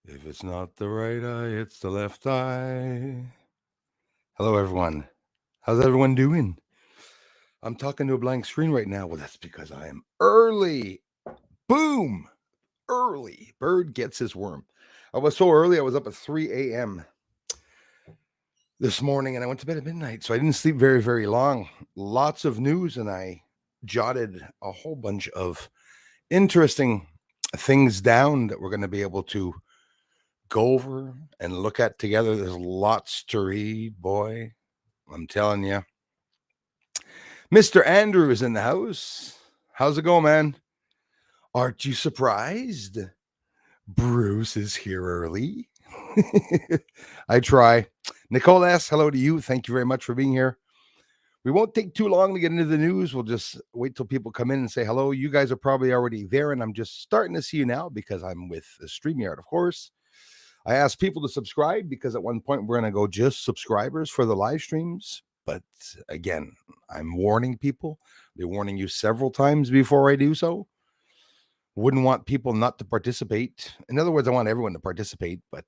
If it's not the right eye, it's the left eye. Hello, everyone. How's everyone doing? I'm talking to a blank screen right now. Well, that's because I am early. Boom! Early. Bird gets his worm. I was so early, I was up at 3 a.m. this morning and I went to bed at midnight. So I didn't sleep very, very long. Lots of news, and I jotted a whole bunch of interesting things down that we're going to be able to go over and look at together. There's lots to read, boy. I'm telling you. Mr. Andrew is in the house. How's it going, man? Aren't you surprised? Bruce is here early. I try. Nicole S., hello to you. Thank you very much for being here. We won't take too long to get into the news. We'll just wait till people come in and say hello. You guys are probably already there, and I'm just starting to see you now because I'm with the StreamYard, of course. I asked people to subscribe because at one point we're going to go just subscribers for the live streams. But again, I'm warning people. I've been warning you several times before I do so. Wouldn't want people not to participate. In other words, I want everyone to participate, but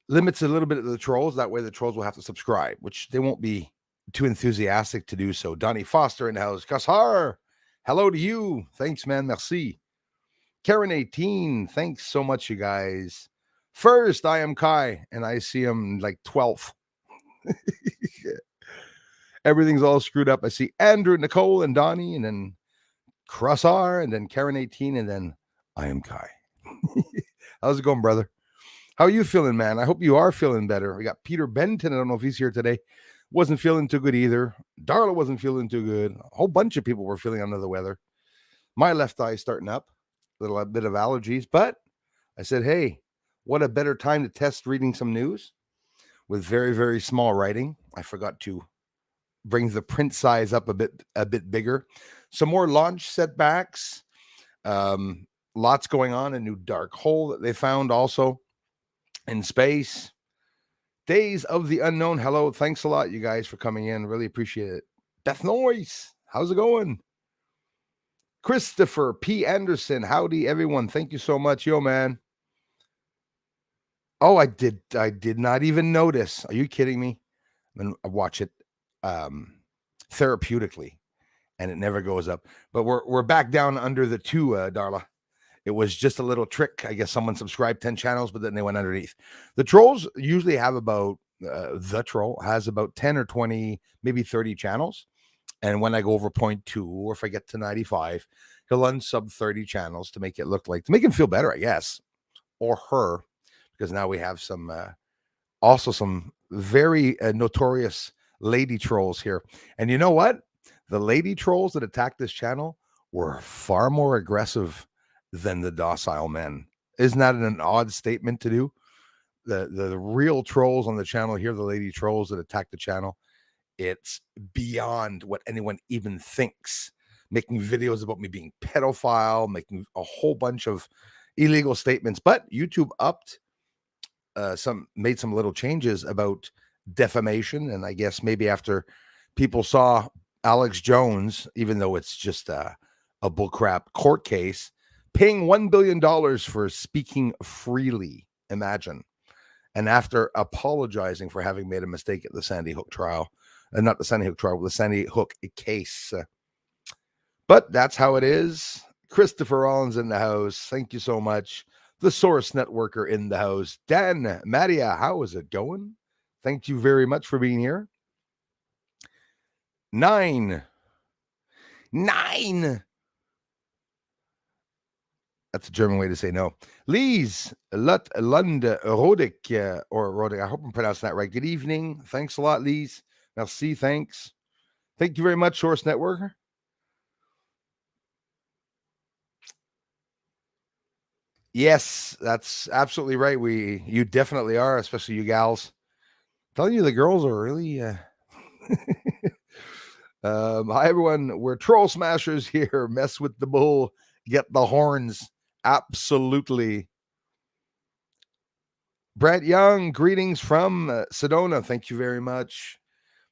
limits a little bit of the trolls. That way the trolls will have to subscribe, which they won't be too enthusiastic to do so. Donnie Foster in the house. Kassar, hello to you. Thanks, man. Merci. Karen 18, thanks so much, you guys. First, I am Kai, and I see him like 12th. Everything's all screwed up. I see Andrew, Nicole, and Donnie, and then Crossar, and then Karen 18, and then I am Kai. How's it going, brother? How are you feeling, man? I hope you are feeling better. We got Peter Benton. I don't know if he's here today. Wasn't feeling too good either. Darla wasn't feeling too good. A whole bunch of people were feeling under the weather. My left eye starting up. Little bit of allergies, but I said, hey, what a better time to test reading some news with very, very small writing. I forgot to bring the print size up a bit bigger. Some more launch setbacks. Lots going on. A new dark hole that they found also in space. Days of the Unknown. Hello. Thanks a lot, you guys, for coming in. Really appreciate it. Beth Noyce. How's it going? Christopher P. Anderson. Howdy, everyone. Thank you so much. Yo, man. Oh, I did not even notice. Are you kidding me? I watch it therapeutically, and it never goes up. But we're back down under the 2, Darla. It was just a little trick. I guess someone subscribed 10 channels, but then they went underneath. The trolls usually have about the troll has about 10 or 20, maybe 30 channels. And when I go over 0.2, or if I get to 95, he'll unsub 30 channels to make it look like, to make him feel better, I guess, or her, because now we have some also some very notorious lady trolls here. And you know what? The lady trolls that attacked this channel were far more aggressive than the docile men. Isn't that an odd statement to do? The real trolls on the channel here, the lady trolls that attack the channel, it's beyond what anyone even thinks. Making videos about me being pedophile, making a whole bunch of illegal statements. But YouTube made some little changes about defamation, and I guess maybe after people saw Alex Jones, even though it's just a bullcrap court case, paying $1 billion for speaking freely. Imagine. And after apologizing for having made a mistake at the Sandy Hook trial, not the Sandy Hook trial, the Sandy Hook case. But that's how it is. Christopher Rollins in the house. Thank you so much. The Source Networker in the house. Dan, Maria, how is it going? Thank you very much for being here. 9. That's a German way to say no. Lise Lund Rodik, or Rodik. I hope I'm pronouncing that right. Good evening. Thanks a lot, Lise. Merci. Thanks. Thank you very much, Source Networker. Yes, that's absolutely right. You definitely are, especially you gals. I'm telling you, the girls are really. Hi everyone, we're troll smashers here. Mess with the bull, get the horns. Absolutely. Brett Young, greetings from Sedona. Thank you very much,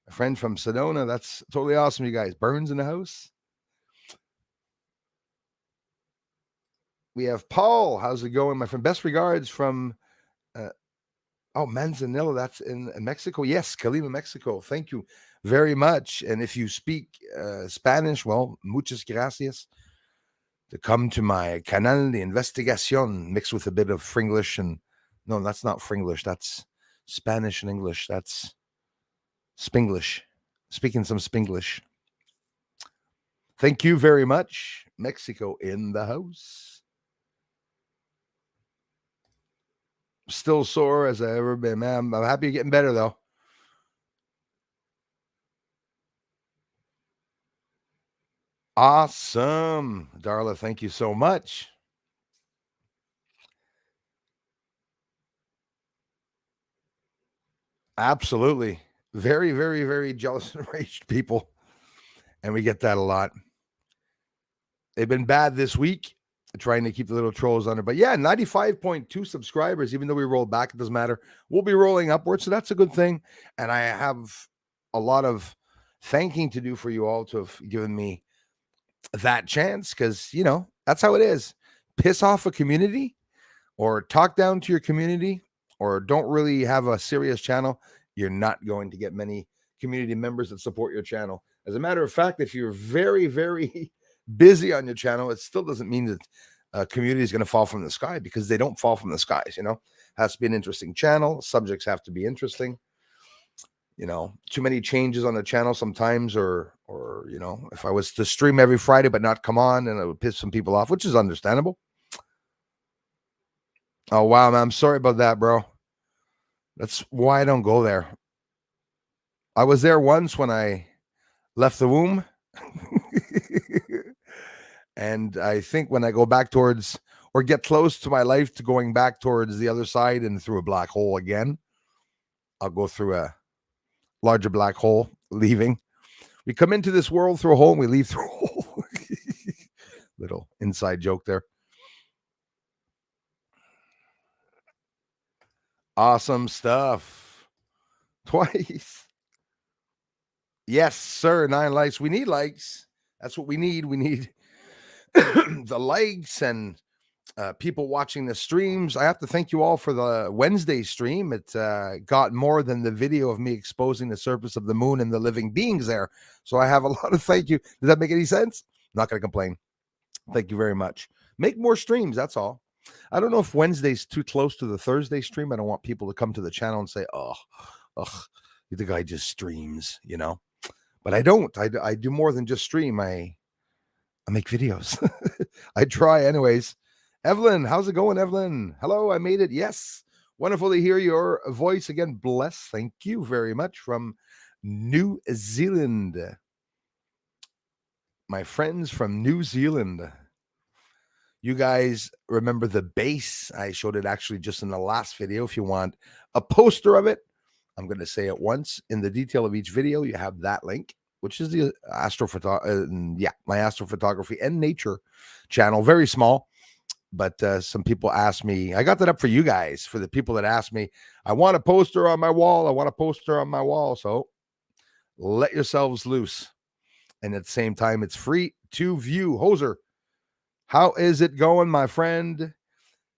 my friend from Sedona. That's totally awesome, you guys. Burns in the house. We have Paul. How's it going, my friend? Best regards from Manzanillo. That's in Mexico. Yes, Colima, Mexico. Thank you very much. And if you speak Spanish, well, muchas gracias to come to my canal de investigación mixed with a bit of Fringlish and no, that's not Fringlish. That's Spanish and English. That's Spinglish. Speaking some Spinglish. Thank you very much. Mexico in the house. Still sore as I ever been, man. I'm happy you're getting better though. Awesome. Darla, thank you so much. Absolutely. Very, very, very jealous and enraged people. And we get that a lot. They've been bad this week, trying to keep the little trolls under. But yeah, 95.2 subscribers, even though we rolled back, it doesn't matter. We'll be rolling upwards. So that's a good thing. And I have a lot of thanking to do for you all to have given me that chance because, that's how it is. Piss off a community or talk down to your community or don't really have a serious channel, you're not going to get many community members that support your channel. As a matter of fact, if you're very, very busy on your channel, it still doesn't mean that community is going to fall from the sky because they don't fall from the skies. Has to be an interesting channel. Subjects have to be interesting. Too many changes on the channel sometimes, or if I was to stream every Friday but not come on, and it would piss some people off, which is understandable. Oh wow, man, I'm sorry about that, bro. That's why I don't go there. I was there once when I left the womb. And I think when I go back towards or get close to my life to going back towards the other side and through a black hole again, I'll go through a larger black hole, leaving. We come into this world through a hole and we leave through a hole. Little inside joke there. Awesome stuff. Twice. Yes, sir. 9 likes. We need likes. That's what we need. We need the likes and people watching the streams. I have to thank you all for the Wednesday stream. It got more than the video of me exposing the surface of the moon and the living beings there. So I have a lot of thank you. Does that make any sense? Not going to complain. Thank you very much. Make more streams. That's all. I don't know if Wednesday's too close to the Thursday stream. I don't want people to come to the channel and say, oh, the guy just streams, But I don't. I do more than just stream. I make videos. I try anyways. Evelyn, how's it going, Evelyn? Hello, I made it. Yes. Wonderful to hear your voice again. Bless. Thank you very much from New Zealand. My friends from New Zealand. You guys remember the base? I showed it actually just in the last video. If you want a poster of it, I'm going to say it once. In the detail of each video, you have that link, which is the my astrophotography and nature channel. Very small, but some people asked me. I got that up for you guys, for the people that asked me, I want a poster on my wall. I want a poster on my wall. So let yourselves loose. And at the same time, it's free to view. Hoser, how is it going, my friend?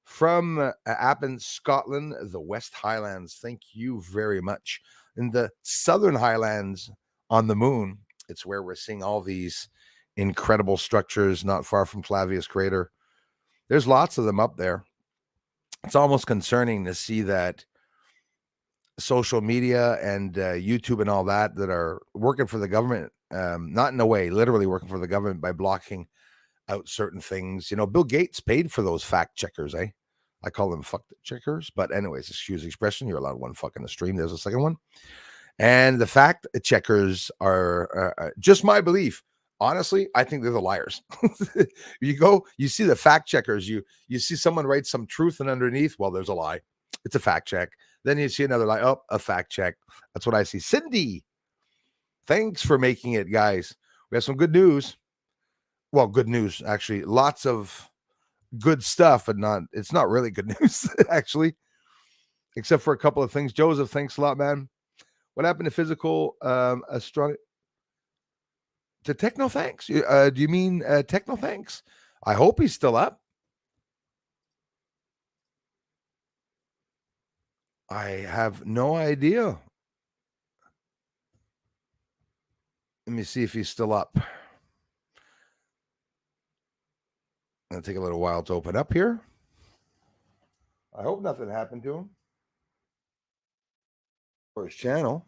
From Appin, Scotland, the West Highlands. Thank you very much. In the Southern Highlands on the moon, it's where we're seeing all these incredible structures not far from Clavius Crater. There's lots of them up there. It's almost concerning to see that social media and YouTube and all that are working for the government, not in a way, literally working for the government by blocking out certain things. Bill Gates paid for those fact checkers, eh? I call them fuck checkers, but anyways, excuse the expression. You're allowed one fuck in the stream. There's a second one. And the fact checkers are just my belief. Honestly, I think they're the liars. You see the fact checkers, you see someone write some truth and underneath, well, there's a lie. It's a fact check. Then you see another lie. Oh, a fact check. That's what I see. Cindy, thanks for making it, guys. We have some good news. Well, good news, actually. Lots of good stuff, but it's not really good news, actually, except for a couple of things. Joseph, thanks a lot, man. What happened to physical astronomy? To Techno Thanks? Do you mean Techno Thanks? I hope he's still up. I have no idea. Let me see if he's still up. It'll take a little while to open up here. I hope nothing happened to him or his channel.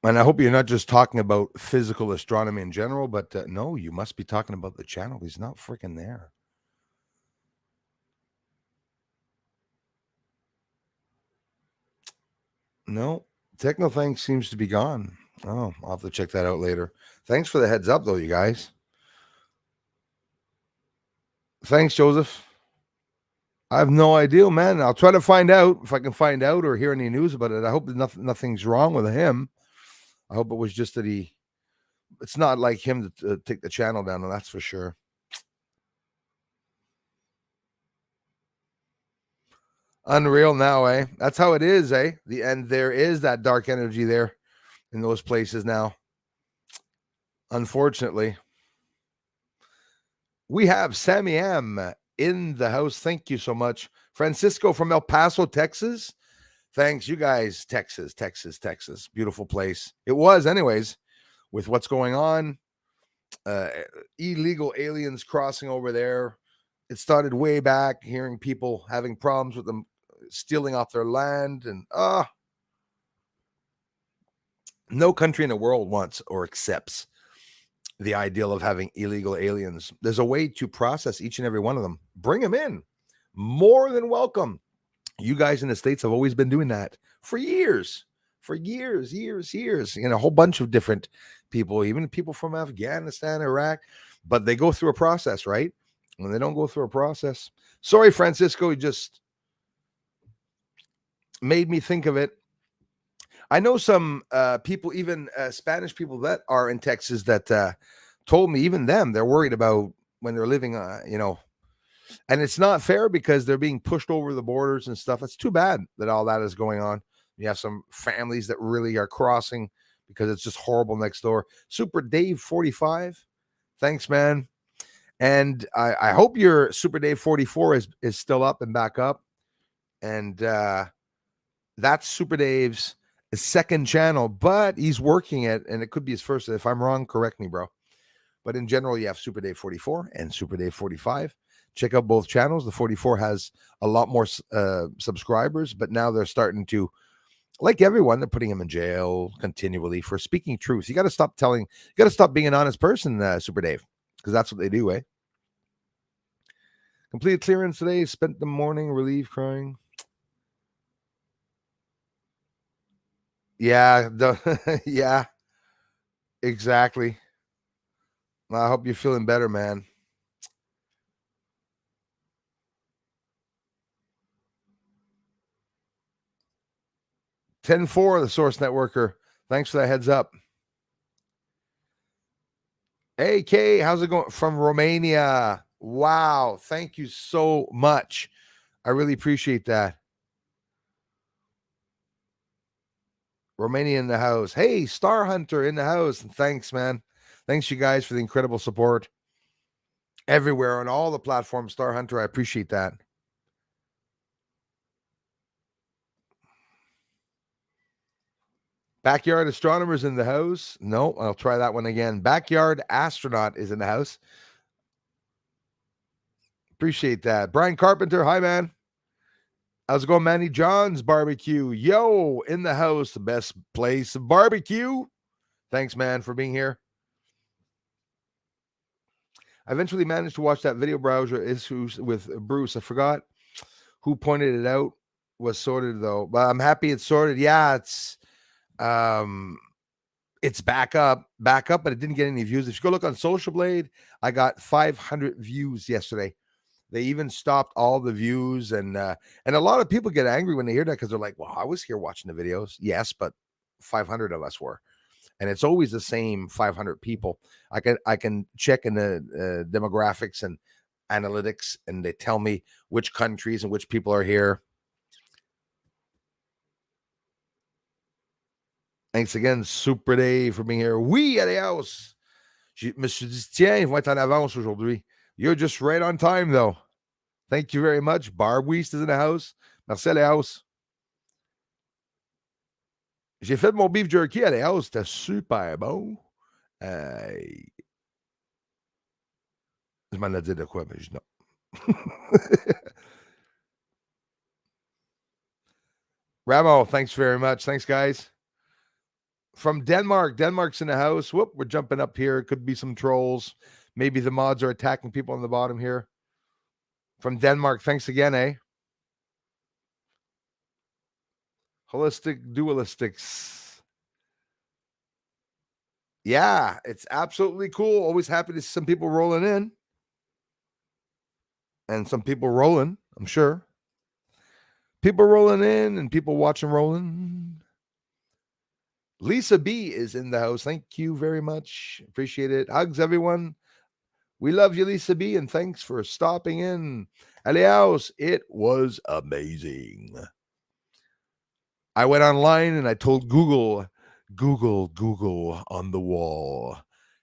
And I hope you're not just talking about physical astronomy in general, but no, you must be talking about the channel. He's not freaking there. No, TechnoThanks seems to be gone. Oh, I'll have to check that out later. Thanks for the heads up, though, you guys. Thanks, Joseph. I have no idea, man. I'll try to find out if I can find out or hear any news about it. I hope that nothing's wrong with him. I hope it was just that it's not like him to take the channel down, and that's for sure. Unreal now, eh? That's how it is, eh? And there is that dark energy there in those places now. Unfortunately. We have Sammy M in the house. Thank you so much. Francisco from El Paso, Texas. Thanks, you guys. Texas. Beautiful place. It was, anyways, with what's going on. Illegal aliens crossing over there. It started way back, hearing people having problems with them stealing off their land. And no country in the world wants or accepts the ideal of having illegal aliens. There's a way to process each and every one of them. Bring them in. More than welcome. You guys in the States have always been doing that for years. For years. You know, a whole bunch of different people, even people from Afghanistan, Iraq, but they go through a process, right? When they don't go through a process. Sorry, Francisco, you just made me think of it. I know some people, even Spanish people that are in Texas that told me, even them, they're worried about when they're living, you know, and it's not fair because they're being pushed over the borders and stuff. It's too bad that all that is going on. You have some families that really are crossing because it's just horrible next door. Super Dave 45. Thanks, man. And I hope your Super Dave 44 is still up and back up. And that's Super Dave's second channel, but he's working it, and it could be his first. If I'm wrong, correct me, bro. But in general, you have Super Dave 44 and Super Dave 45. Check out both channels. The 44 has a lot more subscribers, but now they're starting to, like everyone, they're putting him in jail continually for speaking truth. You got to stop being an honest person, Super Dave, because that's what they do, eh? Completed clearance today. Spent the morning relieved, crying. Yeah, yeah, exactly. I hope you're feeling better, man. 10-4, the Source Networker. Thanks for that heads up. Hey, Kay, how's it going? From Romania. Wow. Thank you so much. I really appreciate that. Romania in the house. Hey, Star Hunter in the house. Thanks, man. Thanks, you guys, for the incredible support everywhere on all the platforms. Star Hunter, I appreciate that. Backyard Astronomers in the house. No, I'll try that one again. Backyard Astronaut is in the house. Appreciate that. Brian Carpenter, hi, man. How's it going, Manny John's Barbecue? Yo, in the house, the best place of barbecue. Thanks, man, for being here. I eventually managed to watch that video browser issues with Bruce. I forgot who pointed it out. Was sorted though, but I'm happy it's sorted. Yeah, it's back up, but it didn't get any views. If you go look on Social Blade, I got 500 views yesterday. They even stopped all the views, and a lot of people get angry when they hear that because they're like, "Well, I was here watching the videos." Yes, but 500 of us were, and it's always the same 500 people. I can check in the demographics and analytics, and they tell me which countries and which people are here. Thanks again, Super Dave, for being here. We at the house. Je me suis dit, tiens, ils vont être en avance aujourd'hui. You're just right on time, though. Thank you very much. Barb Weast is in the house. Merci à la house. J'ai fait mon beef jerky à la house. C'était super bon. Je m'en ai dit de quoi, mais je non. Ramo, thanks very much. Thanks, guys. From Denmark. Denmark's in the house. Whoop, we're jumping up here. Could be some trolls. Maybe the mods are attacking people on the bottom here. From Denmark. Thanks again, eh? Holistic Dualistics. Yeah, it's absolutely cool. Always happy to see some people rolling in. And some people rolling, I'm sure. People rolling in and people watching rolling. Lisa B is in the house. Thank you very much. Appreciate it. Hugs, everyone. We love you, Lisa B, and thanks for stopping in. Aliaos, it was amazing. I went online and I told Google on the wall,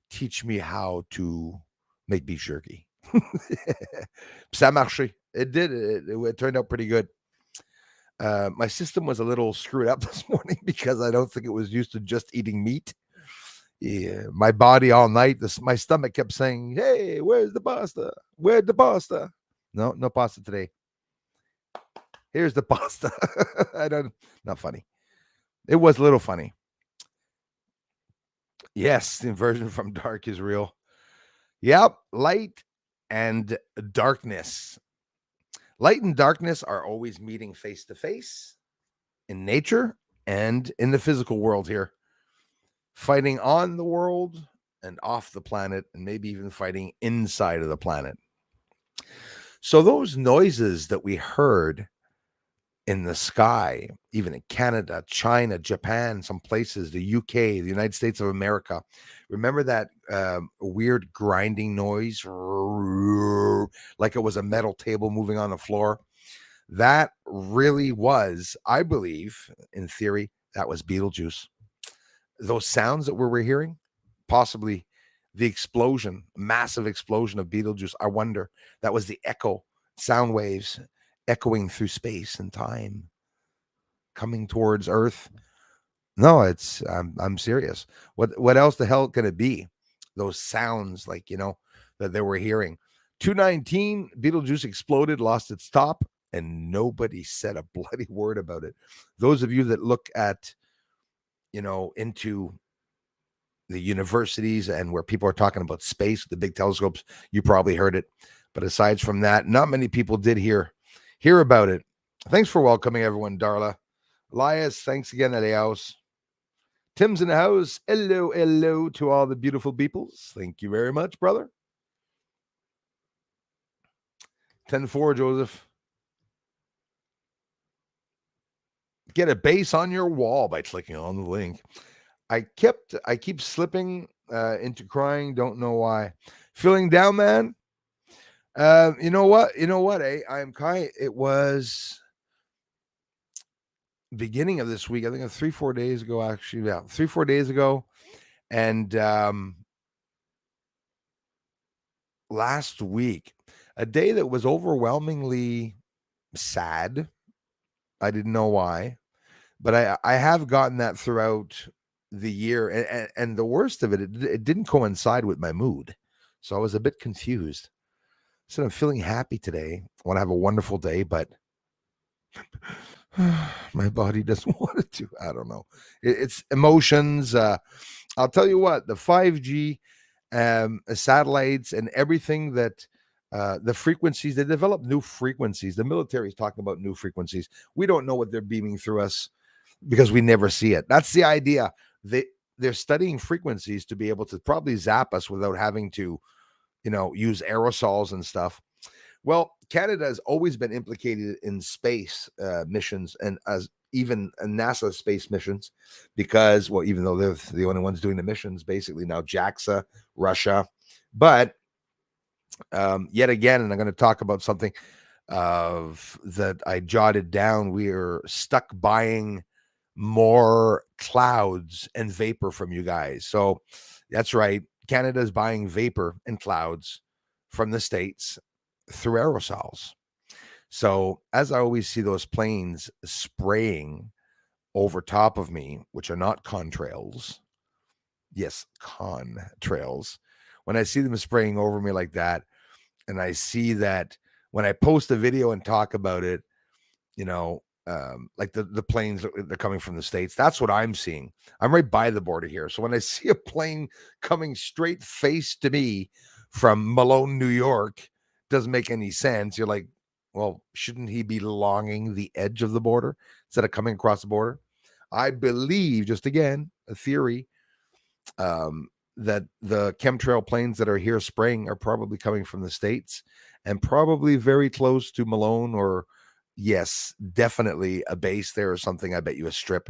teach me how to make beef jerky. Ça marché. It did. It turned out pretty good. My system was a little screwed up this morning because I don't think it was used to just eating meat. Yeah, my body all night, my stomach kept saying, "Hey, where's the pasta? Where's the pasta?" No pasta today. Here's the pasta. Not funny. It was a little funny. Yes, the inversion from dark is real. Yep, light and darkness. Light and darkness are always meeting face to face in nature and in the physical world here. Fighting on the world and off the planet, and maybe even fighting inside of the planet. So those noises that we heard in the sky, even in Canada, China, Japan, some places, the UK, the United States of America, remember that weird grinding noise, like it was a metal table moving on the floor? That really was, I believe, in theory, that was Beetlejuice. Those sounds that we were hearing, possibly the explosion, massive explosion of Beetlejuice. I wonder, that was the echo, sound waves echoing through space and time, coming towards Earth. No, it's I'm serious. What else the hell can it be? Those sounds, like, that they were hearing. 219, Beetlejuice exploded, lost its top, and nobody said a bloody word about it. Those of you that look at, into the universities and where people are talking about space with the big telescopes, you probably heard it. But aside from that, not many people did hear about it. Thanks for welcoming everyone, Darla. Elias, thanks again, Elias. Tim's in the house. Hello to all the beautiful peoples. Thank you very much, brother. 10-4, Joseph. Get a base on your wall by clicking on the link. I keep slipping into crying. Don't know why. Feeling down, man. You know what? I'm kind. It was beginning of this week. I think 3-4 days ago, actually. Yeah, 3-4 days ago, and last week, a day that was overwhelmingly sad. I didn't know why, but I have gotten that throughout the year, and the worst of it didn't coincide with my mood, so I was a bit confused. So I'm feeling happy today. I want to have a wonderful day, but my body doesn't want it to. I don't know. It's emotions. I'll tell you what, the 5G satellites and everything that the frequencies, they develop new frequencies. The military is talking about new frequencies. We don't know what they're beaming through us because we never see it. That's the idea. They're studying frequencies to be able to probably zap us without having to, use aerosols and stuff. Well, Canada has always been implicated in space missions, and as even NASA space missions, because, well, even though they're the only ones doing the missions, basically now JAXA, Russia, but yet again, and I'm going to talk about something that I jotted down. We are stuck buying more clouds and vapor from you guys. So that's right. Canada is buying vapor and clouds from the States through aerosols. So as I always see those planes spraying over top of me, which are not contrails, yes, contrails, when I see them spraying over me like that, and I see that when I post a video and talk about it, like the planes, they're coming from the States. That's what I'm seeing. I'm right by the border here. So when I see a plane coming straight face to me from Malone, New York, doesn't make any sense. You're like, well, shouldn't he be longing the edge of the border instead of coming across the border? I believe, just again, a theory, that the chemtrail planes that are here spraying are probably coming from the States and probably very close to Malone, or yes, definitely a base there or something. I bet you a strip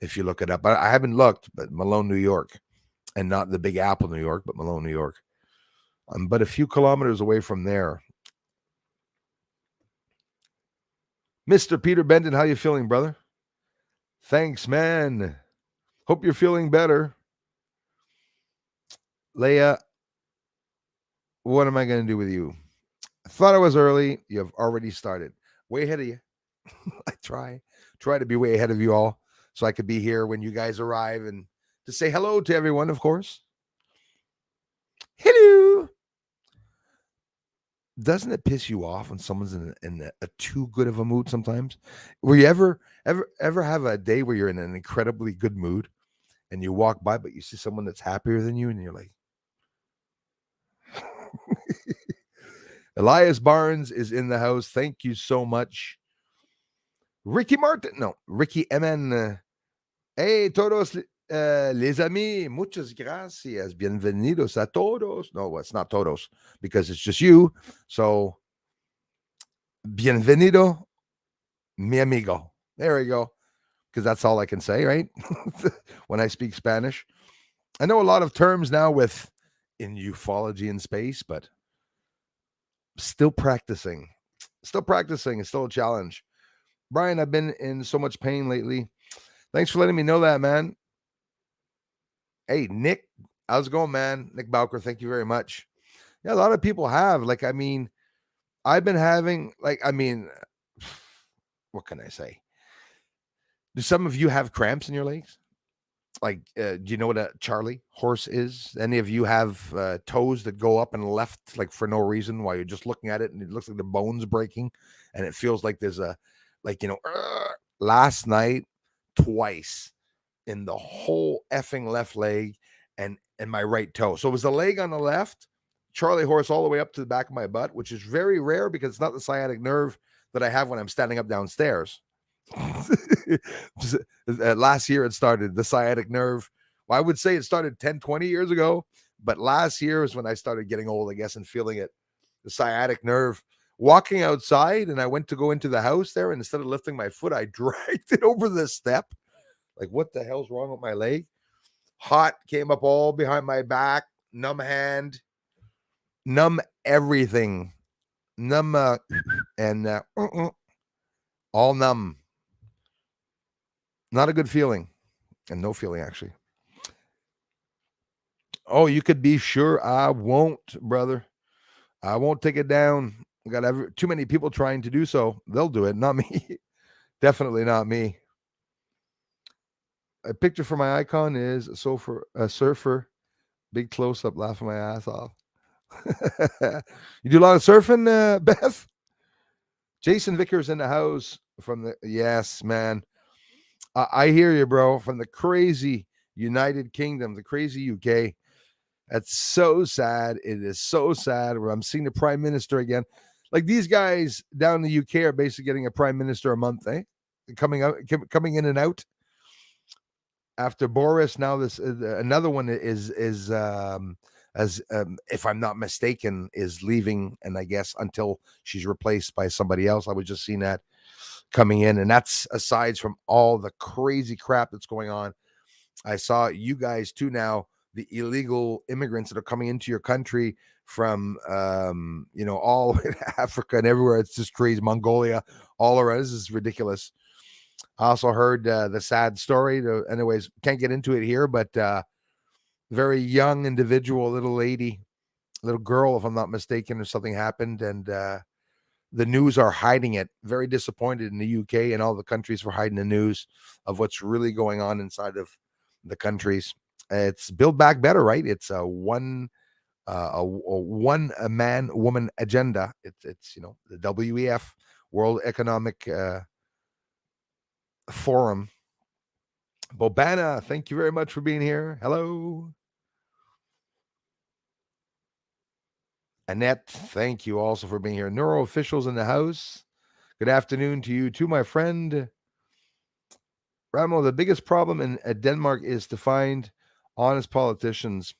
if you look it up. I haven't looked, but Malone, New York, and not the Big Apple, New York, but Malone, New York. But a few kilometers away from there. Mr. Peter Benton, how you feeling, brother? Thanks, man. Hope you're feeling better. Leia, what am I going to do with you? I thought I was early. You've already started. Way ahead of you. I try to be way ahead of you all so I could be here when you guys arrive and to say hello to everyone, of course. Hello. Doesn't it piss you off when someone's in a too good of a mood sometimes? Were you ever have a day where you're in an incredibly good mood and you walk by, but you see someone that's happier than you and you're like, Elias Barnes is in the house. Thank you so much. Ricky MN. Hey, todos les amis, muchas gracias. Bienvenidos a todos. No, it's not todos because it's just you. So, bienvenido, mi amigo. There we go. Because that's all I can say, right? When I speak Spanish. I know a lot of terms now in ufology and space, but still practicing. It's still a challenge. Brian, I've been in so much pain lately. Thanks for letting me know that, man. Hey, Nick, how's it going, man? Nick Bowker, thank you very much. Yeah, a lot of people have. I've been having, what can I say? Do some of you have cramps in your legs? Do you know what a Charlie horse is? Any of you have toes that go up and left, like for no reason, while you're just looking at it and it looks like the bone's breaking and it feels like there's last night, twice in the whole effing left leg and my right toe. So it was the leg on the left, Charlie horse all the way up to the back of my butt, which is very rare because it's not the sciatic nerve that I have when I'm standing up downstairs. Last year it started, the sciatic nerve. Well, I would say it started 10, 20 years ago, but last year is when I started getting old, I guess, and feeling it. The sciatic nerve. Walking outside, and I went to go into the house there, and instead of lifting my foot, I dragged it over the step. Like, what the hell's wrong with my leg? Hot came up all behind my back, numb hand, numb everything, numb and all numb. Not a good feeling, and no feeling actually. Oh, you could be sure I won't, brother. I won't take it down. We got too many people trying to do so. They'll do it, not me. Definitely not me. A picture for my icon is a surfer, big close up, laughing my ass off. You do a lot of surfing, Beth? Jason Vickers in the house yes, man. I hear you, bro. From the crazy United Kingdom, the crazy UK. That's so sad. It is so sad. Where I'm seeing the Prime Minister again. Like these guys down in the UK are basically getting a Prime Minister a month, coming in and out. After Boris, now this another one is if I'm not mistaken, is leaving, and I guess until she's replaced by somebody else. I was just seeing that coming in, and that's aside from all the crazy crap that's going on. I saw you guys too now, the illegal immigrants that are coming into your country from all Africa and everywhere. It's just crazy. Mongolia, all around. This is ridiculous. I also heard the sad story. Anyways, can't get into it here, but very young individual, little lady, little girl, if I'm not mistaken, or something happened, and the news are hiding it. Very disappointed in the UK and all the countries for hiding the news of what's really going on inside of the countries. It's Build Back Better, right? It's a one man woman agenda. It's the WEF, World Economic Forum. Bobana, thank you very much for being here. Hello. Annette, thank you also for being here. Neuro officials in the house. Good afternoon to you too, my friend. Ramo, the biggest problem in Denmark is to find honest politicians,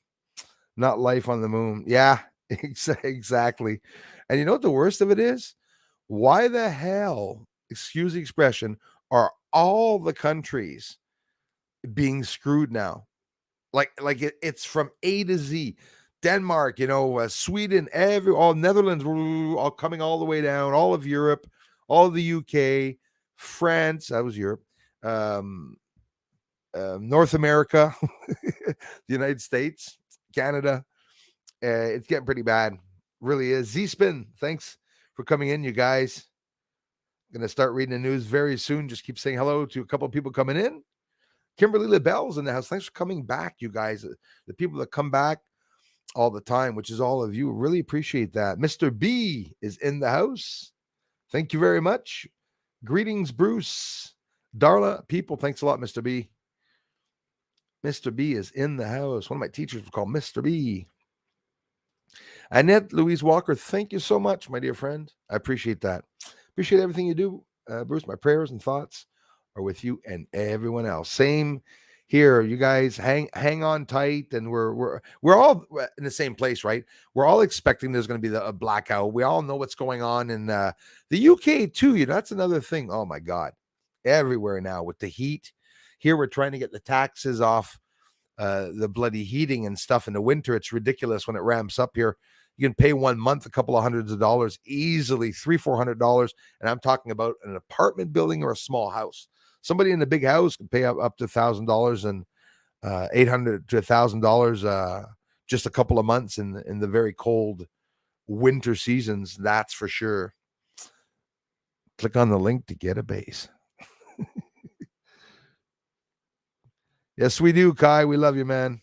not life on the moon. Yeah, exactly. And you know what the worst of it is? Why the hell, excuse the expression, are all the countries being screwed now? It's from A to Z. Denmark, Sweden, all Netherlands, all coming all the way down, all of Europe, all of the UK, France, that was Europe, North America, the United States, Canada. It's getting pretty bad. Really is. Z-Spin, thanks for coming in, you guys. Going to start reading the news very soon. Just keep saying hello to a couple of people coming in. Kimberly LaBelle's in the house. Thanks for coming back, you guys. The people that come back all the time, which is all of you. Really appreciate that. Mr. B is in the house. Thank you very much. Greetings, Bruce. Darla, people, thanks a lot, Mr. B. Mr. B is in the house. One of my teachers was called Mr. B. Annette Louise Walker, thank you so much, my dear friend. I appreciate that. Appreciate everything you do, Bruce. My prayers and thoughts are with you and everyone else. Same here. You guys hang on tight, and we're all in the same place, right? We're all expecting there's going to be a blackout. We all know what's going on in the UK too. That's another thing. Oh my God, everywhere now with the heat. Here we're trying to get the taxes off the bloody heating and stuff in the winter. It's ridiculous when it ramps up here. You can pay 1 month a couple of hundreds of dollars easily, $300-400, and I'm talking about an apartment building or a small house. Somebody in a big house can pay up to $1,000 and $800 to $1,000 just a couple of months in the very cold winter seasons. That's for sure. Click on the link to get a base. Yes, we do, Kai. We love you, man.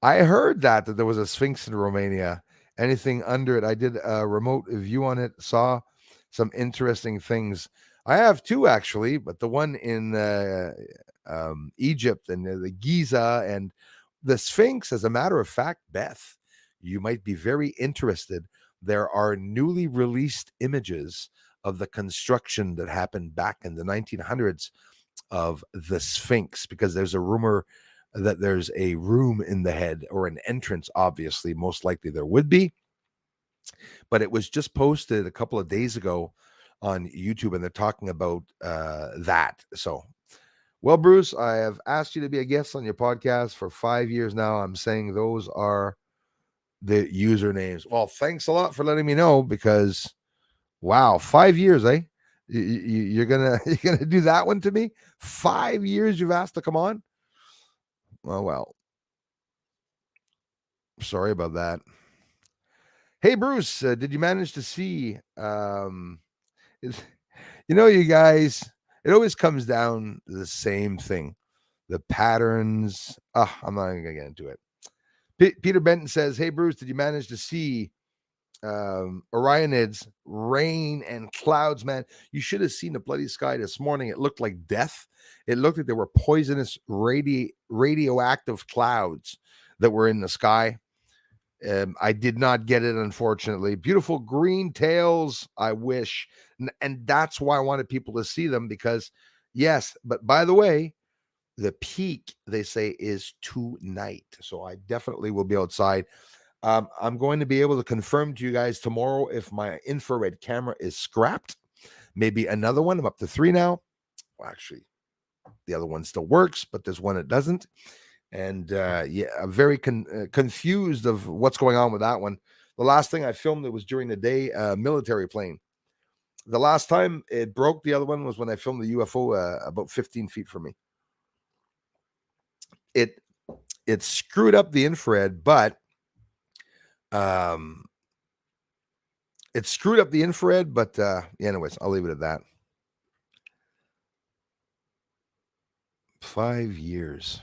I heard that there was a Sphinx in Romania. Anything under it? I did a remote view on it, saw some interesting things. I have two, actually, but the one in Egypt and the Giza and the Sphinx, as a matter of fact, Beth, you might be very interested. There are newly released images of the construction that happened back in the 1900s of the Sphinx, because there's a rumor that there's a room in the head, or an entrance. Obviously, most likely there would be, but it was just posted a couple of days ago on YouTube, and they're talking about that. So, well, Bruce, I have asked you to be a guest on your podcast for 5 years now. I'm saying those are the usernames. Well, thanks a lot for letting me know, because wow, 5 years, eh? You're gonna do that one to me? 5 years you've asked to come on? Well, sorry about that. Hey, Bruce, did you manage to see? You guys, it always comes down to the same thing, the patterns. I'm not even gonna get into it. Peter Benton says, "Hey, Bruce, did you manage to see Orionids, rain and clouds? Man, you should have seen the bloody sky this morning. It looked like death. It looked like there were poisonous radioactive clouds that were in the sky. I did not get it, unfortunately. Beautiful green tails, I wish. And that's why I wanted people to see them, because, yes, but by the way, the peak, they say, is tonight. So I definitely will be outside. I'm going to be able to confirm to you guys tomorrow if my infrared camera is scrapped. Maybe another one. I'm up to 3 now. Well, actually, the other one still works, but there's one that doesn't. And I'm very confused of what's going on with that one. The last thing I filmed, it was during the day, military plane. The last time it broke, the other one, was when I filmed the UFO about 15 feet from me. it screwed up the infrared, but it screwed up the infrared, but anyways, I'll leave it at that. 5 years.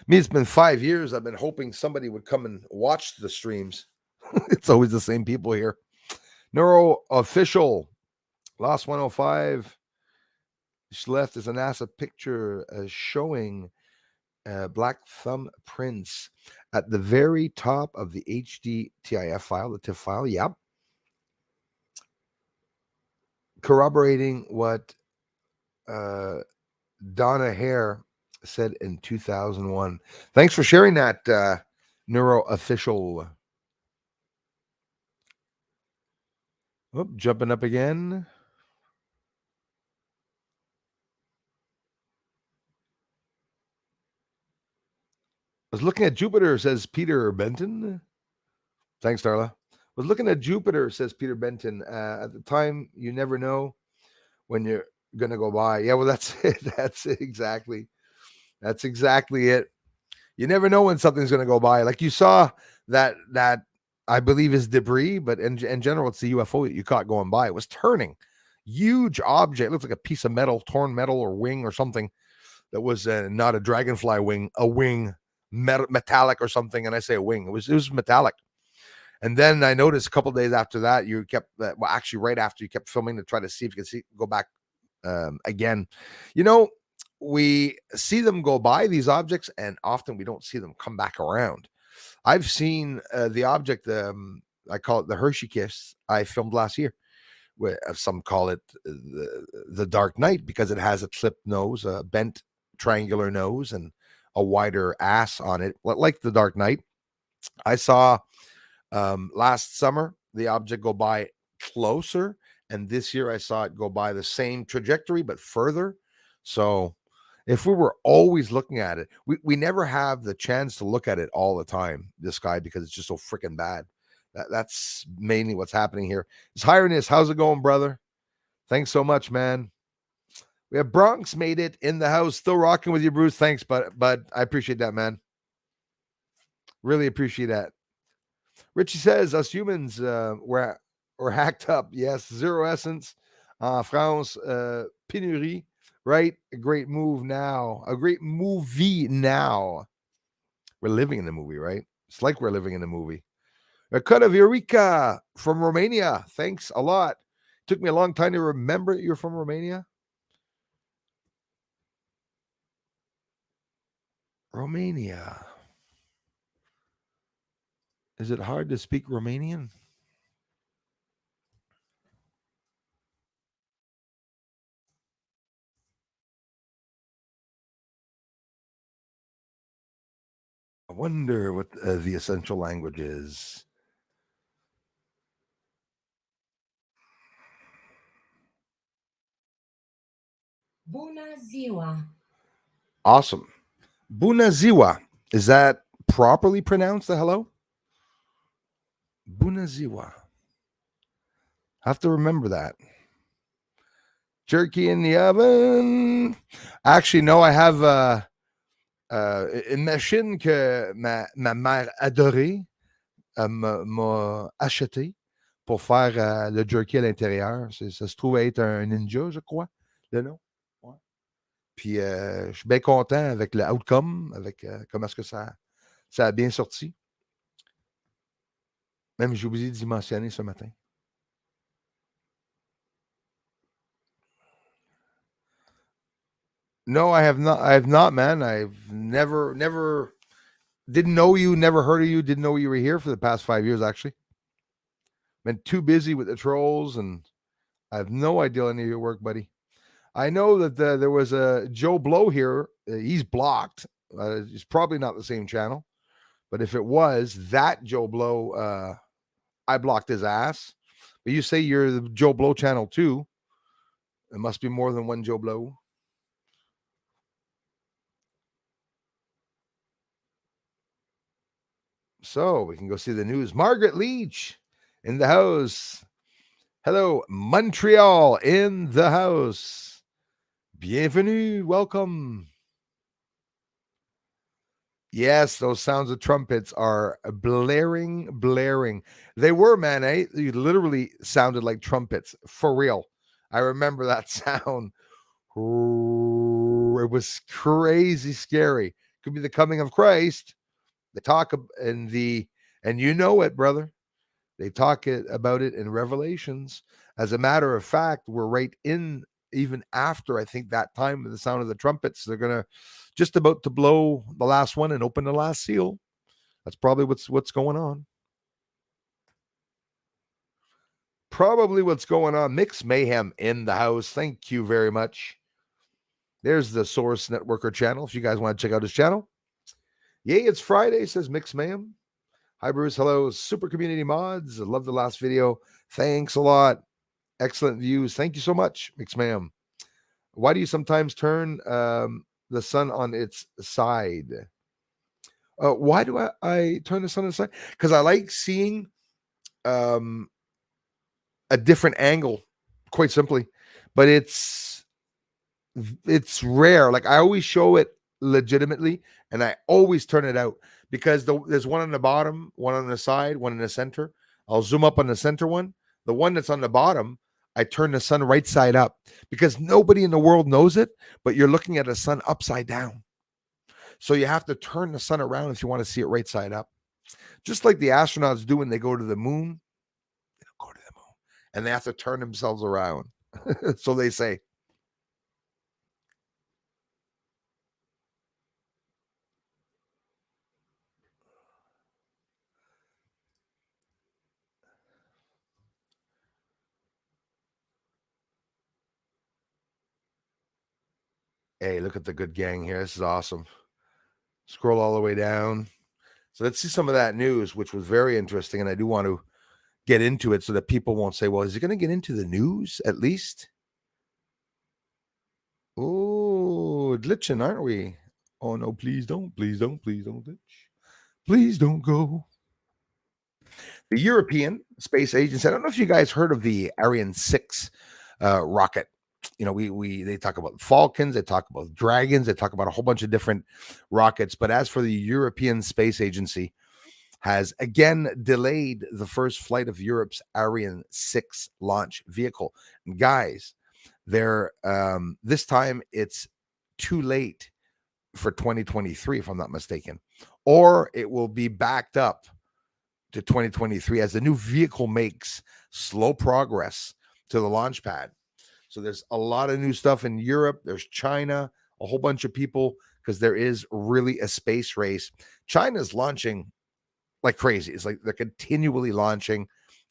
Me, it's been 5 years. I've been hoping somebody would come and watch the streams. It's always the same people here. Neuro Official, Lost 105. Left is a NASA picture showing black thumbprints at the very top of the HDTIF file, the TIFF file. Yep. Corroborating what Donna Hare said in 2001. Thanks for sharing that, Neuro Official. Oop, jumping up again. I was looking at Jupiter, says Peter Benton. Thanks, Darla. Was looking at Jupiter, says Peter Benton. At the time, you never know when you're going to go by. Yeah, well, that's it. That's exactly it. You never know when something's going to go by. Like you saw that I believe is debris, but in general, it's the UFO that you caught going by. It was turning. Huge object. It looks like a piece of metal, torn metal or wing or something that was not a dragonfly wing, a wing, metallic or something. And I say a wing. It was metallic. And then I noticed a couple of days after that, you kept, well, actually right after, you kept filming to try to see if you could go back again. You know, we see them go by, these objects, and often we don't see them come back around. I've seen the object, I call it the Hershey Kiss, I filmed last year. Some call it the Dark Knight because it has a clipped nose, a bent triangular nose, and a wider ass on it, like the Dark Knight. I saw last summer the object go by closer, and this year I saw it go by the same trajectory but further. So if we were always looking at it, we never have the chance to look at it all the time, this sky, because it's just so freaking bad. That's mainly what's happening here. It's Highness. How's it going, brother? Thanks so much, man. We have Bronx made it in the house, still rocking with you, Bruce. Thanks, but I appreciate that, man. Really appreciate that. Richie says us humans were hacked up. Yes, Zero Essence, France, Pénurie, right? A great move now. A great movie now. We're living in the movie, right? It's like we're living in the movie. A cut of Eureka from Romania. Thanks a lot. Took me a long time to remember you're from Romania. Romania. Is it hard to speak Romanian? I wonder what the essential language is. Bună ziua. Awesome. Bună ziua. Is that properly pronounced, the hello? Bună ziua. Have to remember that. Jerky in the oven. Actually, no, I have une machine que ma mère adorée m'a acheté pour faire le jerky à l'intérieur. Ça se trouve être un Ninja, je crois, le nom. Ouais. Puis je suis bien content avec le outcome, avec comment est-ce que ça a bien sorti. Même j'ai oublié d'y mentionner ce matin. No, I have not, man. I've never didn't know you, never heard of you, didn't know you were here for the past 5 years, actually. Been too busy with the trolls, and I have no idea any of your work, buddy. I know that there was a Joe Blow here. He's blocked. It's probably not the same channel, but if it was that Joe Blow, I blocked his ass. But you say you're the Joe Blow channel too. It must be more than one Joe Blow. So we can go see the news. Margaret Leach in the house. Hello, Montreal in the house. Bienvenue. Welcome. Yes, those sounds of trumpets are blaring. They were, man, eh? You literally sounded like trumpets for real. I remember that sound. It was crazy scary. Could be the coming of Christ. They talk in and you know it, brother. They talk about it in Revelations. As a matter of fact, we're right in even after I think that time of the sound of the trumpets. They're gonna just about to blow the last one and open the last seal. That's probably what's going on. Probably what's going on. Mix Mayhem in the house. Thank you very much. There's the Source Networker channel. If you guys want to check out his channel. Yay, it's Friday, says Mix Mayhem. Hi, Bruce. Hello, Super Community Mods. I love the last video. Thanks a lot. Excellent views. Thank you so much, Mix Mayhem. Why do you sometimes turn the sun on its side? Why do I turn the sun on its side? Because I like seeing um, a different angle, quite simply. But it's rare. Like I always show it legitimately, and I always turn it out because there's one on the bottom, one on the side, one in the center. I'll zoom up on the center one. The one that's on the bottom, I turn the sun right side up because nobody in the world knows it, but you're looking at the sun upside down. So you have to turn the sun around if you want to see it right side up. Just like the astronauts do when they go to the moon, they'll go to the moon and they have to turn themselves around. So they say. Hey, look at the good gang here. This is awesome. Scroll all the way down. So let's see some of that news, which was very interesting. And I do want to get into it so that people won't say, well, is he going to get into the news at least? Oh, glitching, aren't we? Oh, no, please don't. Please don't. Please don't glitch. Please don't go. The European Space Agency. I don't know if you guys heard of the Ariane 6 rocket. You know, they talk about Falcons, they talk about Dragons, they talk about a whole bunch of different rockets. But as for the European Space Agency, has again delayed the first flight of Europe's Ariane 6 launch vehicle. And guys, they're this time it's too late for 2023, if I'm not mistaken, or it will be backed up to 2023 as the new vehicle makes slow progress to the launch pad. So there's a lot of new stuff in Europe. There's China, a whole bunch of people, because there is really a space race. China's launching like crazy. It's like they're continually launching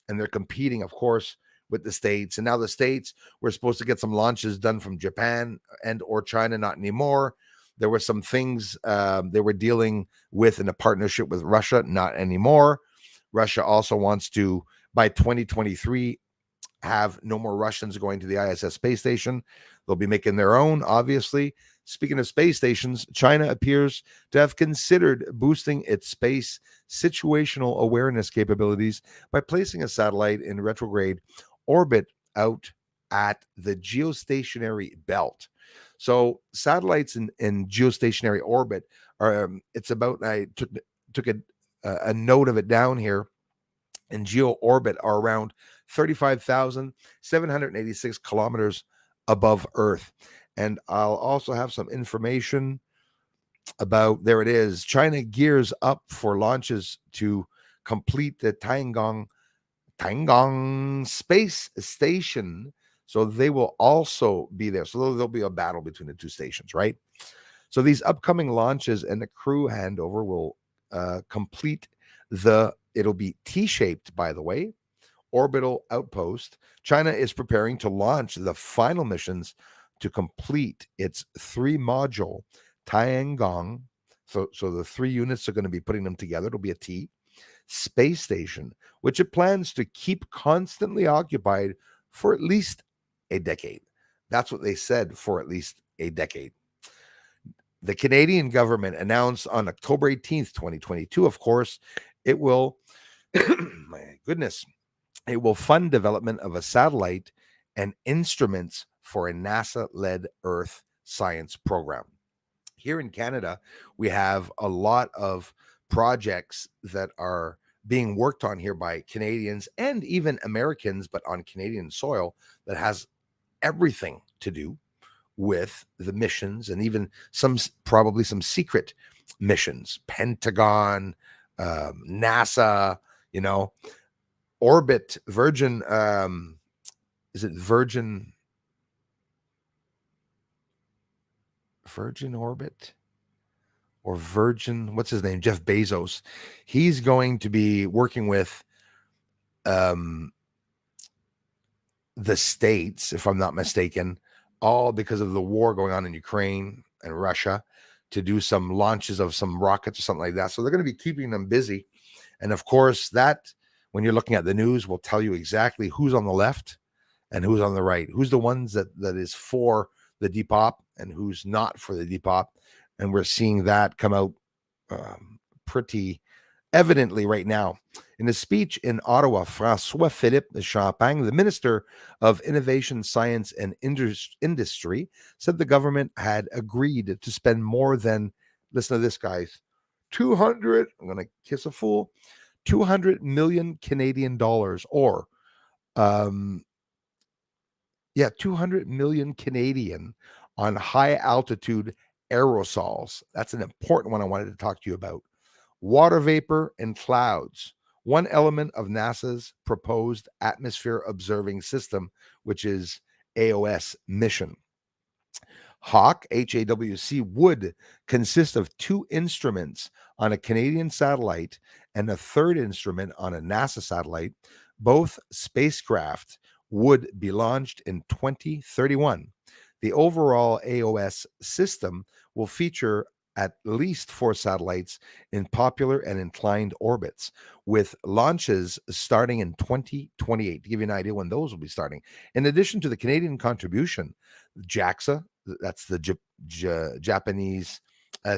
and they're competing, of course, with the States. And now the States, we're supposed to get some launches done from Japan and or China, not anymore. There were some things they were dealing with in a partnership with Russia, not anymore. Russia also wants to, by 2023, have no more Russians going to the ISS space station. They'll be making their own, obviously. Speaking of space stations, China appears to have considered boosting its space situational awareness capabilities by placing a satellite in retrograde orbit out at the geostationary belt. So satellites in geostationary orbit are it's about I took a note of it down here. In geo orbit are around 35,786 kilometers above Earth. And I'll also have some information about, there it is, China gears up for launches to complete the Tiangong space station. So they will also be there. So there'll be a battle between the two stations, right? So these upcoming launches and the crew handover will complete it'll be T-shaped, by the way, orbital outpost. China is preparing to launch the final missions to complete its 3-module Tiangong. So the 3 units are going to be putting them together. It'll be a T space station, which it plans to keep constantly occupied for at least a decade. That's what they said, for at least a decade. The Canadian government announced on October 18th, 2022, of course, it will, my goodness, it will fund development of a satellite and instruments for a NASA-led Earth science program. Here in Canada, we have a lot of projects that are being worked on here by Canadians and even Americans, but on Canadian soil, that has everything to do with the missions, and even probably some secret missions. Pentagon, NASA, you know, orbit, Virgin, is it Virgin Orbit or Virgin, what's his name, Jeff Bezos? He's going to be working with um the States, if I'm not mistaken, all because of the war going on in Ukraine and Russia, to do some launches of some rockets or something like that. So they're going to be keeping them busy. And of course, that, when you're looking at the news, will tell you exactly who's on the left and who's on the right, who's the ones that is for the depop and who's not for the depop. And we're seeing that come out pretty evidently right now. In a speech in Ottawa, François-Philippe Champagne, the Minister of Innovation, Science and Industry, said the government had agreed to spend more than, listen to this, guys, 200, I'm going to kiss a fool, 200 million Canadian dollars, or 200 million Canadian on high altitude aerosols. That's an important one I wanted to talk to you about. Water vapor and clouds, one element of NASA's proposed atmosphere observing system, which is AOS mission. HAWC, HAWC, would consist of 2 instruments on a Canadian satellite and a 3rd instrument on a NASA satellite. Both spacecraft would be launched in 2031. The overall AOS system will feature at least 4 satellites in popular and inclined orbits, with launches starting in 2028. To give you an idea when those will be starting. In addition to the Canadian contribution, JAXA, that's the Japanese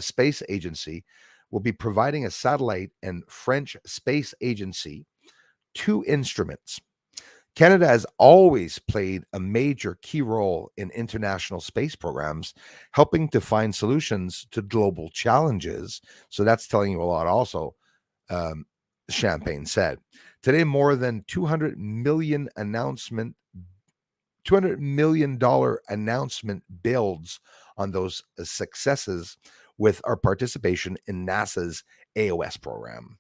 space agency, will be providing a satellite, and French space agency 2 instruments. Canada has always played a major key role in international space programs, helping to find solutions to global challenges. So that's telling you a lot also, Champagne said. Today, more than $200 million announcement builds on those successes with our participation in NASA's AOS program.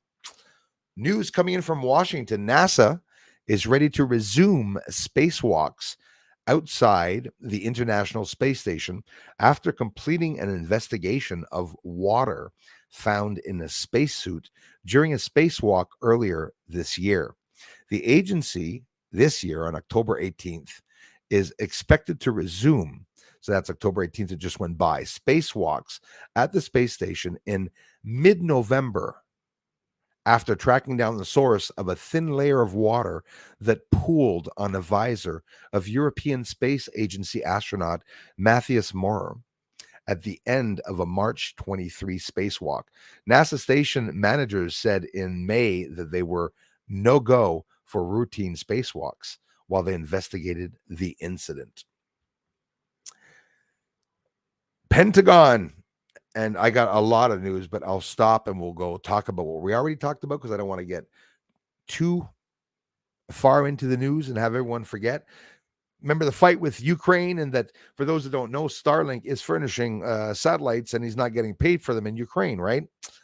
News coming in from Washington: NASA is ready to resume spacewalks outside the International Space Station after completing an investigation of water found in a spacesuit during a spacewalk earlier this year. The agency this year, on October 18th, is expected to resume, so that's October 18th, it just went by, spacewalks at the space station in mid-November, after tracking down the source of a thin layer of water that pooled on a visor of European Space Agency astronaut Matthias Maurer at the end of a March 23 spacewalk. NASA station managers said in May that they were no-go for routine spacewalks while they investigated the incident. Pentagon. And I got a lot of news, but I'll stop and we'll go talk about what we already talked about, because I don't want to get too far into the news and have everyone forget. Remember the fight with Ukraine, and that, for those that don't know, Starlink is furnishing satellites and he's not getting paid for them in Ukraine, right?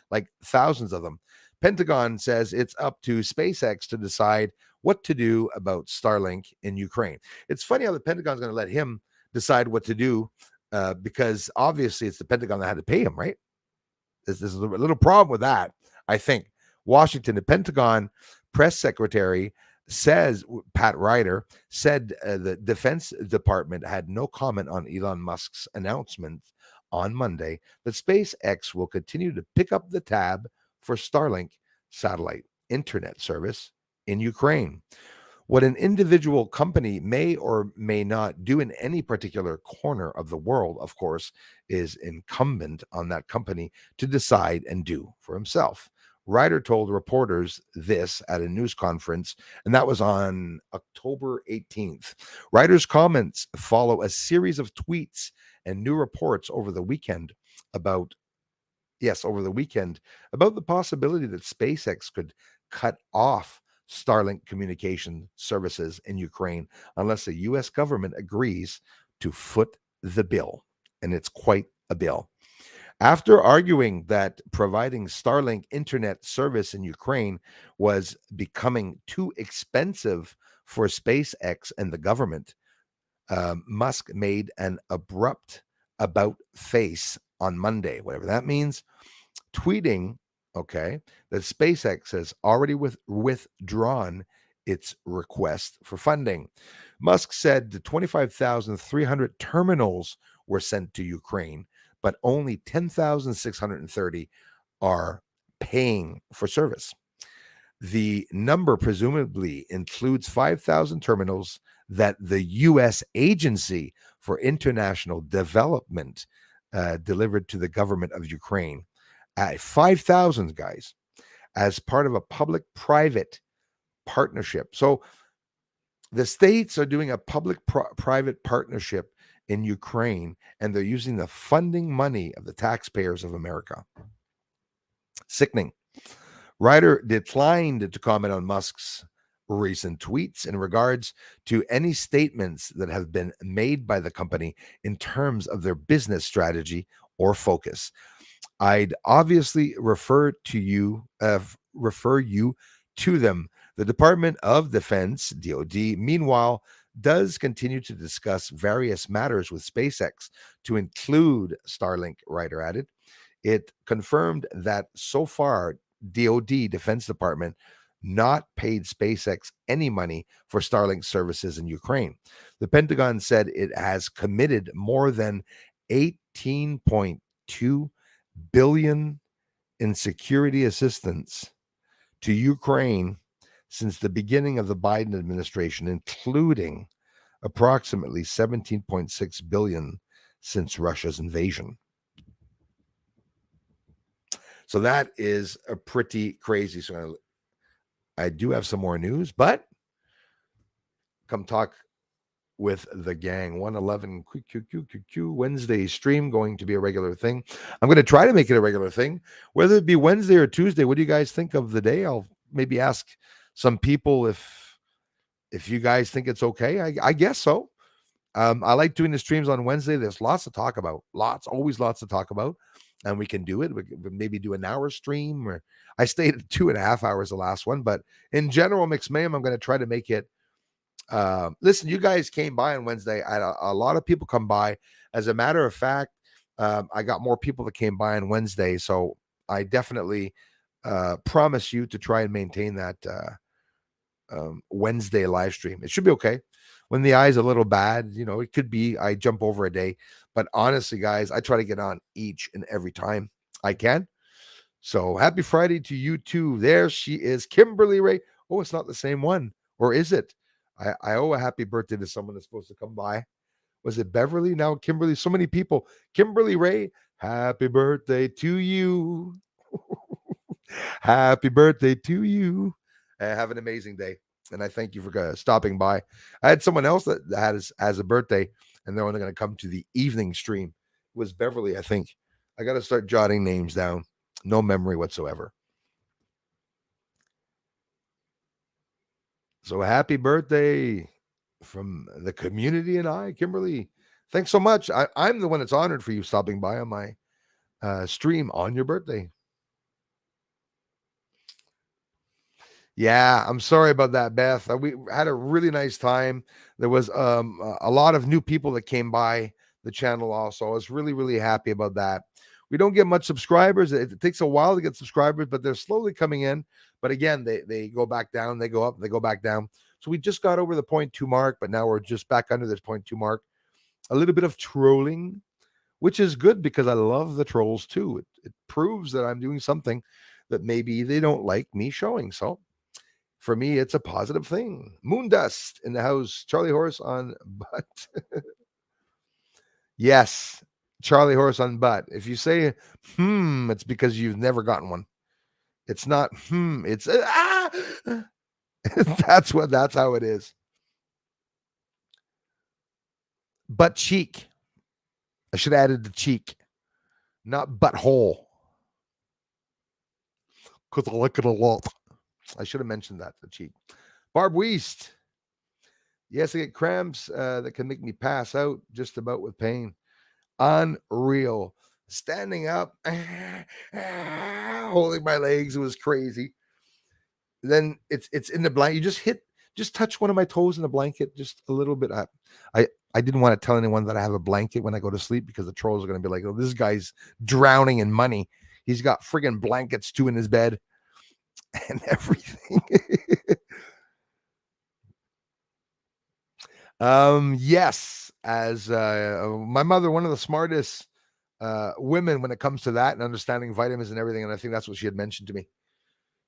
Like thousands of them. Pentagon says it's up to SpaceX to decide what to do about Starlink in Ukraine. It's funny how the Pentagon's going to let him decide what to do, because obviously it's the Pentagon that had to pay him, right? There's a little problem with that, I think. Washington, the Pentagon press secretary says, Pat Ryder said, the Defense Department had no comment on Elon Musk's announcement on Monday that SpaceX will continue to pick up the tab for Starlink satellite internet service in Ukraine. What an individual company may or may not do in any particular corner of the world, of course, is incumbent on that company to decide and do for himself. Ryder told reporters this at a news conference, and that was on October 18th. Ryder's comments follow a series of tweets and new reports over the weekend about, yes, over the weekend, about the possibility that SpaceX could cut off Starlink communication services in Ukraine unless the US government agrees to foot the bill. And it's quite a bill. After arguing that providing Starlink internet service in Ukraine was becoming too expensive for SpaceX and the government, Musk made an abrupt about face on Monday, whatever that means, tweeting, okay, that SpaceX has already withdrawn its request for funding. Musk said the 25,300 terminals were sent to Ukraine, but only 10,630 are paying for service. The number presumably includes 5,000 terminals that the U.S. Agency for International Development delivered to the government of Ukraine. 5,000, guys, as part of a public-private partnership. So the states are doing a public-private partnership in Ukraine, and they're using the funding money of the taxpayers of America. Sickening. Ryder declined to comment on Musk's recent tweets in regards to any statements that have been made by the company in terms of their business strategy or focus. I'd obviously refer you to them. The Department of Defense, DoD, meanwhile, does continue to discuss various matters with SpaceX, to include Starlink, Ryder added. It confirmed that so far, DoD, Defense Department, not paid SpaceX any money for Starlink services in Ukraine. The Pentagon said it has committed more than $18.2 billion in security assistance to Ukraine since the beginning of the Biden administration, including approximately $17.6 billion since Russia's invasion. So that is a pretty crazy. So I do have some more news, but come talk with the gang. 111 Wednesday stream going to be a regular thing. I'm going to try to make it a regular thing, whether it be Wednesday or Tuesday. What do you guys think of the day? I'll maybe ask some people if you guys think it's okay. I guess so. I like doing the streams on Wednesday. There's lots to talk about. Always lots to talk about. And we can do it. We can maybe do an hour stream, or I stayed at 2.5 hours the last one. But in general, Mixed Mayhem, I'm going to try to make it. Listen, you guys came by on Wednesday. I had a lot of people come by. As a matter of fact, I got more people that came by on Wednesday. So I definitely promise you to try and maintain that Wednesday live stream. It should be okay. When the eye's a little bad, it could be I jump over a day. But honestly, guys, I try to get on each and every time I can. So happy Friday to you too. There she is, Kimberly Ray. Oh, it's not the same one. Or is it? I owe a happy birthday to someone that's supposed to come by. Was it Beverly? Now Kimberly. So many people. Kimberly Ray, happy birthday to you. Happy birthday to you. Have an amazing day. And I thank you for stopping by. I had someone else that has a birthday, and they're only going to come to the evening stream. It was Beverly, I think. I got to start jotting names down. No memory whatsoever. So happy birthday from the community and I, Kimberly. Thanks so much. I'm the one that's honored for you stopping by on my stream on your birthday. Yeah, I'm sorry about that, Beth. We had a really nice time. There was a lot of new people that came by the channel also. I was really, really happy about that. We don't get much subscribers. It takes a while to get subscribers, but they're slowly coming in. But again, they go back down, they go up, they go back down. So we just got over the 0.2 mark, but now we're just back under this 0.2 mark. A little bit of trolling, which is good because I love the trolls too. It proves that I'm doing something that maybe they don't like me showing. So for me, it's a positive thing. Moondust in the house. Charlie Horse on butt. Yes, Charlie Horse on butt. If you say it's because you've never gotten one. It's not it's that's how it is. Butt cheek. I should have added the cheek. not butthole. Because I like it a lot. I should have mentioned that to cheat. Barb Weast. Yes, I get cramps that can make me pass out just about with pain. Unreal. Standing up, holding my legs, it was crazy. Then it's in the blanket. Just touch one of my toes in the blanket, just a little bit. I didn't want to tell anyone that I have a blanket when I go to sleep because the trolls are going to be like, "Oh, this guy's drowning in money. He's got friggin' blankets too in his bed and everything." Yes, as my mother, one of the smartest women when it comes to that and understanding vitamins and everything, and I think that's what she had mentioned to me.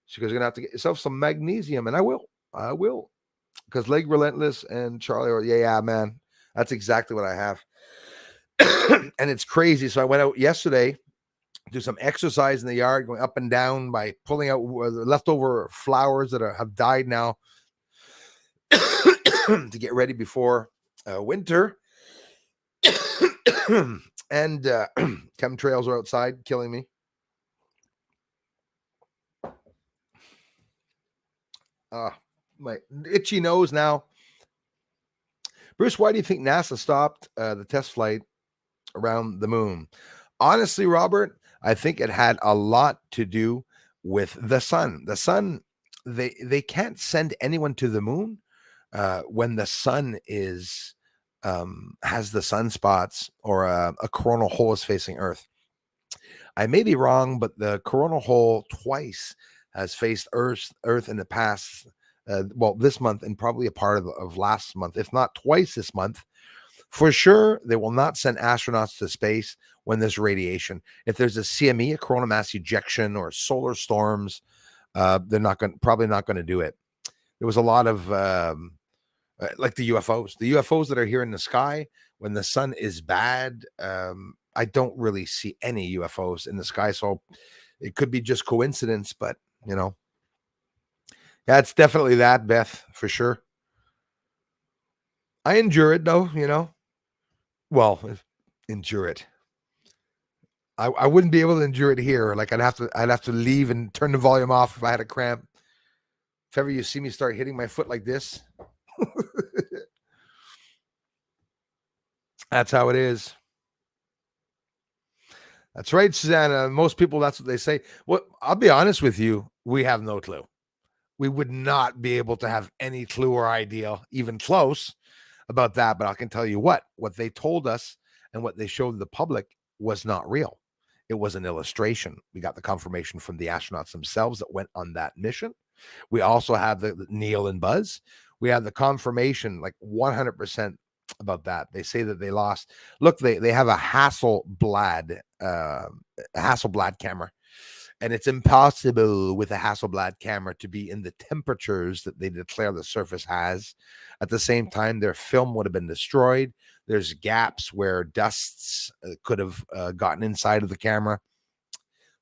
She goes, "You're gonna have to get yourself some magnesium," and I will, because Leg Relentless and Charlie are, yeah, man, that's exactly what I have. And it's crazy. So I went out yesterday, do some exercise in the yard, going up and down by pulling out the leftover flowers that have died now to get ready before winter. And chemtrails are outside killing me. My itchy nose now. Bruce, why do you think NASA stopped the test flight around the moon? Honestly, Robert, I think it had a lot to do with the sun. The sun, they can't send anyone to the moon when the sun is has the sunspots or a coronal hole is facing Earth. I may be wrong, but the coronal hole twice has faced Earth in the past. Well, this month and probably a part of last month, if not twice this month. For sure, they will not send astronauts to space when there's radiation. If there's a CME, a coronal mass ejection, or solar storms, they're probably not going to do it. There was a lot of like the UFOs that are here in the sky when the sun is bad. I don't really see any UFOs in the sky, so it could be just coincidence. But yeah, it's definitely that, Beth, for sure. I endure it though, Well, endure it. I wouldn't be able to endure it here. Like I'd have to leave and turn the volume off if I had a cramp. If ever you see me start hitting my foot like this, that's how it is. That's right, Susanna. Most people, that's what they say. Well, I'll be honest with you. We have no clue. We would not be able to have any clue or idea, even close, about that. But I can tell you what they told us and what they showed the public was not real. It was an illustration. We got the confirmation from the astronauts themselves that went on that mission. We also have the Neil and Buzz. We have the confirmation, like 100% about that. They say that they lost. Look, they have a Hasselblad camera, and it's impossible with a Hasselblad camera to be in the temperatures that they declare the surface has. At the same time, their film would have been destroyed. There's gaps where dusts could have gotten inside of the camera.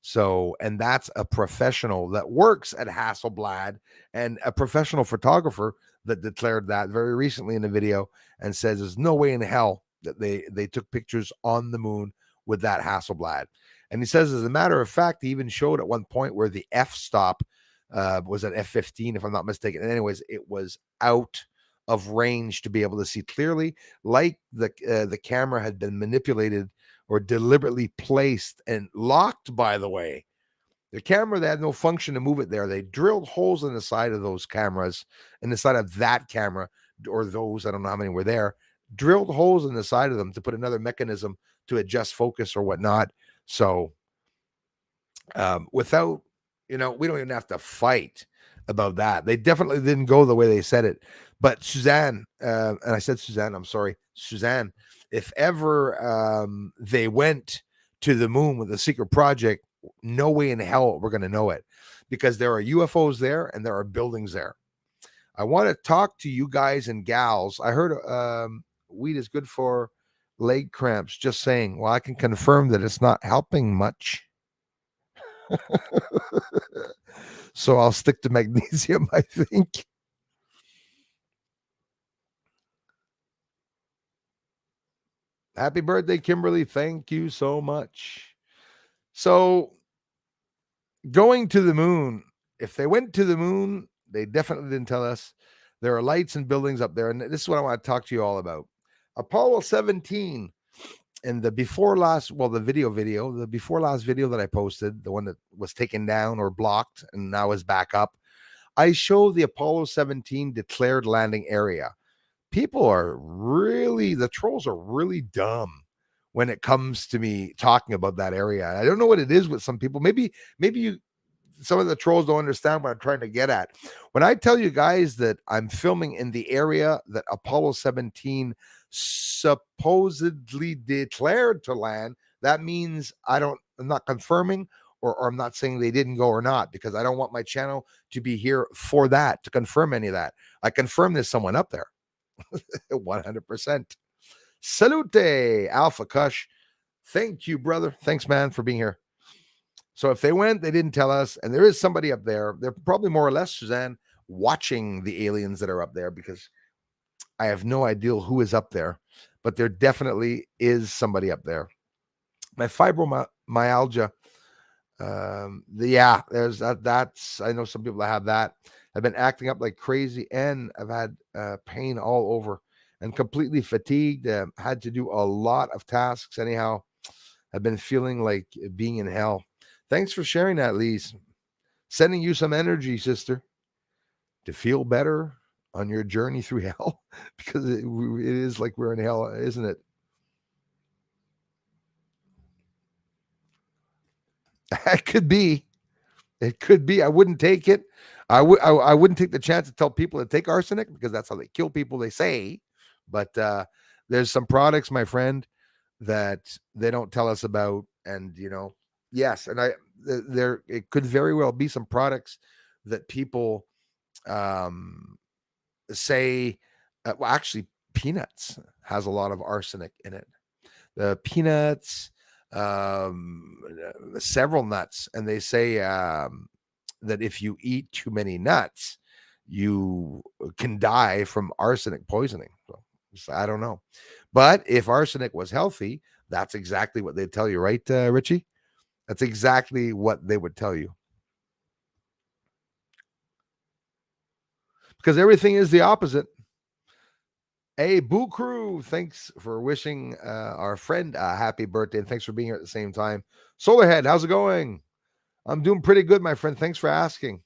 So, and that's a professional that works at Hasselblad and a professional photographer that declared that very recently in a video and says there's no way in hell that they took pictures on the moon with that Hasselblad. And he says, as a matter of fact, he even showed at one point where the f-stop was at F-15, if I'm not mistaken. And anyways, it was out of range to be able to see clearly, like the camera had been manipulated or deliberately placed and locked, by the way. The camera, they had no function to move it there. They drilled holes in the side of those cameras, in the side of that camera, or those, I don't know how many were there, drilled holes in the side of them to put another mechanism to adjust focus or whatnot. So without, we don't even have to fight about that. They definitely didn't go the way they said it. But Suzanne, and I said Suzanne, I'm sorry, Suzanne, if ever they went to the moon with a secret project, no way in hell we're going to know it, because there are UFOs there and there are buildings there. I want to talk to you guys and gals. I heard weed is good for leg cramps. Just saying. Well, I can confirm that it's not helping much. So I'll stick to magnesium, I think. Happy birthday, Kimberly. Thank you so much. So going to the moon, if they went to the moon, they definitely didn't tell us. There are lights and buildings up there. And this is what I want to talk to you all about. Apollo 17 and the before last, well, the before last video that I posted, the one that was taken down or blocked and now is back up, I show the Apollo 17 declared landing area. People are really, the trolls are really dumb when it comes to me talking about that area. I don't know what it is with some people. Maybe some of the trolls don't understand what I'm trying to get at. When I tell you guys that I'm filming in the area that Apollo 17 supposedly declared to land, that means I'm not confirming or I'm not saying they didn't go or not, because I don't want my channel to be here for that, to confirm any of that. I confirm there's someone up there. 100%. Salute, Alpha Kush. Thank you, brother. Thanks, man, for being here. So if they went, they didn't tell us, and there is somebody up there. They're probably more or less, Suzanne, watching the aliens that are up there, because I have no idea who is up there, but there definitely is somebody up there. My fibromyalgia, there's that. That's, I know some people that have that. I've been acting up like crazy, and I've had pain all over and completely fatigued. Had to do a lot of tasks. Anyhow, I've been feeling like being in hell. Thanks for sharing that, Lise. Sending you some energy, sister, to feel better on your journey through hell, because it is like we're in hell, isn't it? It could be. It could be. I wouldn't take it. I wouldn't take the chance to tell people to take arsenic, because that's how they kill people, they say. But there's some products, my friend, that they don't tell us about, and yes, and there it could very well be some products that people say. Well, actually, peanuts has a lot of arsenic in it. The peanuts, several nuts, and they say that if you eat too many nuts, you can die from arsenic poisoning. So I don't know, but if arsenic was healthy, that's exactly what they'd tell you, right, Richie? That's exactly what they would tell you, because everything is the opposite. Hey, Boo Crew, thanks for wishing our friend a happy birthday, and thanks for being here at the same time. Solarhead, how's it going? I'm doing pretty good, my friend. Thanks for asking.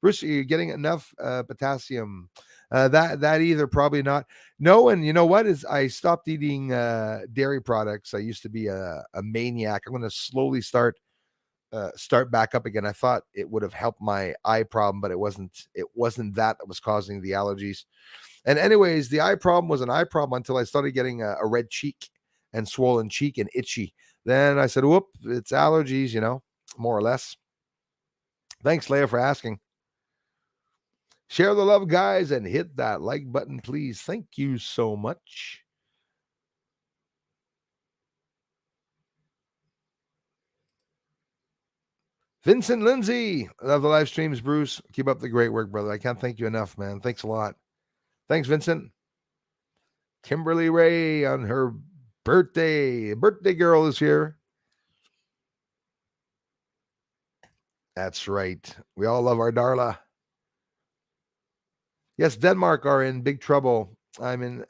Bruce, are you getting enough potassium? That either, probably not. No, and you know what? Is I stopped eating dairy products. I used to be a maniac. I'm going to slowly start back up again. I thought it would have helped my eye problem, but it wasn't. It wasn't that was causing the allergies. And anyways, the eye problem was an eye problem until I started getting a red cheek and swollen cheek and itchy. Then I said, whoop, it's allergies, more or less. Thanks, Leah, for asking. Share the love, guys, and hit that like button, please. Thank you so much. Vincent Lindsay, love the live streams, Bruce. Keep up the great work, brother. I can't thank you enough, man. Thanks a lot. Thanks, Vincent. Kimberly Ray on her birthday. Birthday girl is here. That's right. We all love our Darla. Yes, Denmark are in big trouble. I'm in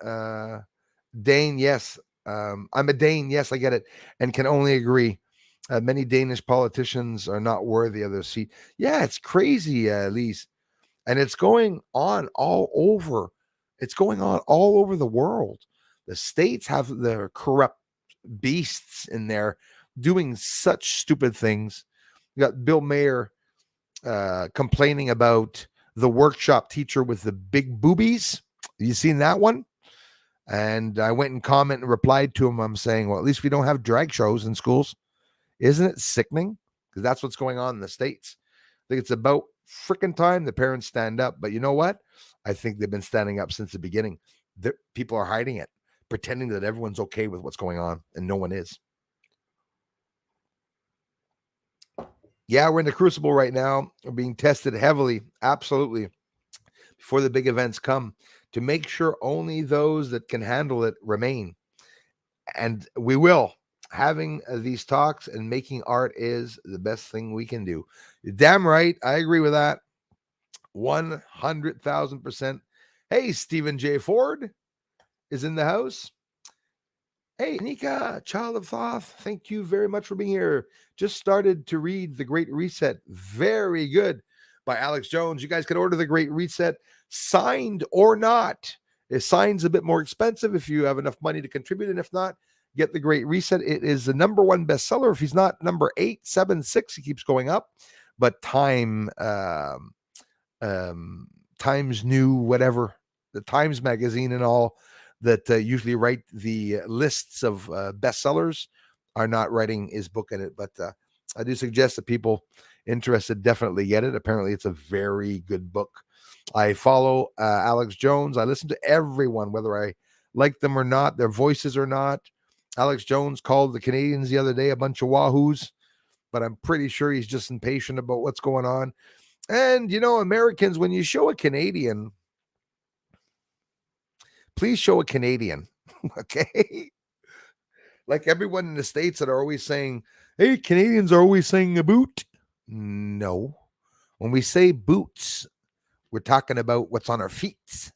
Dane. Yes. I'm a Dane. Yes, I get it. And can only agree. Many Danish politicians are not worthy of their seat. Yeah, it's crazy, Lise. And it's going on all over. It's going on all over the world. The states have their corrupt beasts in there doing such stupid things. You got Bill Mayer complaining about the workshop teacher with the big boobies. You seen that one? And I went and commented and replied to him. I'm saying, well, at least we don't have drag shows in schools. Isn't it sickening? Because that's what's going on in the States. I think it's about freaking time the parents stand up. But you know what? I think they've been standing up since the beginning. People are hiding it, pretending that everyone's okay with what's going on, and no one is. Yeah, we're in the crucible right now. We're being tested heavily, absolutely, before the big events come, to make sure only those that can handle it remain. And we will. having these talks and making art is the best thing we can do. You're damn right. I agree with that. 100,000%. Hey, Stephen J. Ford is in the house. Hey, Nika, Child of Thoth, thank you very much for being here. Just started to read The Great Reset. Very good, by Alex Jones. You guys can order The Great Reset, signed or not. It signed's a bit more expensive if you have enough money to contribute, and if not, get The Great Reset. It is the number one bestseller. If he's not number 876, he keeps going up. But Times New, whatever, the Times Magazine and all that usually write the lists of bestsellers are not writing his book in it. But I do suggest that people interested definitely get it. Apparently, it's a very good book. I follow Alex Jones. I listen to everyone, whether I like them or not, their voices or not. Alex Jones called the Canadians the other day a bunch of wahoos, but I'm pretty sure he's just impatient about what's going on. And, Americans, when you show a Canadian, please show a Canadian, okay? Like everyone in the States that are always saying, hey, Canadians are always saying a boot. No. When we say boots, we're talking about what's on our feet.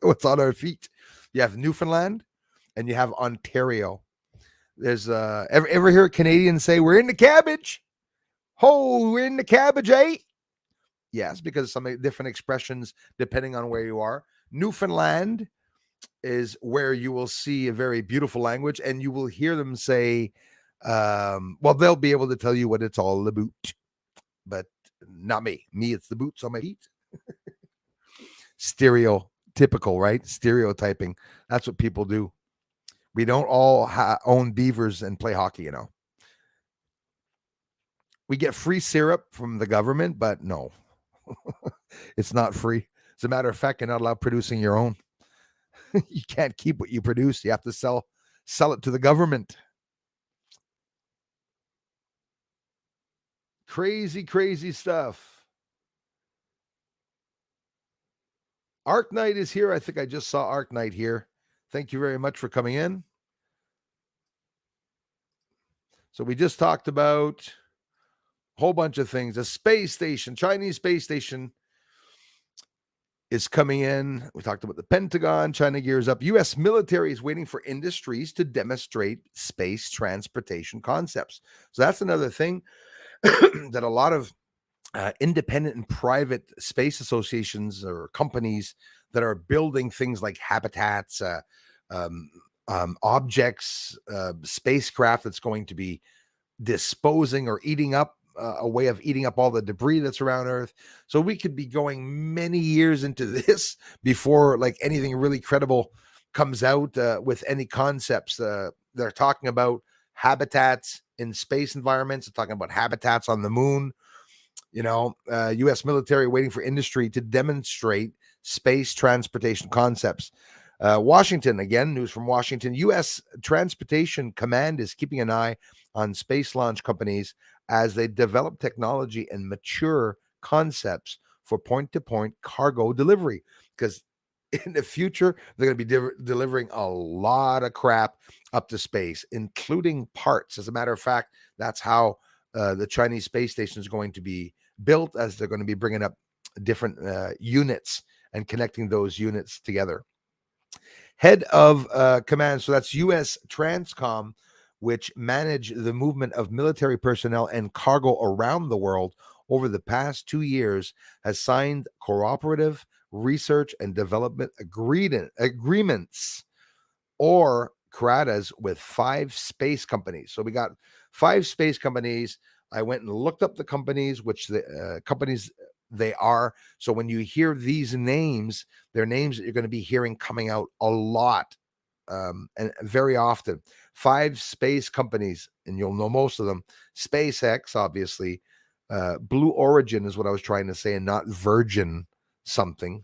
What's on our feet. You have Newfoundland and you have Ontario. There's ever hear Canadians say, we're in the cabbage? Oh, we're in the cabbage, eh? Yes, because some different expressions depending on where you are. Newfoundland is where you will see a very beautiful language, and you will hear them say, they'll be able to tell you what it's all about, but not me. Me, it's the boots on my feet. Stereotypical, right? Stereotyping. That's what people do. We don't all own beavers and play hockey, We get free syrup from the government, but no, it's not free. As a matter of fact, you're not allowed producing your own. You can't keep what you produce. You have to sell it to the government. Crazy stuff. Arc Knight is here. I think I just saw Arc Knight here. Thank you very much for coming in. So we just talked about a whole bunch of things. A space station, Chinese space station is coming in. We talked about the Pentagon. China gears up. U.S. military is waiting for industries to demonstrate space transportation concepts. So that's another thing that a lot of independent and private space associations or companies that are building things like habitats, objects, spacecraft that's going to be disposing or eating up, a way of eating up all the debris that's around Earth. So we could be going many years into this before like anything really credible comes out with any concepts. They're talking about habitats in space environments. They're talking about habitats on the moon. U.S. military waiting for industry to demonstrate space transportation concepts. Washington, again, news from Washington. U.S. Transportation Command is keeping an eye on space launch companies as they develop technology and mature concepts for point-to-point cargo delivery. Because in the future, they're going to be delivering a lot of crap up to space, including parts. As a matter of fact, that's how the Chinese space station is going to be built, as they're going to be bringing up different units and connecting those units together. Head of command, so that's U.S. Transcom, which manage the movement of military personnel and cargo around the world over the past 2 years, has signed cooperative research and development agreements, or CRADAs, with 5 space companies. So we got 5 space companies. I went and looked up the companies, which the companies they are. So when you hear these names, they're names that you're going to be hearing coming out a lot and very often. 5 space companies, and you'll know most of them. SpaceX, obviously. Blue Origin is what I was trying to say, and not Virgin something.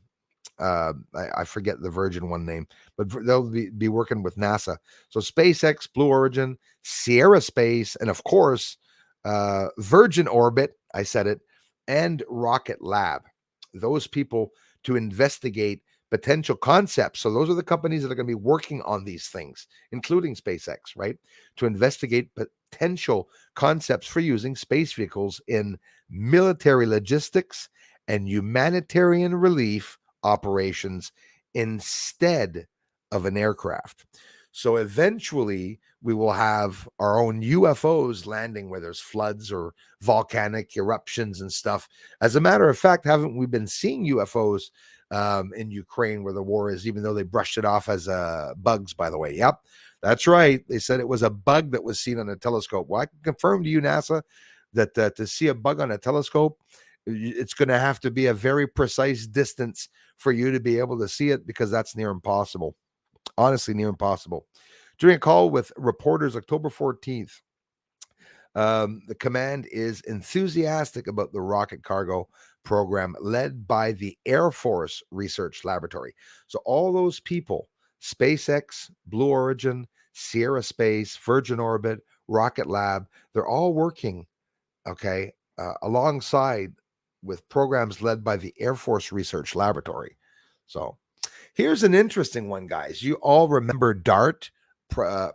I forget the Virgin one name, but they'll be working with NASA. So SpaceX, Blue Origin, Sierra Space, and of course, Virgin Orbit, I said it, and Rocket Lab. Those people to investigate potential concepts. So those are the companies that are going to be working on these things, including SpaceX, right? To investigate potential concepts for using space vehicles in military logistics and humanitarian relief operations instead of an aircraft. So eventually we will have our own UFOs landing where there's floods or volcanic eruptions and stuff. As a matter of fact, haven't we been seeing UFOs in Ukraine where the war is, even though they brushed it off as bugs, by the way? Yep, that's right. They said it was a bug that was seen on a telescope. Well, I can confirm to you, NASA, that to see a bug on a telescope, it's going to have to be a very precise distance for you to be able to see it, because that's near impossible. Honestly, near impossible. During a call with reporters October 14th, the command is enthusiastic about the rocket cargo program led by the Air Force Research Laboratory. So all those people, SpaceX, Blue Origin, Sierra Space, Virgin Orbit, Rocket Lab, they're all working, okay, alongside with programs led by the Air Force Research Laboratory. So here's an interesting one, guys. You all remember DART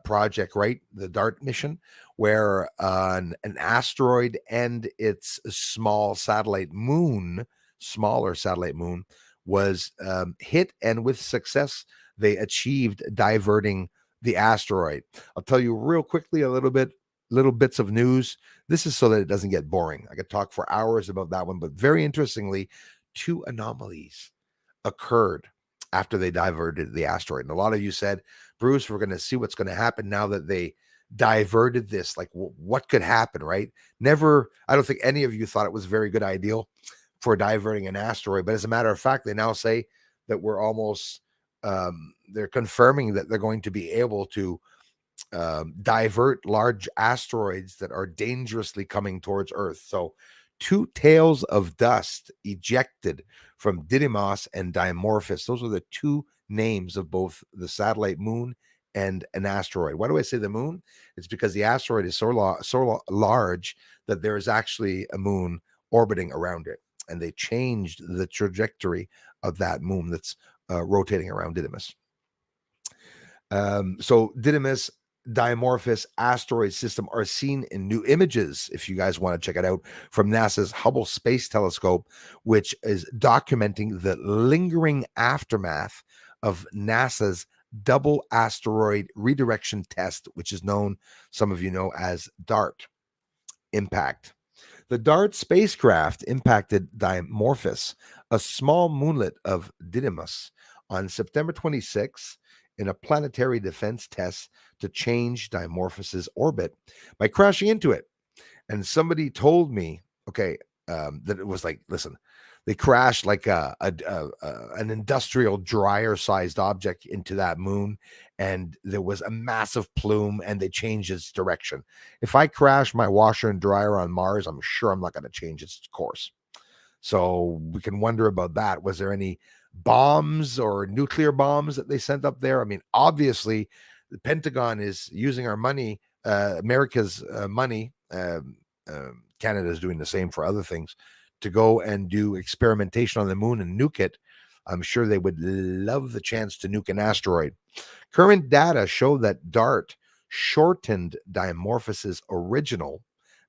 project, right? The DART mission, where an asteroid and its smaller satellite moon was hit, and with success, they achieved diverting the asteroid. I'll tell you real quickly little bits of news. This is so that it doesn't get boring. I could talk for hours about that one, but very interestingly, 2 anomalies occurred after they diverted the asteroid. And a lot of you said, Bruce, we're going to see what's going to happen now that they diverted this. Like, what could happen, right? Never, I don't think any of you thought it was a very good idea for diverting an asteroid. But as a matter of fact, they now say that we're almost, they're confirming that they're going to be able to divert large asteroids that are dangerously coming towards Earth. So 2 tails of dust ejected from Didymos and Dimorphos. Those are the 2 names of both the satellite moon and an asteroid. Why do I say the moon? It's because the asteroid is so large that there is actually a moon orbiting around it, and they changed the trajectory of that moon that's rotating around Didymos. So Didymos, Dimorphos asteroid system are seen in new images, if you guys want to check it out, from NASA's Hubble Space Telescope, which is documenting the lingering aftermath of NASA's double asteroid redirection test, which is known, some of you know, as DART impact. The DART spacecraft impacted Dimorphos, a small moonlet of Didymos, on September 26 in a planetary defense test to change Dimorphos's orbit by crashing into it. And somebody told me, okay, that it was like, listen, they crashed like an industrial dryer-sized object into that moon, and there was a massive plume, and they changed its direction. If I crash my washer and dryer on Mars, I'm sure I'm not going to change its course. So we can wonder about that. Was there any bombs or nuclear bombs that they sent up there? I mean, obviously, the Pentagon is using our money, America's money. Canada is doing the same for other things, to go and do experimentation on the moon and nuke it. I'm sure they would love the chance to nuke an asteroid. Current data show that DART shortened Dimorphos's original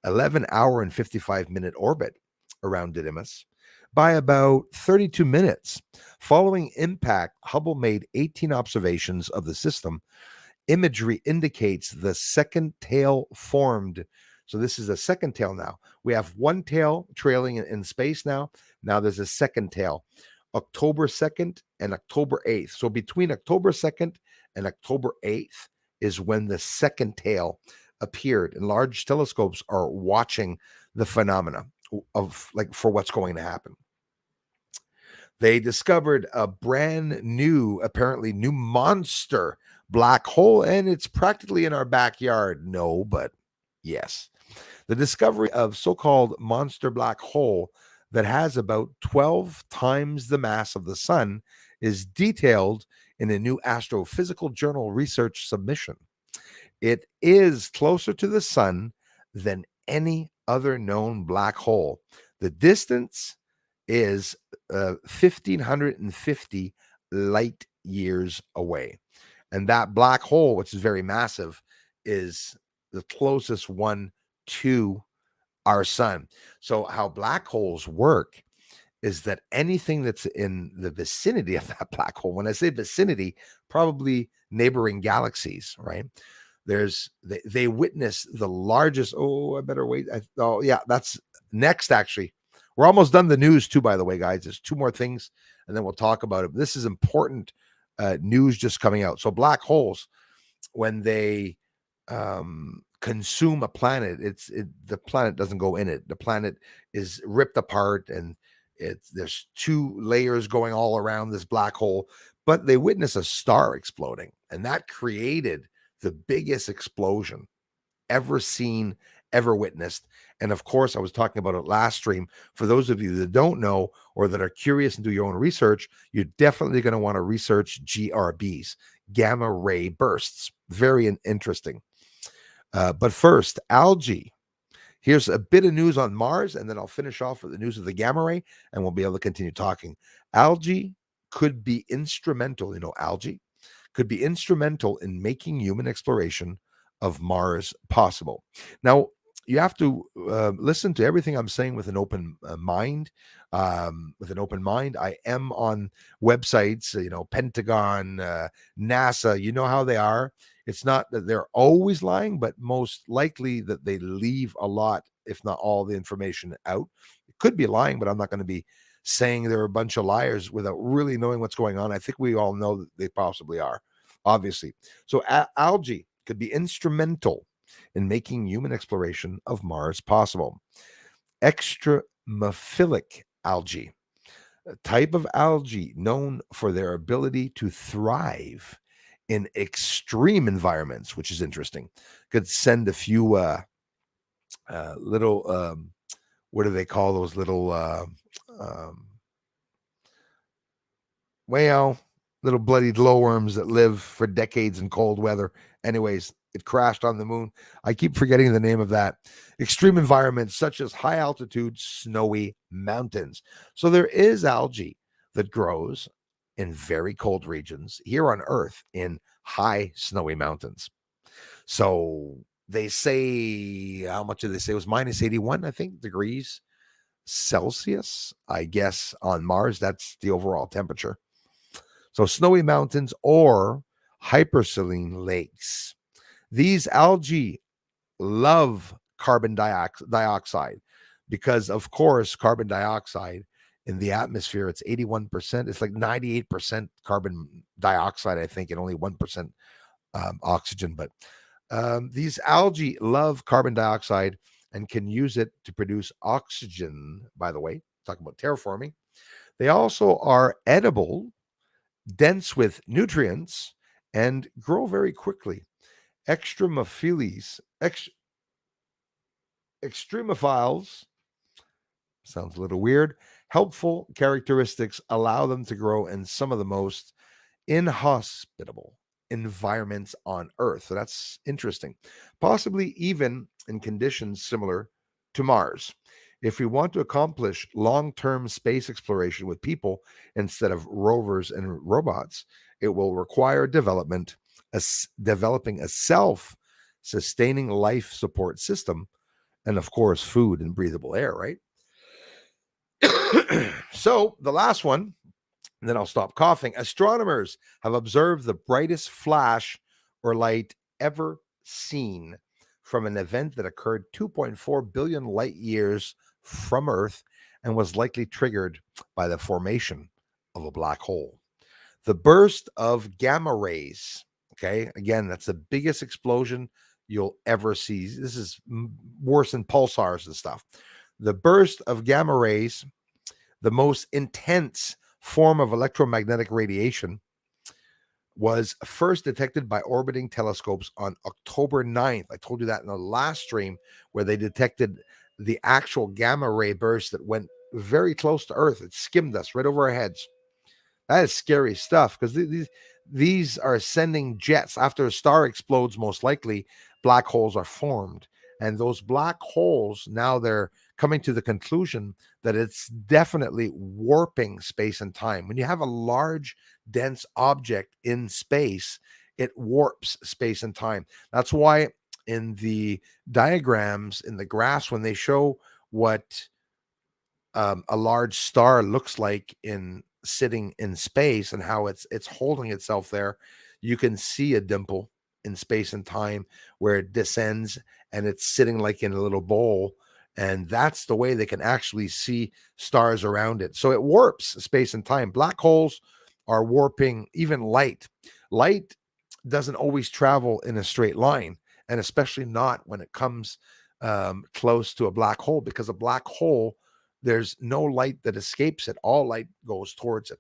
11-hour and 55-minute orbit around Didymos by about 32 minutes. Following impact, Hubble made 18 observations of the system. Imagery indicates the second tail formed. So this is a second tail now. We have one tail trailing in space now. Now there's a second tail. October 2nd and October 8th. So between October 2nd and October 8th is when the second tail appeared, and large telescopes are watching the phenomena of, like, for what's going to happen. They discovered a brand new, apparently new monster black hole, and it's practically in our backyard. No, but yes. The discovery of so-called monster black hole that has about 12 times the mass of the sun is detailed in a new astrophysical journal research submission. It is closer to the sun than any other known black hole. The distance is 1,550 light years away. And that black hole, which is very massive, is the closest one to our sun. So, how black holes work is that anything that's in the vicinity of that black hole, when I say vicinity, probably neighboring galaxies, right? They witness the largest. Oh, I better wait. Oh, yeah, that's next. Actually, we're almost done the news too. By the way, guys, there's two more things, and then we'll talk about it. This is important news just coming out. So black holes, when they consume a planet, the planet doesn't go in it. The planet is ripped apart, and there's two layers going all around this black hole. But they witness a star exploding, and that created the biggest explosion ever seen, ever witnessed. And of course, I was talking about it last stream. For those of you that don't know or that are curious and do your own research, you're definitely going to want to research GRBs, gamma ray bursts. Very interesting. But first, algae. Here's a bit of news on Mars, and then I'll finish off with the news of the gamma ray, and we'll be able to continue talking. Algae could be instrumental, algae could be instrumental in making human exploration of Mars possible. Now, you have to listen to everything I'm saying with an open mind. I am on websites, Pentagon, NASA. You know how they are. It's not that they're always lying, but most likely that they leave a lot, if not all, the information out. It could be lying, but I'm not going to be saying they're a bunch of liars without really knowing what's going on. I think we all know that they possibly are, obviously. So algae could be instrumental in making human exploration of Mars possible. Extremophilic algae, a type of algae known for their ability to thrive in extreme environments, which is interesting. Could send a few little what do they call those little little bloody glowworms that live for decades in cold weather. Anyways, it crashed on the moon. I keep forgetting the name of that. Extreme environments such as high altitude, snowy mountains. So there is algae that grows in very cold regions here on Earth in high snowy mountains. So they say, how much did they say? It was minus 81, I think, degrees Celsius. I guess on Mars, that's the overall temperature. So snowy mountains or hypersaline lakes. These algae love carbon dioxide because, of course, carbon dioxide in the atmosphere, it's 81%. It's like 98% carbon dioxide, I think, and only 1% oxygen. But these algae love carbon dioxide and can use it to produce oxygen, by the way, talking about terraforming. They also are edible, dense with nutrients, and grow very quickly. Extremophiles, extremophiles, sounds a little weird. Helpful characteristics allow them to grow in some of the most inhospitable environments on Earth. So that's interesting. Possibly even in conditions similar to Mars. If we want to accomplish long-term space exploration with people instead of rovers and robots, it will require developing a self-sustaining life support system, and of course, food and breathable air, right? So the last one, and then I'll stop coughing. Astronomers have observed the brightest flash or light ever seen from an event that occurred 2.4 billion light years from Earth and was likely triggered by the formation of a black hole. The burst of gamma rays, okay, again, that's the biggest explosion you'll ever see. This is worse than pulsars and stuff. The burst of gamma rays, the most intense form of electromagnetic radiation, was first detected by orbiting telescopes on October 9th. I told you that in the last stream, where they detected the actual gamma ray burst that went very close to Earth. It skimmed us right over our heads. That is scary stuff, because these are sending jets. After a star explodes, most likely black holes are formed, and those black holes, now they're coming to the conclusion that it's definitely warping space and time. When you have a large, dense object in space, it warps space and time. That's why in the diagrams, in the graphs, when they show what a large star looks like in sitting in space and how it's holding itself there, you can see a dimple in space and time where it descends and it's sitting like in a little bowl, and that's the way they can actually see stars around it. So it warps space and time. Black holes are warping even light doesn't always travel in a straight line, and especially not when it comes close to a black hole, because a black hole, there's no light that escapes it. All light goes towards it.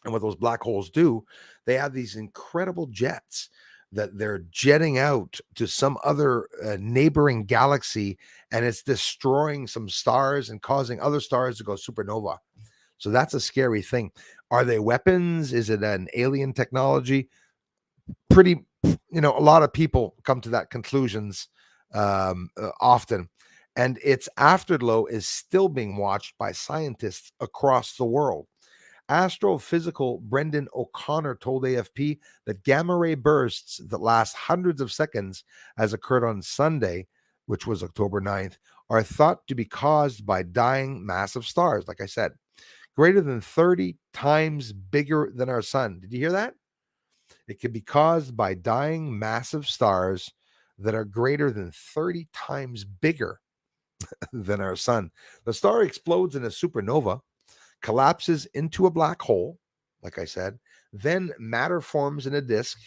And what those black holes do, they have these incredible jets that they're jetting out to some other neighboring galaxy, and it's destroying some stars and causing other stars to go supernova. So that's a scary thing. Are they weapons? Is it an alien technology? Pretty, a lot of people come to that conclusions often. And its afterglow is still being watched by scientists across the world. Astrophysical Brendan O'Connor told AFP that gamma ray bursts that last hundreds of seconds, as occurred on Sunday, which was October 9th, are thought to be caused by dying massive stars, like I said, greater than 30 times bigger than our sun. Did you hear that? It can be caused by dying massive stars that are greater than 30 times bigger than our sun. The star explodes in a supernova, collapses into a black hole, like I said, then matter forms in a disk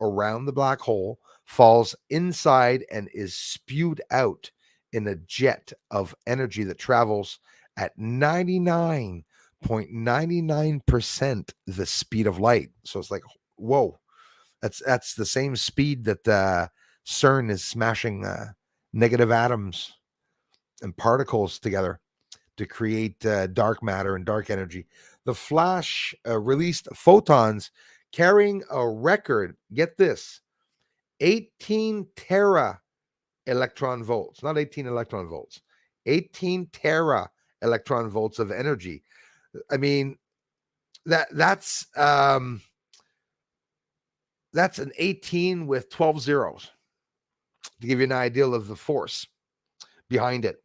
around the black hole, falls inside, and is spewed out in a jet of energy that travels at 99.99% the speed of light. So it's like, whoa, that's the same speed that CERN is smashing negative atoms and particles together to create dark matter and dark energy. The flash released photons carrying a record, get this, 18 tera electron volts, not 18 electron volts, 18 tera electron volts of energy. I mean, that's an 18 with 12 zeros, to give you an idea of the force behind it.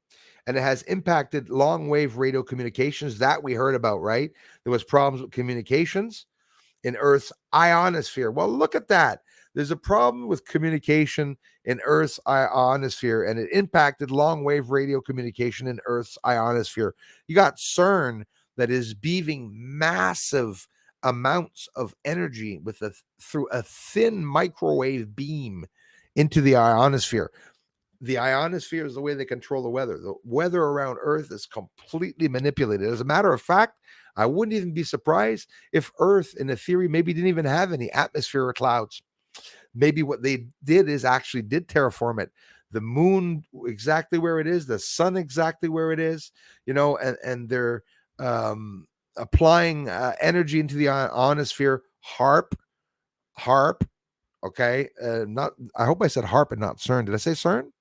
And it has impacted long wave radio communications that we heard about, right? There was problems with communications in Earth's ionosphere. Well, look at that. There's a problem with communication in Earth's ionosphere, and it impacted long wave radio communication in Earth's ionosphere. You got CERN that is beaming massive amounts of energy through a thin microwave beam into the ionosphere. The ionosphere is the way they control the weather. The weather around Earth is completely manipulated. As a matter of fact, I wouldn't even be surprised if Earth, in a theory, maybe didn't even have any atmosphere or clouds. Maybe what they did is actually did terraform it. The moon exactly where it is, the sun exactly where it is, and they're applying energy into the ionosphere. HARP. Okay, not. I hope I said HARP and not CERN. Did I say CERN?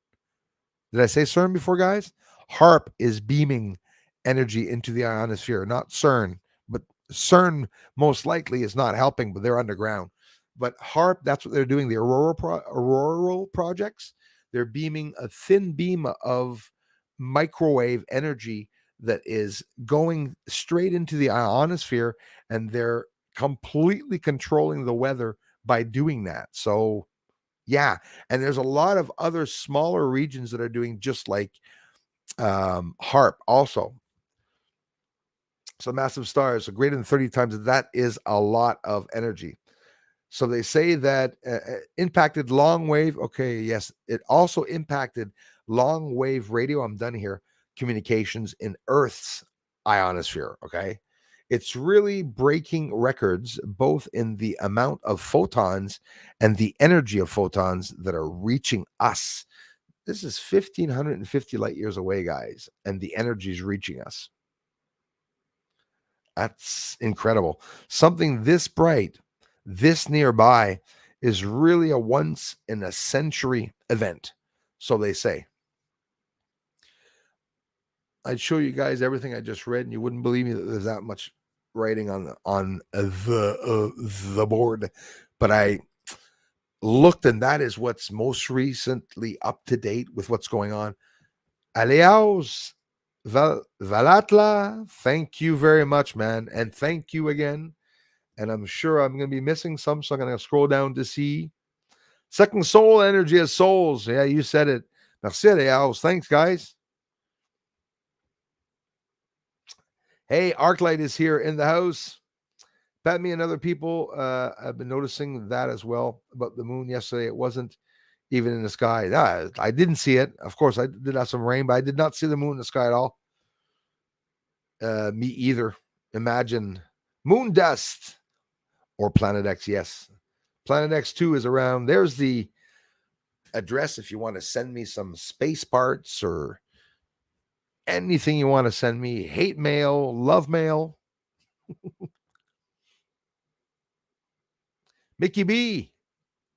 Did I say CERN before, guys? HARP is beaming energy into the ionosphere, not CERN. But CERN most likely is not helping, but they're underground. But HARP, that's what they're doing. The auroral projects, they're beaming a thin beam of microwave energy that is going straight into the ionosphere, and they're completely controlling the weather by doing that. So yeah, and there's a lot of other smaller regions that are doing just like HARP also. So massive stars, so greater than 30 times, that is a lot of energy. So they say that impacted long wave. Okay, yes, it also impacted long wave radio. I'm done here. Communications in Earth's ionosphere. Okay. It's really breaking records, both in the amount of photons and the energy of photons that are reaching us. This is 1,550 light years away, guys, and the energy is reaching us. That's incredible. Something this bright, this nearby, is really a once in a century event, so they say. I'd show you guys everything I just read, and you wouldn't believe me that there's that much writing on the board. But I looked, and that is what's most recently up to date with what's going on. Aleaus Valatla, thank you very much, man, and thank you again. And I'm sure I'm going to be missing some, so I'm going to scroll down to see Second Soul Energy of Souls. Yeah, you said it. Merci, Aleaus. Thanks, guys. Hey, Arclight is here in the house. Pat, me and other people have been noticing that as well about the moon yesterday. It wasn't even in the sky. I didn't see it. Of course, I did have some rain, but I did not see the moon in the sky at all. Me either. Imagine moon dust or Planet X. Yes. Planet X2 is around. There's the address if you want to send me some space parts or anything you want to send me. Hate mail, love mail. Mickey B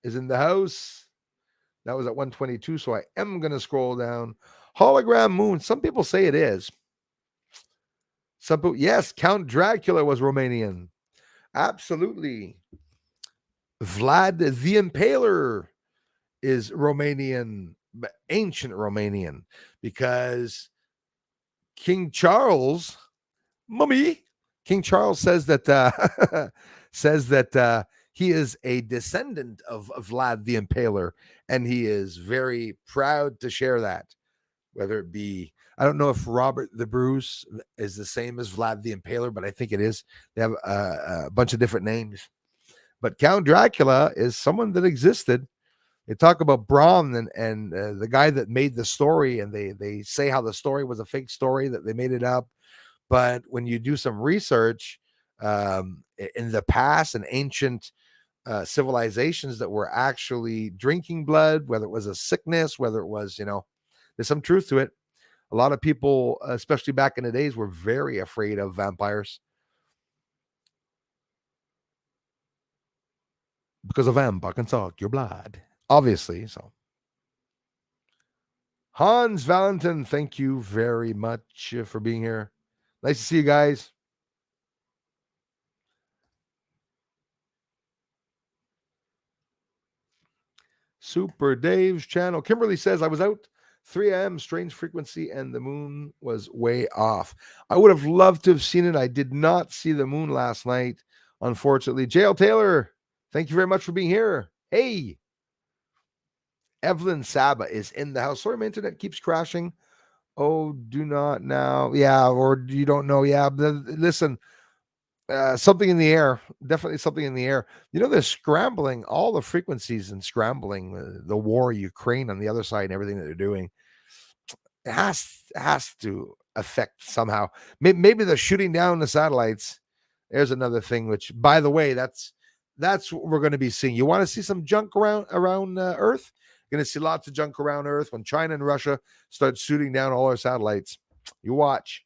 is in the house. That was at 122, so I am going to scroll down. Hologram moon. Some people say it is. Some people, yes, Count Dracula was Romanian. Absolutely. Vlad the Impaler is Romanian, ancient Romanian, because King Charles, King Charles says that he is a descendant of Vlad the Impaler, and he is very proud to share that. Whether it be, I don't know if Robert the Bruce is the same as Vlad the Impaler, but I think it is. They have a bunch of different names. But Count Dracula is someone that existed. They talk about Bram and the guy that made the story, and they say how the story was a fake story, that they made it up. But when you do some research in the past and ancient civilizations that were actually drinking blood, whether it was a sickness, whether it was, there's some truth to it. A lot of people, especially back in the days, were very afraid of vampires because a vampire can suck your blood, obviously. So, Hans Valentin, thank you very much for being here. Nice to see you guys. Super Dave's channel. Kimberly says, I was out 3 a.m., strange frequency, and the moon was way off. I would have loved to have seen it. I did not see the moon last night, unfortunately. JL Taylor, thank you very much for being here. Hey, Evelyn Saba is in the house. Sorry, my internet keeps crashing. Oh, do not now. Yeah, or you don't know. Yeah, listen, something in the air. Definitely something in the air. They're scrambling all the frequencies and scrambling the war, Ukraine on the other side, and everything that they're doing. It has to affect somehow. Maybe they're shooting down the satellites. There's another thing, which, by the way, that's what we're going to be seeing. You want to see some junk around Earth? You're going to see lots of junk around Earth when China and Russia start shooting down all our satellites. You watch.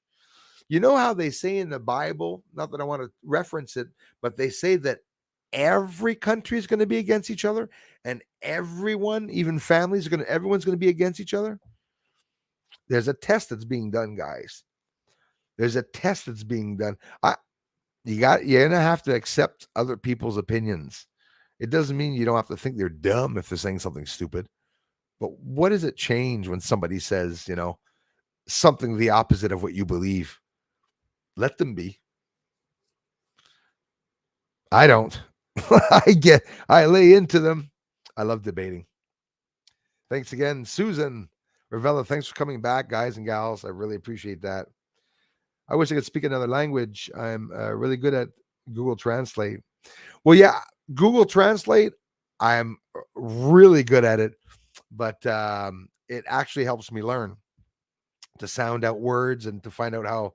You know how they say in the Bible, not that I want to reference it, but they say that every country is going to be against each other, and everyone, even families, everyone's going to be against each other. There's a test that's being done, guys. There's a test that's being done. You're going to have to accept other people's opinions. It doesn't mean you don't have to think they're dumb if they're saying something stupid. But what does it change when somebody says, something the opposite of what you believe? Let them be. I don't. I lay into them. I love debating. Thanks again, Susan Ravella. Thanks for coming back, guys and gals. I really appreciate that. I wish I could speak another language. I'm really good at Google Translate. Well, yeah, Google Translate, I'm really good at it, but it actually helps me learn to sound out words and to find out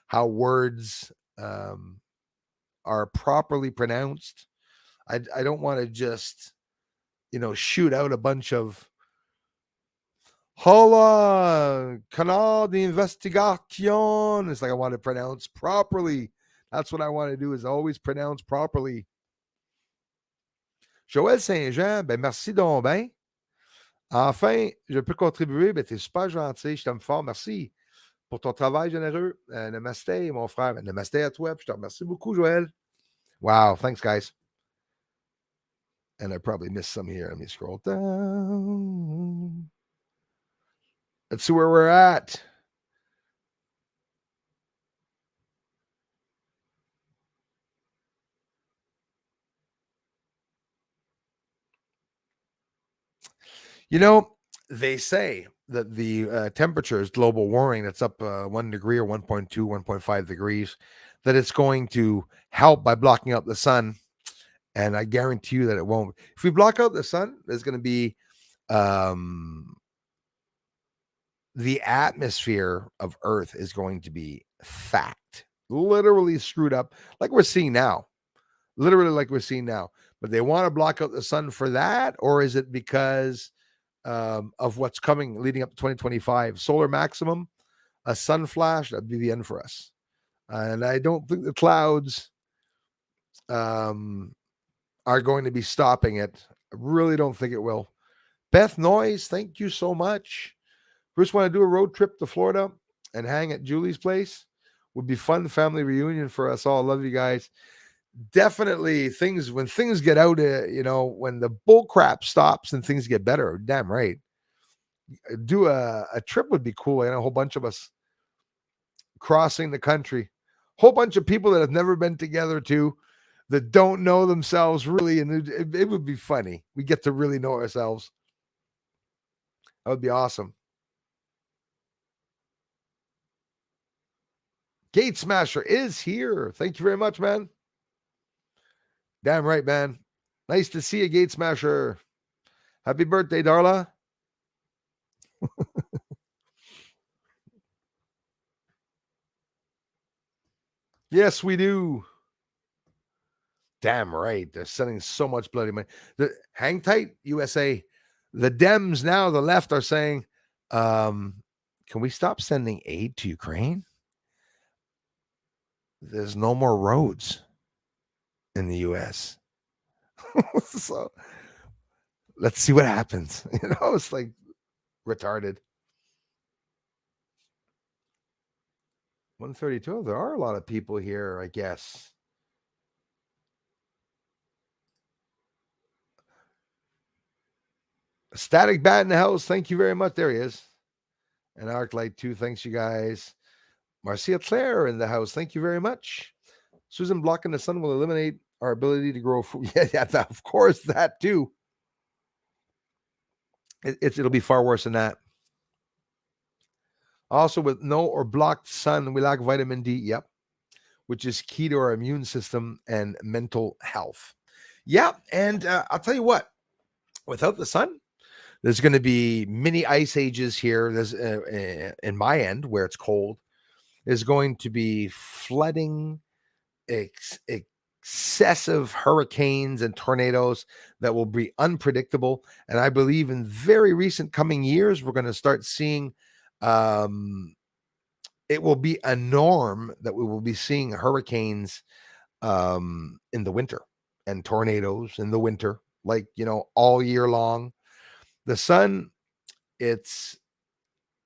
how words are properly pronounced. I don't want to just, shoot out a bunch of Hola, Canal d'Investigation. It's like I want to pronounce properly. That's what I want to do, is always pronounce properly. Joël Saint-Jean, merci donc ben. Enfin, je peux contribuer. T'es super gentil. Je t'aime fort. Merci. pour ton travail généreux. Namasté, mon frère. Namasté à toi. Je te remercie beaucoup, Joël. Wow, thanks, guys. And I probably missed some here. Let me scroll down. Let's see where we're at. You know, they say that the temperature is global warming that's up 1 degree or 1.2, 1.5 degrees, that it's going to help by blocking out the sun. And I guarantee you that it won't. If we block out the sun, there's going to be the atmosphere of Earth is going to be fact, literally screwed up, like we're seeing now. Literally, like we're seeing now. But they want to block out the sun for that, or is it because of what's coming leading up to 2025? Solar maximum, a sun flash, that'd be the end for us. And I don't think the clouds are going to be stopping it. I really don't think it will. Beth Noyes, thank you so much. Bruce, want to do a road trip to Florida and hang at Julie's place? Would be fun family reunion for us all. Love you guys. Definitely when things get out, when the bull crap stops and things get better, damn right. Do a trip would be cool. And a whole bunch of us crossing the country, whole bunch of people that have never been together too, that don't know themselves really. And it would be funny. We get to really know ourselves. That would be awesome. Gate Smasher is here. Thank you very much, man. Damn right, man. Nice to see you, Gate Smasher. Happy birthday, Darla. Yes, we do. Damn right. They're sending so much bloody money. Hang tight, USA. The Dems now, the left, are saying, can we stop sending aid to Ukraine? There's no more roads in the US. So let's see what happens. It's like retarded. 132. There are a lot of people here, I guess. Static Bat in the house. Thank you very much. There he is. And Arclight too. Thanks, you guys. Marcia Claire in the house. Thank you very much. Susan, blocking the sun will eliminate our ability to grow food. Yeah, of course, that too. It'll be far worse than that. Also, with no or blocked sun, we lack vitamin D. Yep. Which is key to our immune system and mental health. Yeah. And I'll tell you what, without the sun, there's going to be mini ice ages here. There's in my end where it's cold. There's going to be flooding, excessive hurricanes and tornadoes that will be unpredictable. And I believe in very recent coming years, we're going to start seeing it will be a norm that we will be seeing hurricanes in the winter and tornadoes in the winter, like, all year long. The sun, it's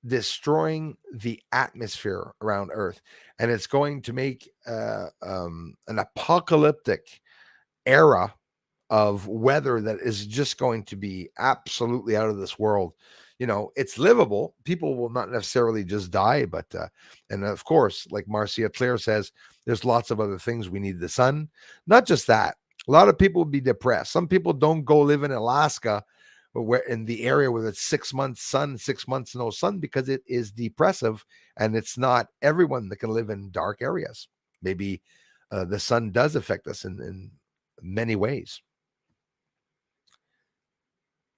destroying the atmosphere around Earth, and it's going to make an apocalyptic era of weather that is just going to be absolutely out of this world. It's livable. People will not necessarily just die, but and of course, like Marcia Claire says, there's lots of other things. We need the sun. Not just that. A lot of people will be depressed. Some people don't go live in Alaska, where in the area where it's 6 months sun, 6 months no sun, because it is depressive, and it's not everyone that can live in dark areas. Maybe the sun does affect us in many ways.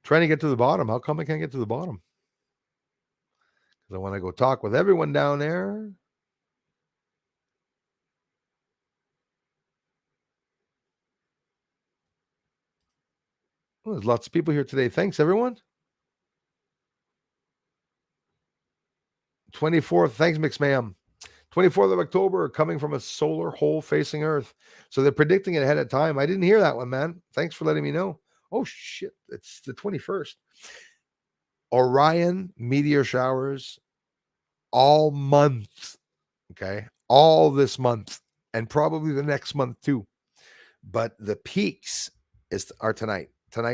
Trying to get to the bottom. How come I can't get to the bottom? Because I want to go talk with everyone down there. Well, there's lots of people here today. Thanks, everyone. 24th. Thanks, Mix Ma'am. 24th of October, coming from a solar hole facing Earth. So they're predicting it ahead of time. I didn't hear that one, man. Thanks for letting me know. Oh, shit. It's the 21st. Orion meteor showers all month. Okay. All this month and probably the next month too. But the peaks are tonight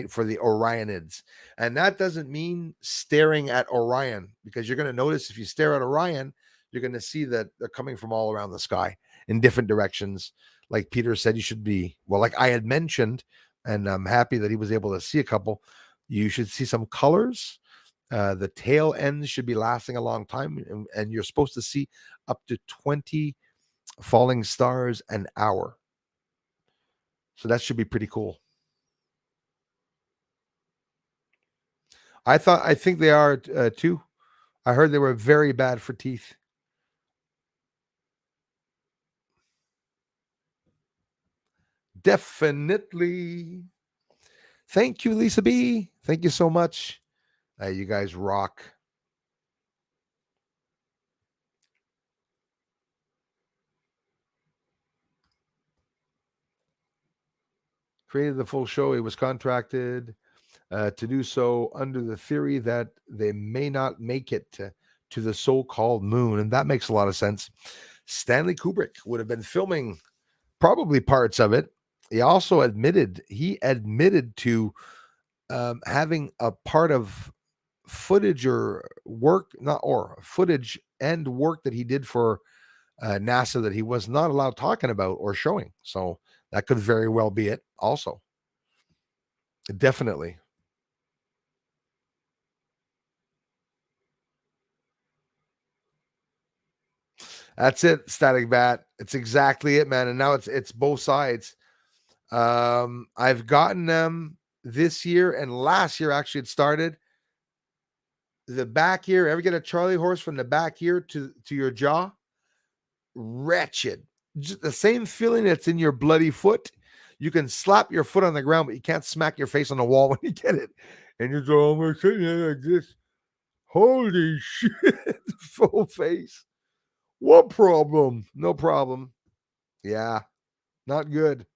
for the Orionids. And that doesn't mean staring at Orion, because you're going to notice if you stare at Orion, you're going to see that they're coming from all around the sky in different directions. Like Peter said, you should be, well, like I had mentioned, and I'm happy that he was able to see a couple. You should see some colors. The tail ends should be lasting a long time, and you're supposed to see up to 20 falling stars an hour. So that should be pretty cool. I think they are too. I heard they were very bad for teeth. Definitely. Thank you, Lisa B. Thank you so much. You guys rock. Created the full show. He was contracted to do so under the theory that they may not make it to the so-called moon. And that makes a lot of sense. Stanley Kubrick would have been filming probably parts of it. He also admitted to having a part of footage or work, not or footage and work that he did for NASA that he was not allowed talking about or showing. So that could very well be it also. Definitely. That's it, Static Bat. It's exactly it, man. And now it's both sides. I've gotten them this year and last year. Actually, it started the back ear. Ever get a Charlie horse from the back ear to your jaw? Wretched. Just the same feeling that's in your bloody foot. You can slap your foot on the ground, but you can't smack your face on the wall when you get it. And you're going, oh, like this. Holy shit. Full face. What problem? No problem. Yeah. Not good.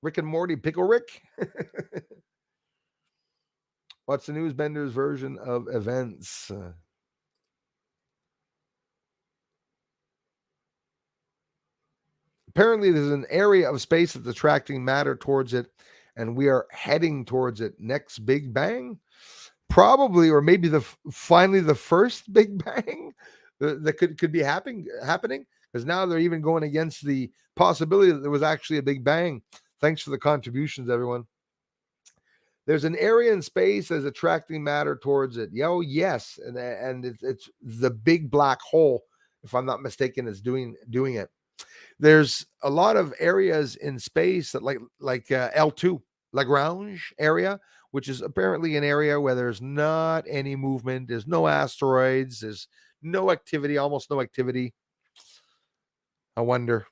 Rick and Morty, Pickle Rick. What's the Newsbender's version of events? Apparently, there's an area of space that's attracting matter towards it, and we are heading towards it. Next Big Bang? Probably, or maybe finally the first Big Bang that could be happening, because now they're even going against the possibility that there was actually a Big Bang. Thanks for the contributions, everyone. There's an area in space that's attracting matter towards it. Yes, and it's the big black hole, if I'm not mistaken, is doing it. There's a lot of areas in space that like L2 Lagrange area, which is apparently an area where there's not any movement. There's no asteroids. There's no activity, almost no activity. I wonder.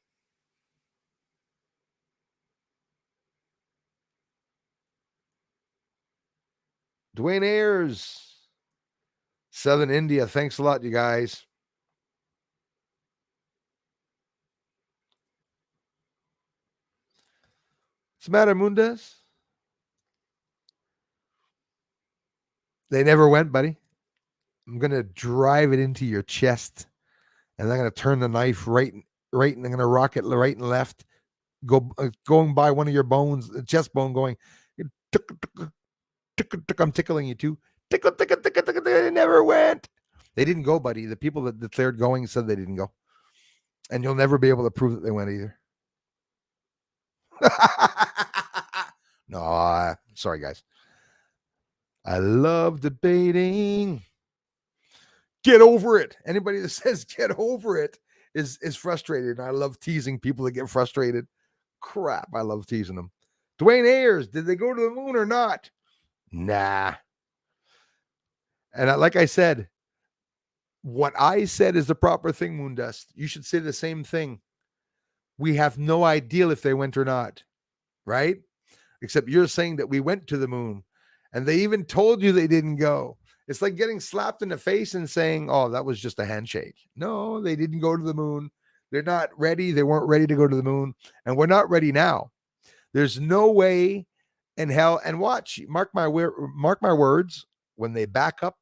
Dwayne Ayers, Southern India. Thanks a lot, you guys. What's the matter, Mundas? They never went, buddy. I'm going to drive it into your chest, and I'm going to turn the knife right, and I'm going to rock it right and left, going by one of your bones, the chest bone, going, I'm tickling you too. Tickle. They never went. They didn't go, buddy. The people that declared going said they didn't go. And you'll never be able to prove that they went either. No, sorry, guys. I love debating. Get over it. Anybody that says get over it is frustrated. And I love teasing people that get frustrated. Crap, I love teasing them. Dwayne Ayers, did they go to the moon or not? Nah. And like I said, what I said is the proper thing, Moondust. You should say the same thing. We have no idea if they went or not, right? Except you're saying that we went to the moon, and they even told you they didn't go. It's like getting slapped in the face and saying, oh, that was just a handshake. No, they didn't go to the moon. They're not ready. They weren't ready to go to the moon, and we're not ready now. There's no way in hell. And watch, mark my words, when they back up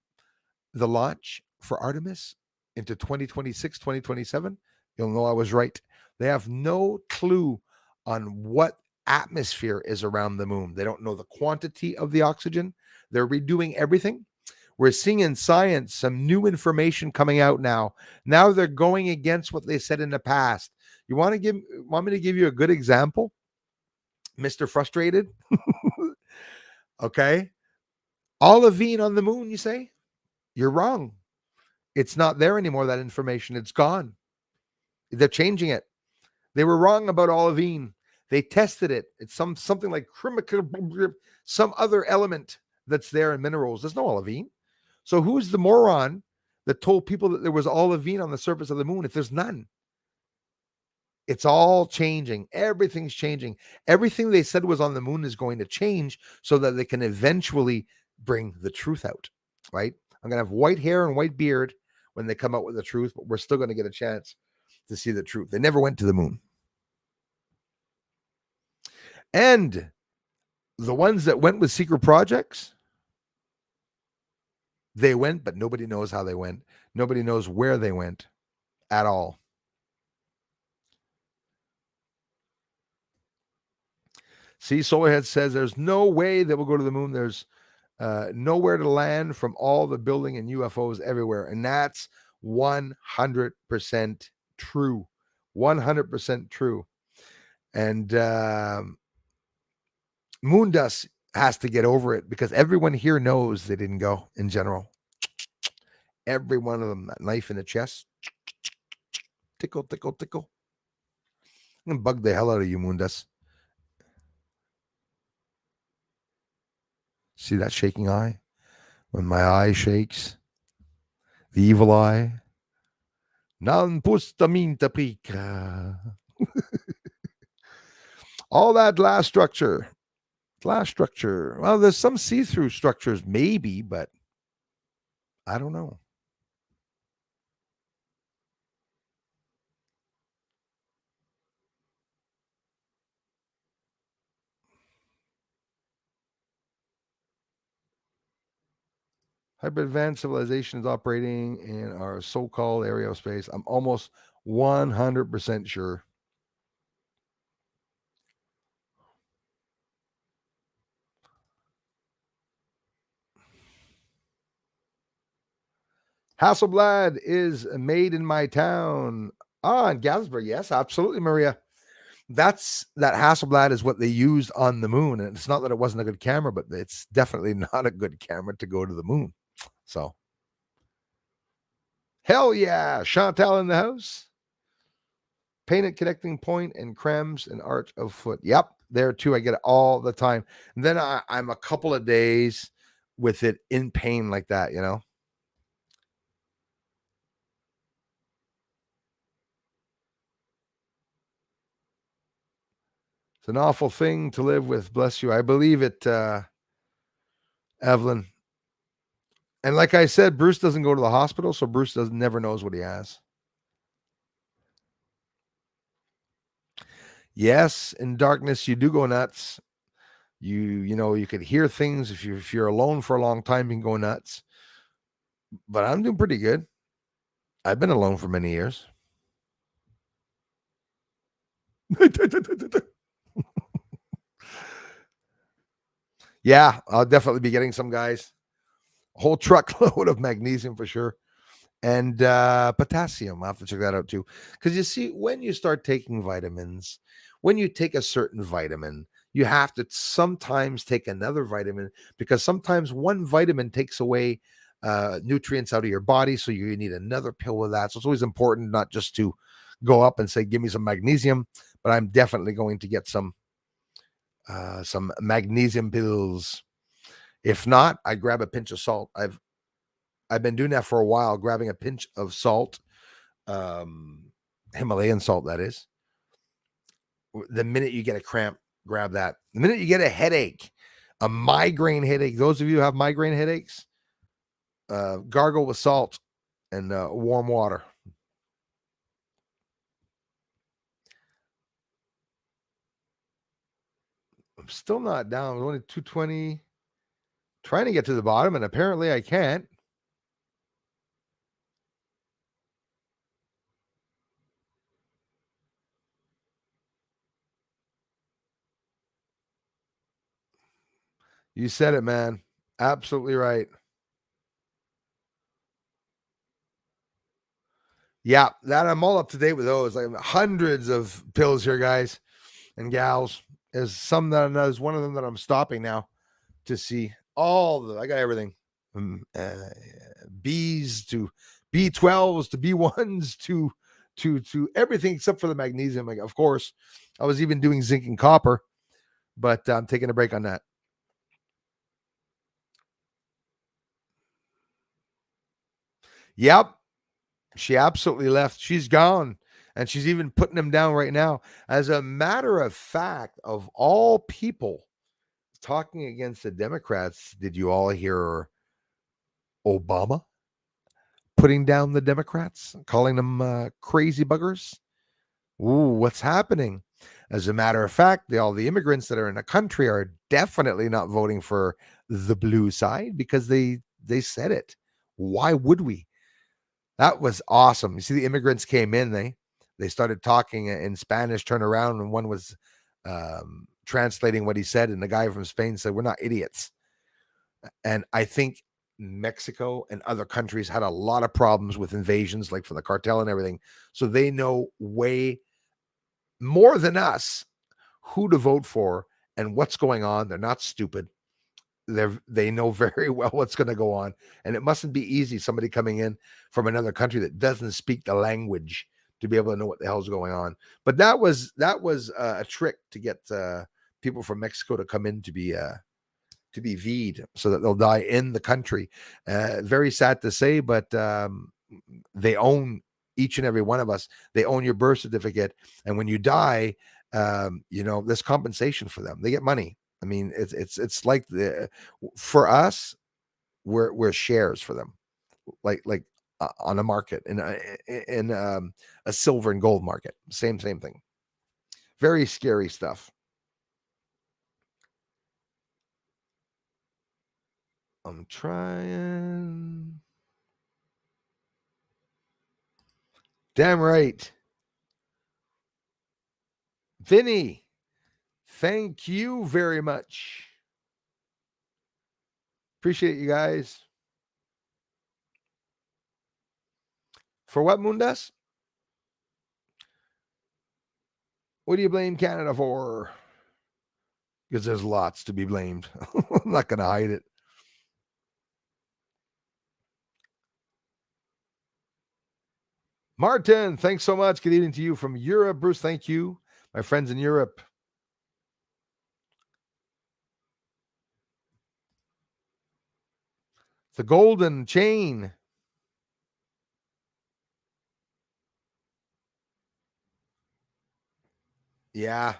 the launch for Artemis into 2026, 2027, you'll know I was right. They have no clue on what atmosphere is around the moon. They don't know the quantity of the oxygen. They're redoing everything. We're seeing in science some new information coming out now. Now they're going against what they said in the past. You want me to give you a good example, Mr. Frustrated? Okay. Olivine on the moon, you say? You're wrong. It's not there anymore, that information. It's gone. They're changing it. They were wrong about olivine. They tested it. It's something like some other element that's there in minerals. There's no olivine. So who's the moron that told people that there was olivine on the surface of the moon if there's none? It's all changing. Everything's changing. Everything they said was on the moon is going to change so that they can eventually bring the truth out, right? I'm going to have white hair and white beard when they come out with the truth, but we're still going to get a chance to see the truth. They never went to the moon. And the ones that went with secret projects, they went, but nobody knows how they went. Nobody knows where they went at all. See, Solarhead says there's no way they will go to the moon. There's nowhere to land from all the building and UFOs everywhere. And that's 100% true. 100% true. And moon dust has to get over it because everyone here knows they didn't go in general. Every one of them, that knife in the chest. Tickle, tickle, tickle. I'm going to bug the hell out of you, moon dust. See that shaking eye? When my eye shakes, the evil eye. Non pustaminta pica. All that glass structure. Glass structure. Well, there's some see-through structures, maybe, but I don't know. Hyper advanced civilization is operating in our so-called area of space. I'm almost 100% sure. Hasselblad is made in my town. In Galsburg. Yes, absolutely, Maria. That Hasselblad is what they used on the moon. And it's not that it wasn't a good camera, but it's definitely not a good camera to go to the moon. So, hell yeah. Chantal in the house. Painted connecting point and crems and arch of foot. Yep, there too. I get it all the time. And then I'm a couple of days with it in pain like that, you know? It's an awful thing to live with. Bless you. I believe it, Evelyn. And like I said, Bruce doesn't go to the hospital, so Bruce never knows what he has. Yes, in darkness you do go nuts. You could hear things if you're alone for a long time, you can go nuts. But I'm doing pretty good. I've been alone for many years. Yeah, I'll definitely be getting some, guys. A whole truckload of magnesium for sure. And potassium. I'll have to check that out too. Because you see, when you start taking vitamins, when you take a certain vitamin, you have to sometimes take another vitamin because sometimes one vitamin takes away nutrients out of your body. So you need another pill with that. So it's always important not just to go up and say, give me some magnesium, but I'm definitely going to get some magnesium pills. If not, I grab a pinch of salt. I've been doing that for a while, grabbing a pinch of salt, Himalayan salt, that is. The minute you get a cramp, grab that. The minute you get a headache, a migraine headache, those of you who have migraine headaches, gargle with salt and warm water. I'm still not down. I'm only 220. Trying to get to the bottom, and apparently I can't. You said it, man. Absolutely right. Yeah, that I'm all up to date with those. Like hundreds of pills here, guys and gals. There's some that there's one of them that I'm stopping now to see all the. I got everything from B's to B12s to B1s to everything except for the magnesium. Like, of course, I was even doing zinc and copper, but I'm taking a break on that. Yep, she absolutely left. She's gone. And she's even putting them down right now. As a matter of fact, of all people talking against the Democrats, did you all hear Obama putting down the Democrats, calling them crazy buggers? Ooh, what's happening? As a matter of fact, all the immigrants that are in the country are definitely not voting for the blue side because they said it. Why would we? That was awesome. You see, the immigrants came in, they started talking in Spanish, turned around, and one was translating what he said, and the guy from Spain said, "We're not idiots." And I think Mexico and other countries had a lot of problems with invasions, like for the cartel and everything. So they know way more than us who to vote for and what's going on. They're not stupid. They know very well what's going to go on, and it mustn't be easy. Somebody coming in from another country that doesn't speak the language to be able to know what the hell's going on. But that was a trick to get people from Mexico to come in to be V'd so that they'll die in the country. Very sad to say, but they own each and every one of us. They own your birth certificate, and when you die, there's compensation for them. They get money. I mean, it's like for us, we're shares for them, like on a market in a silver and gold market. Same thing. Very scary stuff. I'm trying. Damn right. Vinny, thank you very much. Appreciate you guys. For what, Mundas? What do you blame Canada for? Because there's lots to be blamed. I'm not going to hide it. Martin, thanks so much. Good evening to you from Europe. Bruce, thank you. My friends in Europe. The golden chain. Yeah,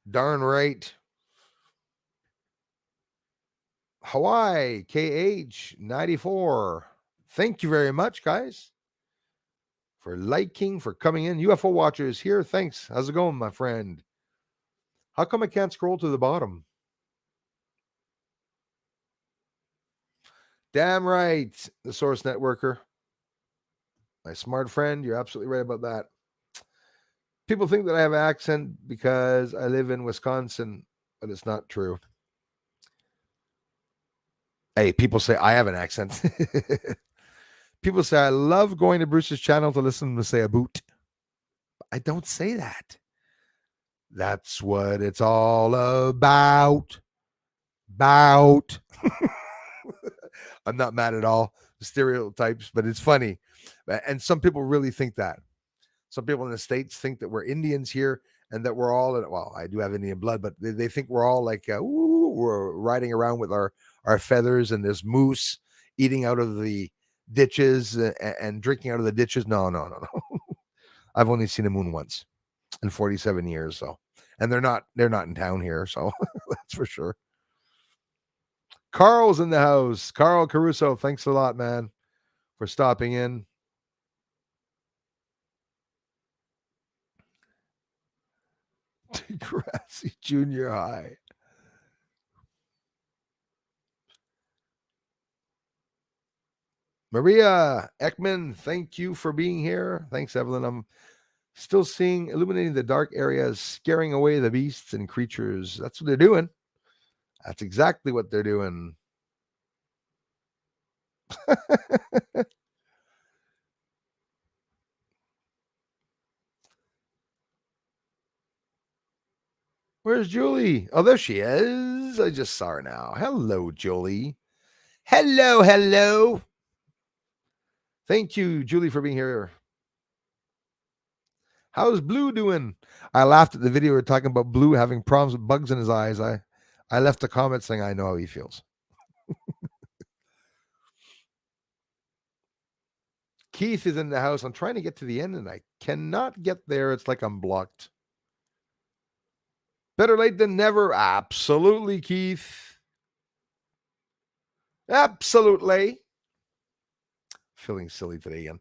darn right. Hawaii, KH94. Thank you very much, guys, for liking, for coming in. UFO Watchers here. Thanks. How's it going, my friend? How come I can't scroll to the bottom? Damn right, the Source Networker. My smart friend, you're absolutely right about that. People think that I have an accent because I live in Wisconsin, but it's not true. Hey, people say I have an accent. People say I love going to Bruce's channel to listen to say a boot. I don't say that. That's what it's all about. I'm not mad at all. The stereotypes, but it's funny. And some people really think that. Some people in the States think that we're Indians here and that we're all, well, I do have Indian blood, but they think we're all like, we're riding around with our feathers and there's moose eating out of the ditches and drinking out of the ditches. No. I've only seen a moon once in 47 years. So, and they're not in town here. So that's for sure. Carl's in the house. Carl Caruso, thanks a lot, man, for stopping in. Degrassi Junior High. Maria Ekman, thank you for being here. Thanks, Evelyn. I'm still seeing illuminating the dark areas, scaring away the beasts and creatures. That's what they're doing. That's exactly what they're doing. Where's Julie? Oh, there she is. I just saw her now. Hello, Julie. Hello, hello. Thank you, Julie, for being here. How's Blue doing? I laughed at the video. We were talking about Blue having problems with bugs in his eyes. I left a comment saying I know how he feels. Keith is in the house. I'm trying to get to the end and I cannot get there. It's like I'm blocked. Better late than never. Absolutely, Keith. Absolutely. Feeling silly today again.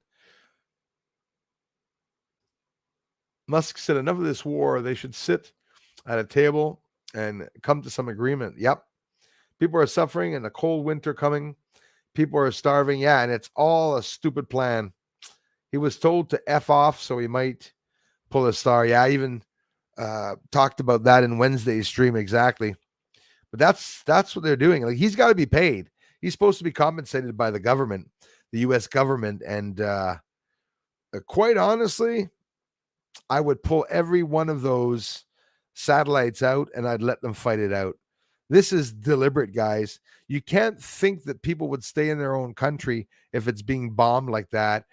Musk said enough of this war. They should sit at a table and come to some agreement. Yep. People are suffering and a cold winter coming. People are starving. Yeah, and it's all a stupid plan. He was told to F off, so he might pull a star. Yeah, I even talked about that in Wednesday's stream exactly. But that's what they're doing. Like, he's got to be paid. He's supposed to be compensated by the government, the U.S. government. And quite honestly, I would pull every one of those satellites out and I'd let them fight it out. This is deliberate, guys. You can't think that people would stay in their own country if it's being bombed like that.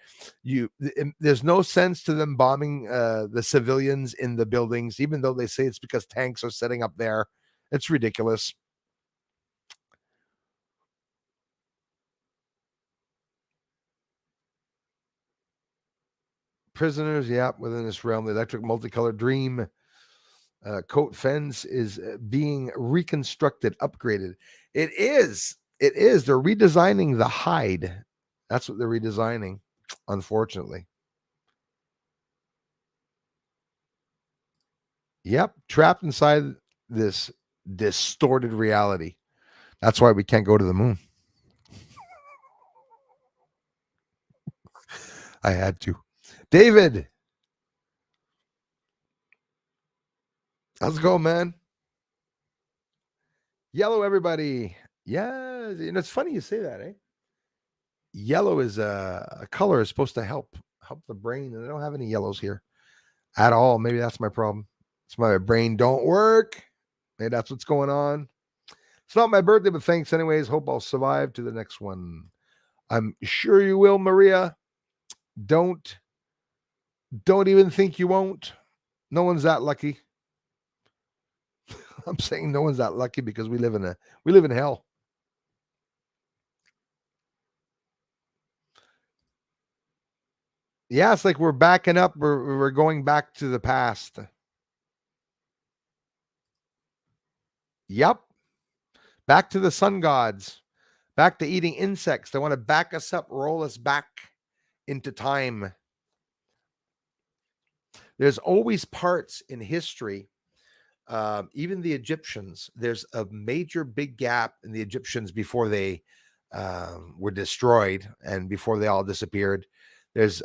There's no sense to them bombing the civilians in the buildings, even though they say it's because tanks are setting up there. It's ridiculous. Prisoners, yeah, within this realm, the electric multicolored dream coat fence is being reconstructed, upgraded. It is. They're redesigning the hide. That's what they're redesigning, unfortunately. Yep, trapped inside this distorted reality. That's why we can't go to the moon. I had to. David, how's it going, man? Yellow, everybody. Yeah, it's funny you say that, eh? Yellow is a color is supposed to help the brain, and I don't have any yellows here at all. Maybe that's my problem. It's my brain don't work. Maybe that's what's going on. It's not my birthday, but thanks anyways. Hope I'll survive to the next one. I'm sure you will, Maria. Don't even think you won't. No one's that lucky. I'm saying no one's that lucky because we live in hell. Yeah, it's like we're backing up. We're going back to the past. Yep. Back to the sun gods. Back to eating insects. They want to back us up, roll us back into time. There's always parts in history, even the Egyptians, there's a major big gap in the Egyptians before they were destroyed and before they all disappeared. There's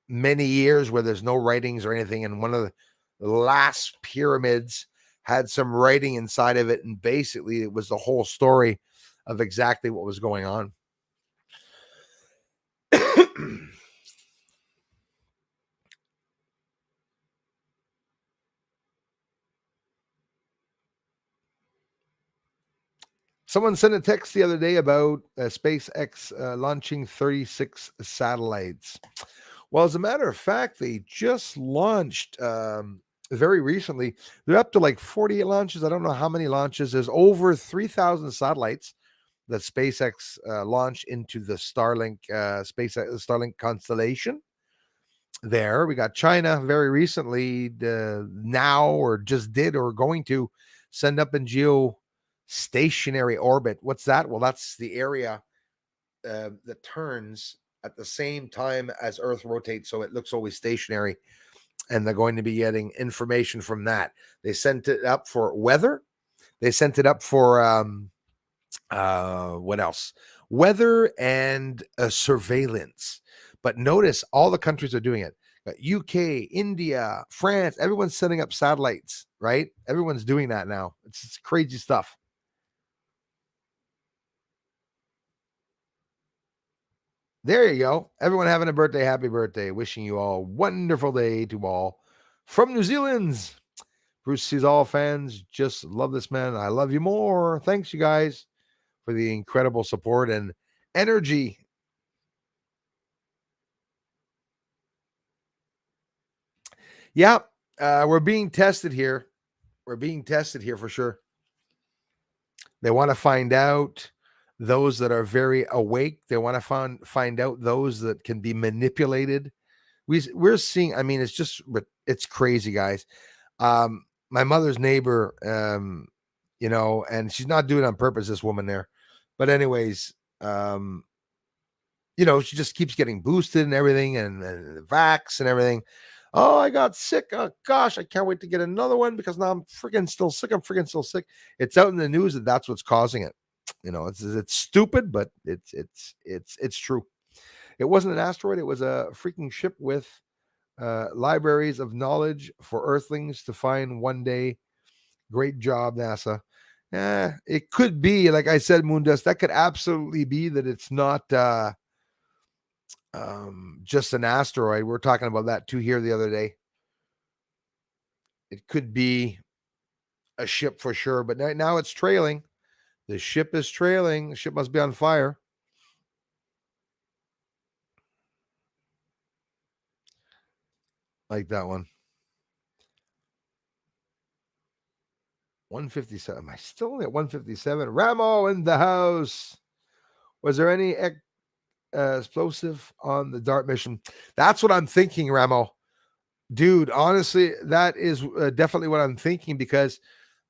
many years where there's no writings or anything, and one of the last pyramids had some writing inside of it, and basically it was the whole story of exactly what was going on. Someone sent a text the other day about SpaceX launching 36 satellites. Well, as a matter of fact, they just launched very recently. They're up to like 48 launches. I don't know how many launches. There's over 3,000 satellites that SpaceX launched into the Starlink Starlink constellation. There, we got China very recently, now or just did or going to send up in geostationary orbit. What's that? Well, that's the area that turns at the same time as Earth rotates, so it looks always stationary. And they're going to be getting information from that. They sent it up for weather. They sent it up for what else? Weather and surveillance. But notice all the countries are doing it. UK, India, France, everyone's setting up satellites, right? Everyone's doing that now. It's crazy stuff. There you go. Everyone having a birthday. Happy birthday. Wishing you all a wonderful day to all from New Zealand. Bruce sees all fans. Just love this man. I love you more. Thanks, you guys, for the incredible support and energy. Yeah, we're being tested here. We're being tested here for sure. They want to find out those that are very awake. They want to find out those that can be manipulated. We're seeing, I mean, it's crazy, guys. My mother's neighbor, and she's not doing it on purpose, this woman there. But anyways, she just keeps getting boosted and everything and vax and everything. Oh, I got sick. Oh gosh, I can't wait to get another one because now I'm freaking still sick. It's out in the news that that's what's causing it. It's stupid, but it's true. It wasn't an asteroid. It was a freaking ship with libraries of knowledge for Earthlings to find one day. Great job, NASA. It could be, like I said, Moondust. That could absolutely be that it's not just an asteroid. We're talking about that too here the other day. It could be a ship for sure, but now it's trailing. The ship is trailing. The ship must be on fire. Like that one. 157. Am I still only at 157? Ramo in the house. Was there any explosive on the DART mission? That's what I'm thinking, Ramo. Dude, honestly, that is definitely what I'm thinking because,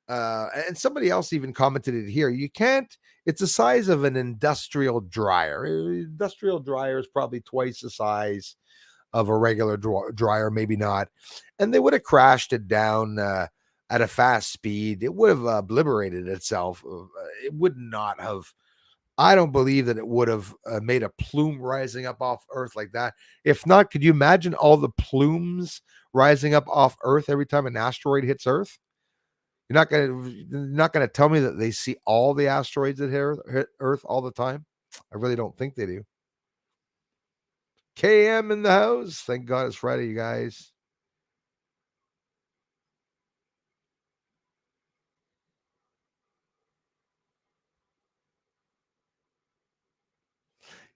and somebody else even commented it here. You can't, it's the size of an industrial dryer. Industrial dryer is probably twice the size of a regular dryer, maybe not. And they would have crashed it down at a fast speed. It would have obliterated itself. It would not have. I don't believe that it would have made a plume rising up off Earth like that. If not, could you imagine all the plumes rising up off Earth every time an asteroid hits Earth? You're not gonna tell me that they see all the asteroids that hit Earth all the time. I really don't think they do. KM in the house. Thank God it's Friday, you guys.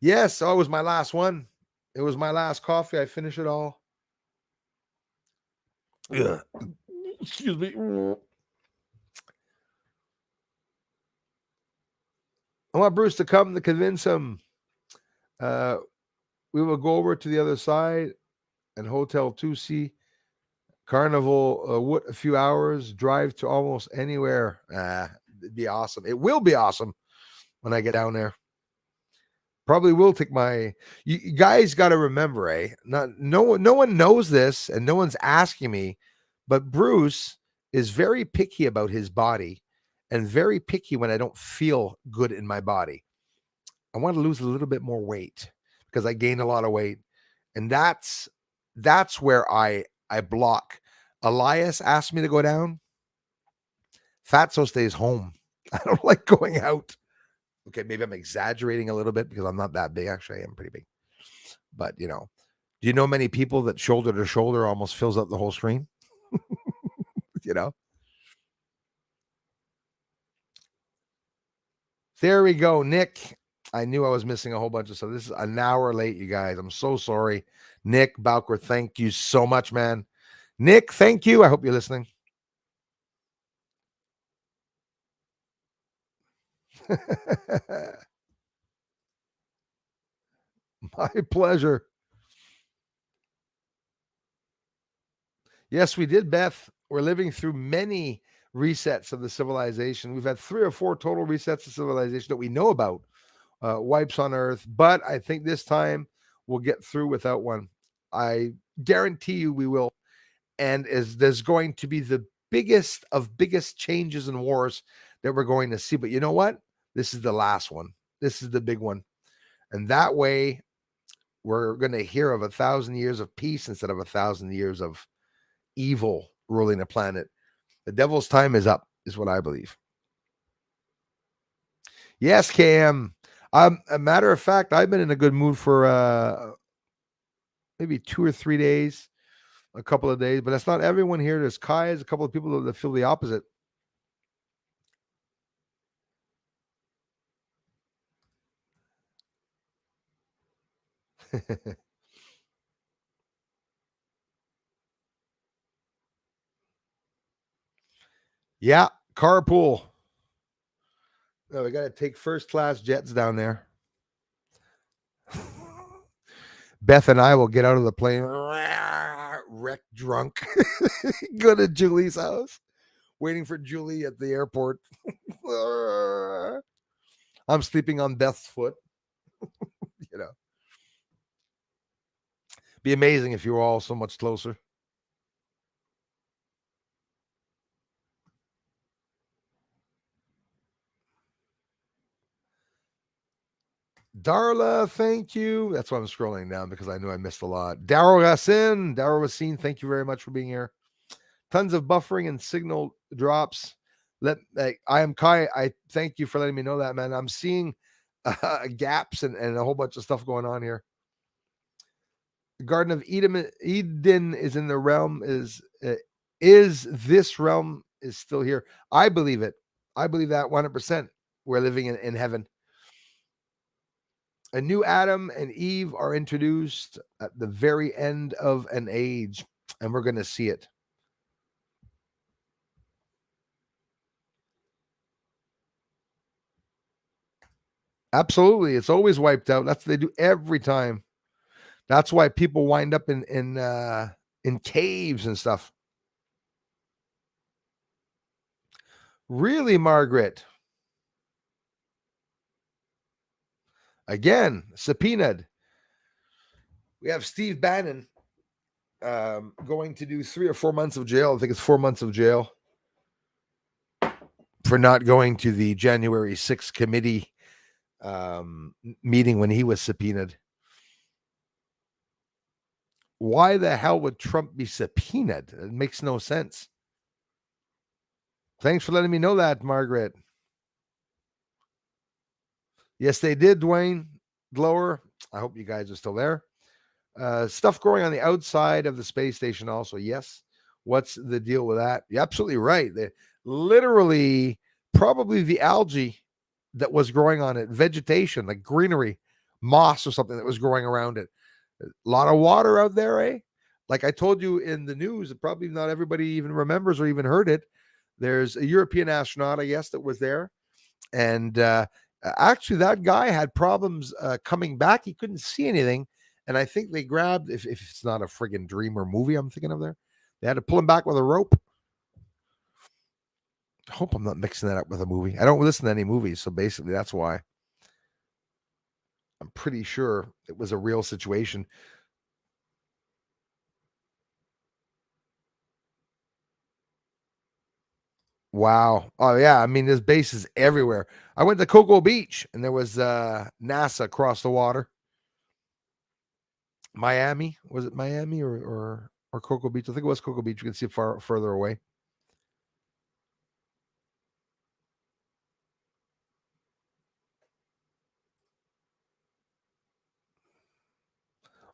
Yes, it was my last one. It was my last coffee. I finished it all. Ugh. Excuse me. I want Bruce to come to convince him. We will go over to the other side and Hotel 2C Carnival what a few hours drive to almost anywhere. It'd be awesome. It will be awesome when I get down there. Probably will take you guys got to remember, no one knows this and no one's asking me, but Bruce is very picky about his body and very picky when I don't feel good in my body. I want to lose a little bit more weight because I gained a lot of weight, and that's where I block. Elias asked me to go down. Fatso stays home. I don't like going out. Okay, maybe I'm exaggerating a little bit because I'm not that big. Actually, I am pretty big. But, do you know many people that shoulder to shoulder almost fills up the whole screen? There we go, Nick. I knew I was missing a whole bunch of stuff. This is an hour late, you guys. I'm so sorry. Nick Balker, thank you so much, man. Nick, thank you. I hope you're listening. My pleasure. Yes, we did, Beth. We're living through many resets of the civilization. We've had 3 or 4 total resets of civilization that we know about, wipes on Earth. But I think this time we'll get through without one. I guarantee you we will. And there's going to be the biggest of biggest changes in wars that we're going to see. But you know what? This is the last one. This is the big one. And that way we're going to hear of 1,000 years of peace instead of 1,000 years of evil ruling the planet. The devil's time is up, is what I believe. Yes, KM. A matter of fact, I've been in a good mood for maybe 2 or 3 days, a couple of days, but that's not everyone here. There's Kai, there's a couple of people that feel the opposite. Yeah, carpool. No, we got to take first class jets down there. Beth and I will get out of the plane, wrecked drunk, go to Julie's house, waiting for Julie at the airport. I'm sleeping on Beth's foot. You know, be amazing if you were all so much closer. Darla, thank you. That's why I'm scrolling down, because I knew I missed a lot. Daryl Racine, thank you very much for being here. Tons of buffering and signal drops. I am Kai. I thank you for letting me know that, man. I'm seeing gaps and a whole bunch of stuff going on here. The Garden of Eden is in the realm. Is this realm is still here? I believe it. I believe that 100%. We're living in heaven. A new Adam and Eve are introduced at the very end of an age, and we're going to see it. Absolutely. It's always wiped out. That's what they do every time. That's why people wind up in caves and stuff. Really, Margaret? Again, subpoenaed. We have Steve Bannon going to do 3 or 4 months of jail. I think it's 4 months of jail for not going to the January 6th committee meeting when he was subpoenaed. Why the hell would Trump be subpoenaed? It makes no sense. Thanks for letting me know that, Margaret. Yes, they did, Dwayne Glower. I hope you guys are still there. Stuff growing on the outside of the space station also. Yes. What's the deal with that? You're absolutely right. They literally, probably the algae that was growing on it, vegetation, like greenery, moss or something that was growing around it. A lot of water out there, eh? Like I told you in the news, probably not everybody even remembers or even heard it. There's a European astronaut, I guess, that was there. And actually, that guy had problems coming back. He couldn't see anything. And I think they grabbed, if it's not a friggin' dream or movie I'm thinking of there, they had to pull him back with a rope. I hope I'm not mixing that up with a movie. I don't listen to any movies, so basically that's why. I'm pretty sure it was a real situation. Wow. Oh, yeah. I mean, there's bases everywhere. I went to Cocoa Beach, and there was NASA across the water. Miami. Was it Miami or Cocoa Beach? I think it was Cocoa Beach. You can see further away.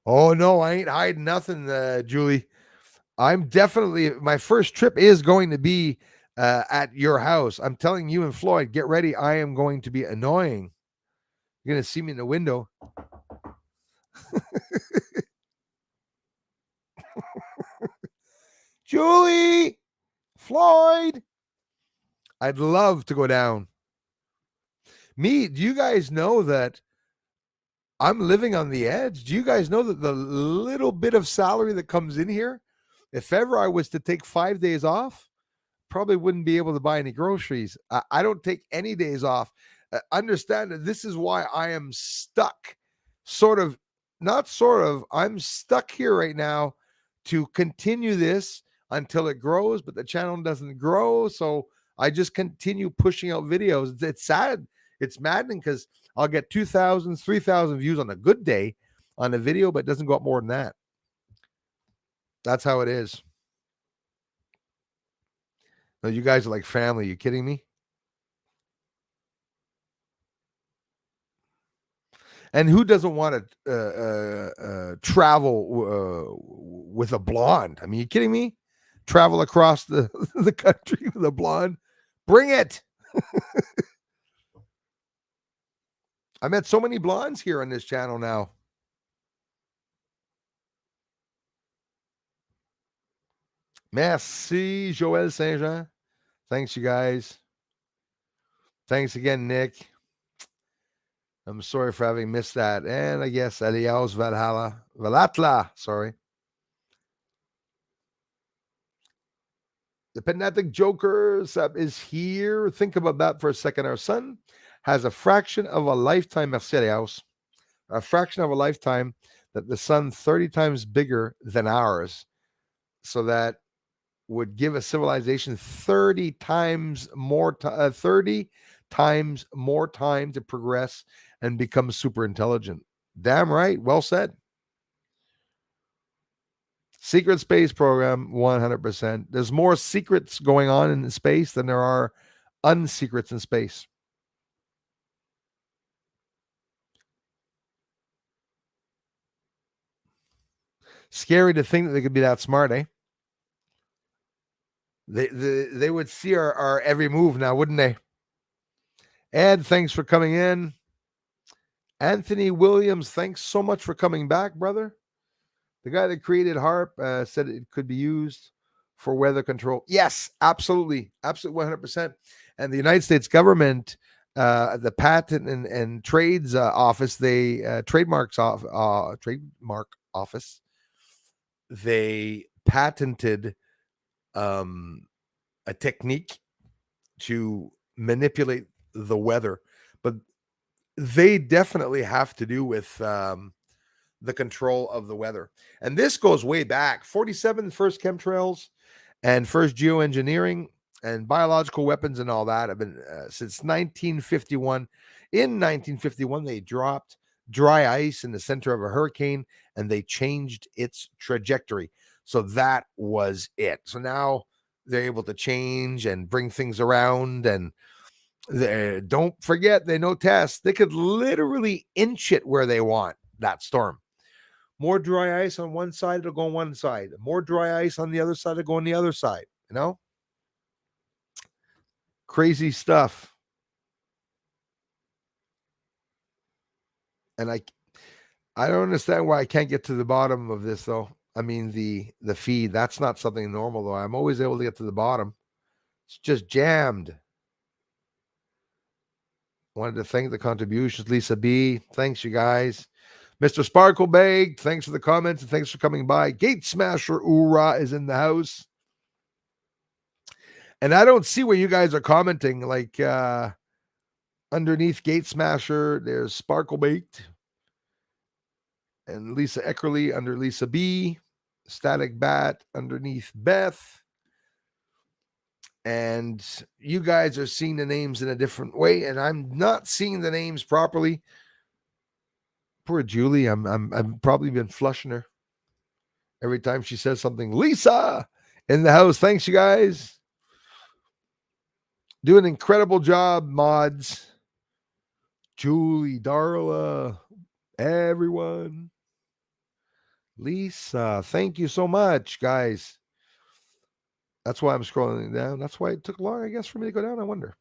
Oh, no, I ain't hiding nothing, Julie. I'm definitely, my first trip is going to be at your house. I'm telling you and Floyd, get ready. I am going to be annoying. You're going to see me in the window. Julie, Floyd, I'd love to go down. Me, do you guys know that I'm living on the edge? Do you guys know that the little bit of salary that comes in here, if ever I was to take 5 days off, probably wouldn't be able to buy any groceries. I don't take any days off. Understand that this is why I am stuck. I'm stuck here right now to continue this until it grows, but the channel doesn't grow. So I just continue pushing out videos. It's sad. It's maddening because I'll get 2,000, 3,000 views on a good day. on the video, but it doesn't go up more than that. That's how it is. No, you guys are like family. You kidding me? And who doesn't want to travel with a blonde? I mean, you kidding me? Travel across the, the country with a blonde? Bring it. I met so many blondes here on this channel now. Merci, Joël Saint-Jean. Thanks, you guys. Thanks again, Nick. I'm sorry for having missed that. And I guess Adios Valhalla. Valatla, sorry. The Penetic Joker is here. Think about that for a second. Our sun has a fraction of a lifetime, merci Adios. A fraction of a lifetime that the sun 30 times bigger than ours. So that would give a civilization 30 times more 30 times more time to progress and become super intelligent. Damn right. Well said. Secret space program, 100%. There's more secrets going on in space than there are unsecrets in space. Scary to think that they could be that smart, eh? They would see our every move now, wouldn't they? Ed, thanks for coming in. Anthony Williams, thanks so much for coming back, brother. The guy that created HARP said it could be used for weather control. Yes, absolutely. Absolutely, 100%. And the United States government, the Patent and Trades Office, trademark office, they patented a technique to manipulate the weather, but they definitely have to do with the control of the weather. And this goes way back. 47 first chemtrails and first geoengineering and biological weapons and all that have been since 1951. In 1951, they dropped dry ice in the center of a hurricane and they changed its trajectory. So that was it. So now they're able to change and bring things around. And don't forget, they know tests. They could literally inch it where they want, that storm. More dry ice on one side, it'll go on one side. More dry ice on the other side, it'll go on the other side. You know? Crazy stuff. And I don't understand why I can't get to the bottom of this, though. I mean, the feed, that's not something normal, though. I'm always able to get to the bottom. It's just jammed. Wanted to thank the contributions. Lisa B, thanks, you guys. Mr. Sparklebag, thanks for the comments and thanks for coming by. Gate Smasher Ura is in the house. And I don't see where you guys are commenting. Like underneath Gate Smasher, there's Sparkle Baked and Lisa Eckerly under Lisa B. Static Bat underneath Beth. And you guys are seeing the names in a different way, and I'm not seeing the names properly. Poor Julie, I'm probably been flushing her every time she says something. Lisa in the house. Thanks, you guys. Do an incredible job, mods. Julie, Darla, everyone. Lisa, thank you so much, guys. That's why I'm scrolling down. That's why it took long, I guess, for me to go down. I wonder.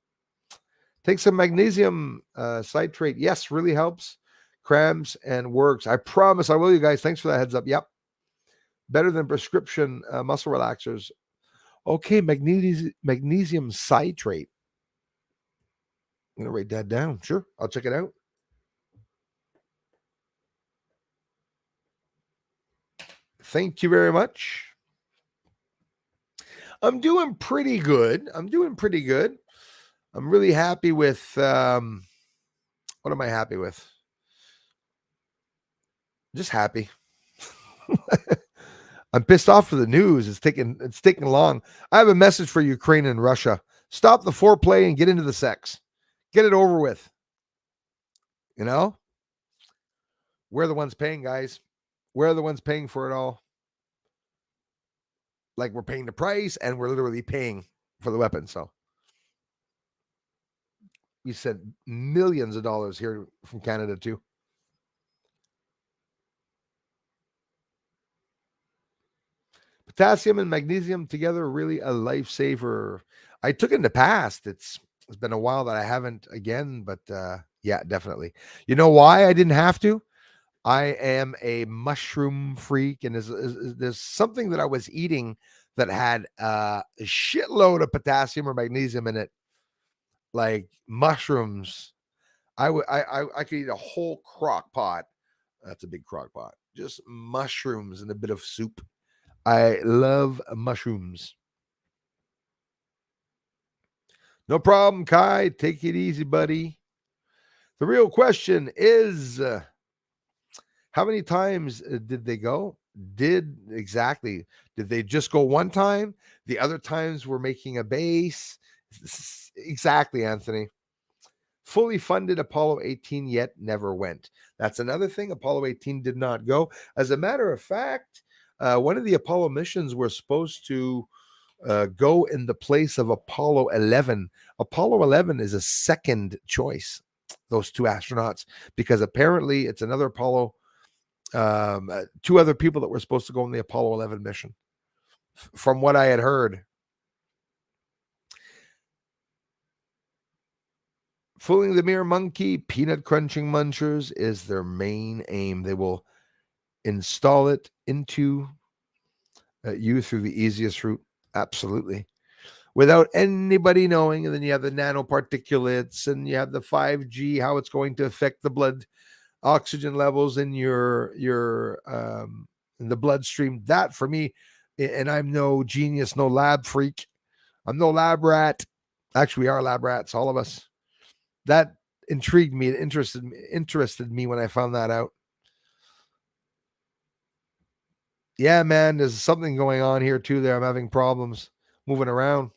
Take some magnesium citrate. Yes, really helps. Cramps and works. I promise I will, you guys. Thanks for that heads up. Yep. Better than prescription muscle relaxers. Okay, magnesium citrate. I'm going to write that down. Sure, I'll check it out. Thank you very much. I'm doing pretty good. I'm really happy with, what am I happy with? Just happy. I'm pissed off for the news. It's taking long. I have a message for Ukraine and Russia. Stop the foreplay and get into the sex. Get it over with. You know? We're the ones paying, guys. We're the ones paying for it all. Like we're paying the price and we're literally paying for the weapon. So we sent millions of dollars here from Canada too. Potassium and magnesium together, really a lifesaver. I took it in the past. It's been a while that I haven't again, but yeah, definitely. You know why I didn't have to? I am a mushroom freak, and there's something that I was eating that had a shitload of potassium or magnesium in it, like mushrooms. I could eat a whole crock pot. That's a big crock pot. Just mushrooms and a bit of soup. I love mushrooms. No problem, Kai. Take it easy, buddy. The real question is how many times did they go? Did they just go one time? The other times were making a base. Exactly, Anthony. Fully funded Apollo 18 yet never went. That's another thing. Apollo 18 did not go. As a matter of fact, one of the Apollo missions were supposed to go in the place of Apollo 11. Apollo 11 is a second choice, those two astronauts, because apparently it's another Apollo, two other people that were supposed to go on the Apollo 11 mission, from what I had heard. Fooling the mere monkey, peanut crunching munchers is their main aim. They will install it into you through the easiest route. Absolutely. Without anybody knowing. And then you have the nanoparticulates and you have the 5G, how it's going to affect the blood oxygen levels in your in the bloodstream. That for me, and I'm no genius, no lab freak. I'm no lab rat. Actually, we are lab rats, all of us. That intrigued me, interested me when I found that out. Yeah, man, there's something going on here too. There, I'm having problems moving around.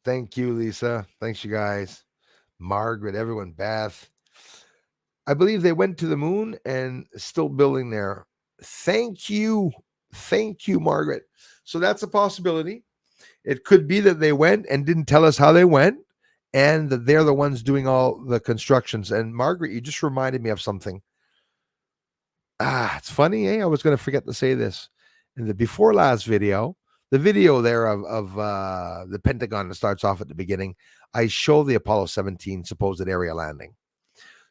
Thank you, Lisa. Thanks, you guys. Margaret, everyone, Beth. I believe they went to the moon and still building there. Thank you. Thank you, Margaret. So that's a possibility. It could be that they went and didn't tell us how they went and that they're the ones doing all the constructions. And Margaret, you just reminded me of something. It's funny, I was going to forget to say this. In the before last video, the video there of the Pentagon that starts off at the beginning, I show the Apollo 17 supposed area landing.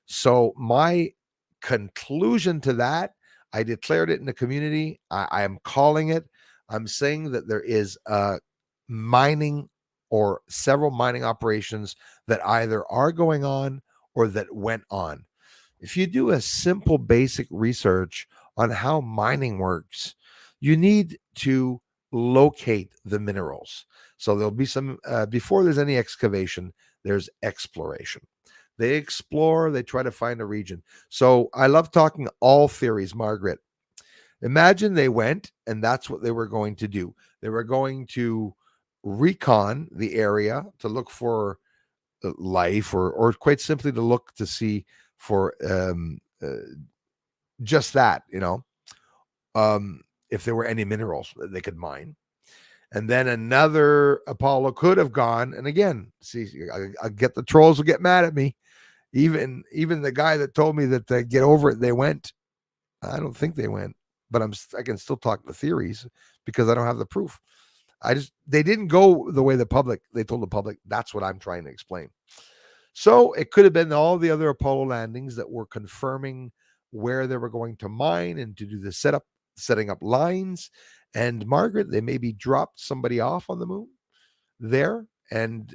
So my conclusion to that, I declared it in the community. I am calling it. I'm saying that there is mining or several mining operations that either are going on or that went on. If you do a simple basic research on how mining works, you need to locate the minerals. So there'll be some, before there's any excavation, there's exploration. They explore, they try to find a region. So I love talking all theories, Margaret. Imagine they went and that's what they were going to do. They were going to recon the area to look for life or quite simply to look to see for just that, if there were any minerals that they could mine. And then another Apollo could have gone. And again, see, I get the trolls will get mad at me. Even the guy that told me that they get over it, they went. I don't think they went, but I can still talk the theories because I don't have the proof. They didn't go the way they told the public. That's what I'm trying to explain. So it could have been all the other Apollo landings that were confirming where they were going to mine and to do the setting up lines. And Margaret, they maybe dropped somebody off on the moon there and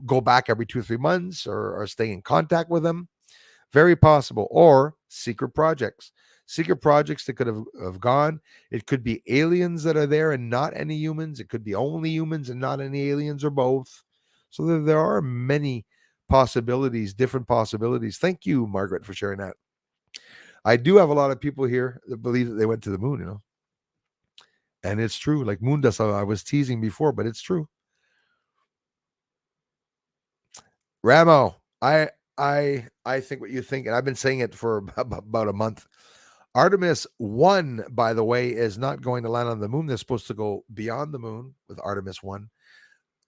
go back every 2 or 3 months or stay in contact with them. Very possible. Or secret projects that could have gone. It could be aliens that are there and not any humans. It could be only humans and not any aliens or both. So there are many possibilities, different possibilities. Thank you, Margaret, for sharing that. I do have a lot of people here that believe that they went to the moon, and it's true. Like Moondust, I was teasing before, but it's true. Ramo, I think what you think, and I've been saying it for about a month. Artemis 1, by the way, is not going to land on the moon. They're supposed to go beyond the moon with Artemis 1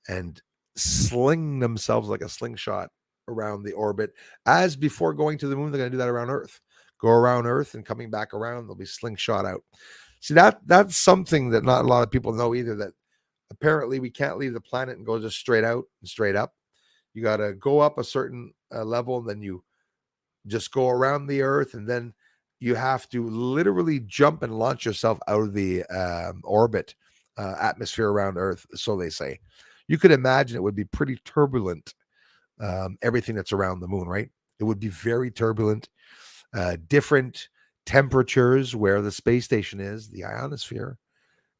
and sling themselves like a slingshot around the orbit. As before going to the moon, they're going to do that around Earth. Go around Earth and coming back around, they'll be slingshot out. See, that's something that not a lot of people know either, that apparently we can't leave the planet and go just straight out and straight up. You got to go up a certain level, and then you just go around the Earth, and then you have to literally jump and launch yourself out of the orbit atmosphere around Earth, so they say. You could imagine it would be pretty turbulent, everything that's around the moon, right? It would be very turbulent, different temperatures where the space station is. The ionosphere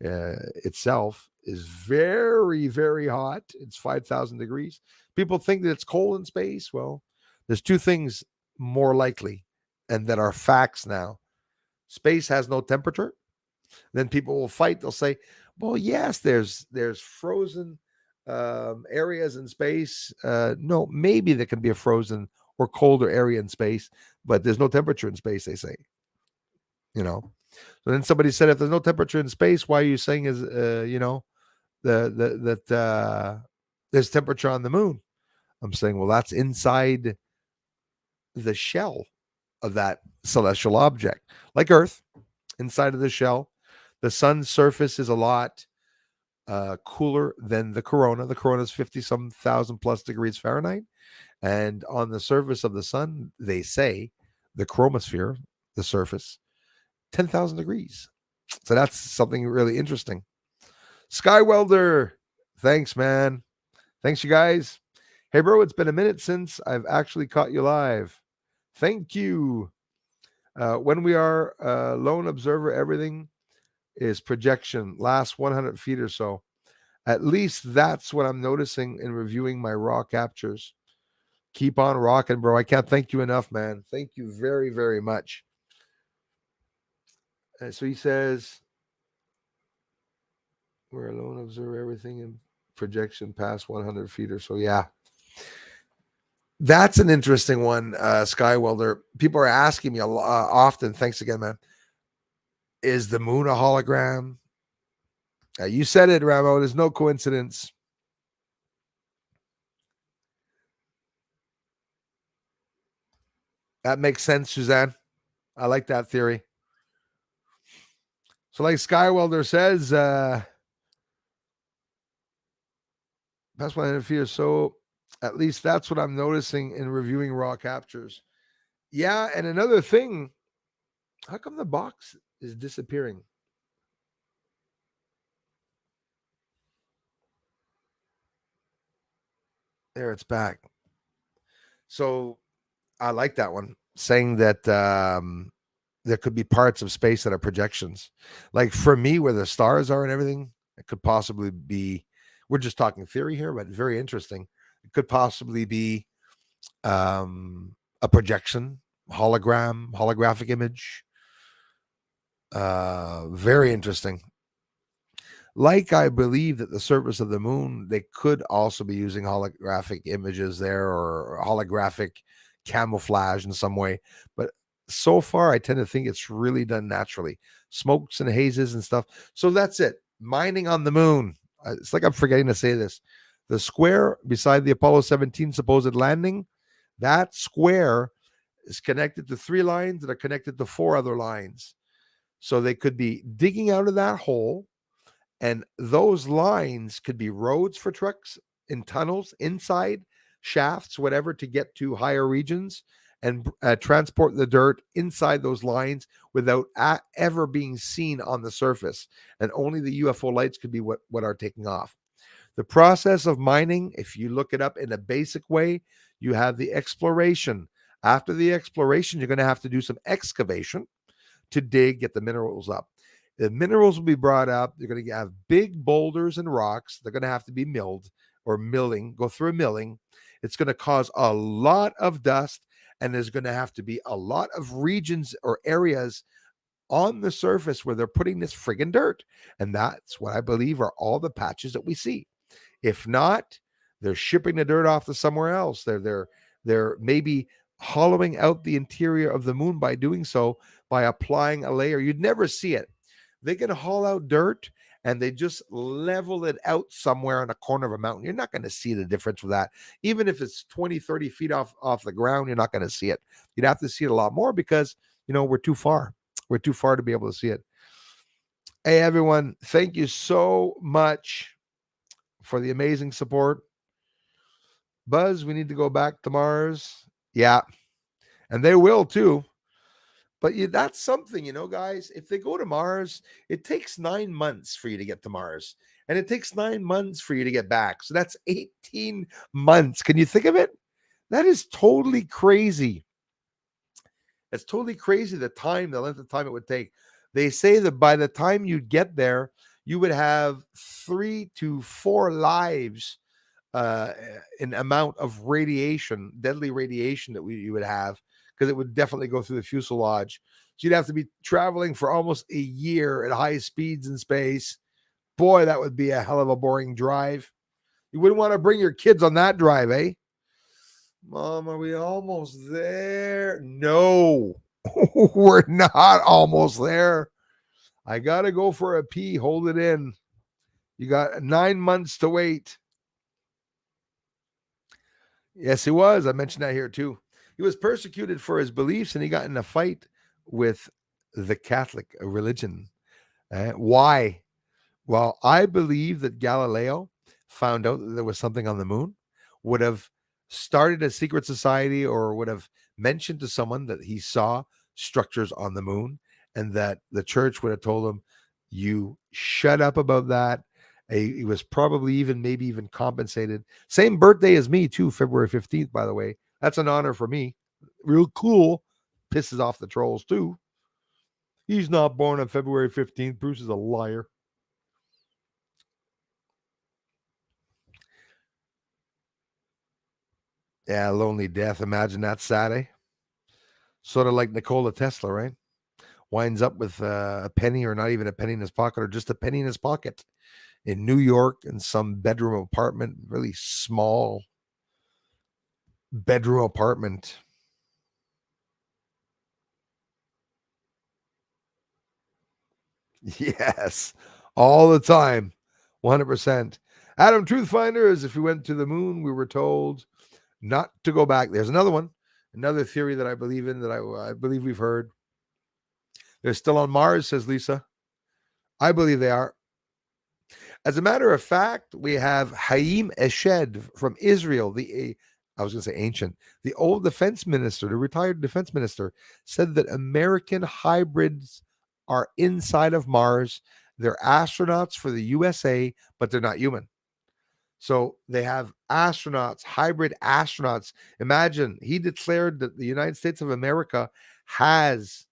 itself is very, very hot. It's 5,000 degrees. People think that it's cold in space. Well, there's two things more likely and that are facts now. Space has no temperature. Then people will fight. They'll say, well, yes, there's frozen areas in space. No, maybe there can be a frozen or colder area in space, but there's no temperature in space, they say. You know. So then somebody said, if there's no temperature in space, why are you saying is that there's temperature on the moon? I'm saying, well, that's inside the shell of that celestial object, like Earth, inside of the shell. The sun's surface is a lot cooler than the corona. The corona is 50-some thousand plus degrees Fahrenheit. And on the surface of the sun, they say, the chromosphere, the surface, 10,000 degrees. So that's something really interesting. Skywelder, thanks, man. Thanks, you guys. Hey, bro, it's been a minute since I've actually caught you live. Thank you. When we are lone observer, everything is projection, last 100 feet or so. At least that's what I'm noticing in reviewing my raw captures. Keep on rocking, bro. I can't thank you enough, man. Thank you very, very much. And so he says, we're alone, observe everything in projection past 100 feet or so. Yeah. That's an interesting one, Skywelder. People are asking me a lot, often. Thanks again, man. Is the moon a hologram? You said it, Ramo. There's no coincidence. That makes sense, Suzanne. I like that theory. So like Skywelder says, past 100 feet or so, at least that's what I'm noticing in reviewing raw captures. Yeah, and another thing, how come the box is disappearing? There, it's back. So I like that one, saying that there could be parts of space that are projections. Like for me, where the stars are and everything, it could possibly be, we're just talking theory here, but very interesting. It could possibly be a projection, hologram, holographic image. Very interesting. Like I believe that the surface of the moon, they could also be using holographic images there or holographic camouflage in some way. But so far, I tend to think it's really done naturally. Smokes and hazes and stuff. So that's it. Mining on the moon. It's like I'm forgetting to say this. The square beside the Apollo 17 supposed landing, that square is connected to 3 lines that are connected to 4 other lines. So they could be digging out of that hole, and those lines could be roads for trucks, in tunnels, inside shafts, whatever, to get to higher regions and transport the dirt inside those lines without ever being seen on the surface. And only the UFO lights could be what are taking off. The process of mining, if you look it up in a basic way, you have the exploration. After the exploration, you're going to have to do some excavation to dig, get the minerals up. The minerals will be brought up. They're going to have big boulders and rocks. They're going to have to be milled or milling, go through a milling. It's going to cause a lot of dust, and there's going to have to be a lot of regions or areas on the surface where they're putting this friggin' dirt. And that's what I believe are all the patches that we see. If not, They're shipping the dirt off to somewhere else. They're maybe hollowing out the interior of the moon by doing so, by applying a layer. You'd never see it. They can haul out dirt and they just level it out somewhere on a corner of a mountain. You're not going to see the difference with that. Even if it's 20, 30 feet off the ground, you're not going to see it. You'd have to see it a lot more because, we're too far. We're too far to be able to see it. Hey, everyone, thank you so much for the amazing support. Buzz, we need to go back to Mars. Yeah, and they will too. But that's something, guys. If they go to Mars, it takes 9 months for you to get to Mars, and it takes 9 months for you to get back. So that's 18 months. Can you think of it? That is totally crazy. It's totally crazy the length of time it would take. They say that by the time you get there, you would have 3 to 4 lives in amount of radiation, deadly radiation that you would have, because it would definitely go through the fuselage. So you'd have to be traveling for almost a year at high speeds in space. Boy, that would be a hell of a boring drive. You wouldn't want to bring your kids on that drive, eh? Mom, are we almost there? No, we're not almost there. I got to go for a pee. Hold it in. You got 9 months to wait. Yes, he was. I mentioned that here too. He was persecuted for his beliefs and he got in a fight with the Catholic religion. Why? Well, I believe that Galileo found out that there was something on the moon, would have started a secret society, or would have mentioned to someone that he saw structures on the moon, and that the church would have told him, you shut up about that. He was probably maybe even compensated. Same birthday as me too, February 15th, by the way. That's an honor for me. Real cool. Pisses off the trolls too. He's not born on February 15th. Bruce is a liar. Yeah, lonely death. Imagine that, sad, eh? Sort of like Nikola Tesla, right? Winds up with a penny, or not even a penny in his pocket, or just a penny in his pocket in New York, in some bedroom apartment, really small bedroom apartment. Yes, all the time, 100%. Adam Truthfinder is, if we went to the moon, we were told not to go back. There's another one, another theory that I believe in, that I believe we've heard. They're still on Mars, says Lisa. I believe they are. As a matter of fact, we have Haim Eshed from Israel, I was going to say ancient, the old defense minister, the retired defense minister, said that American hybrids are inside of Mars. They're astronauts for the USA, but they're not human. So they have astronauts, hybrid astronauts. Imagine, he declared that the United States of America has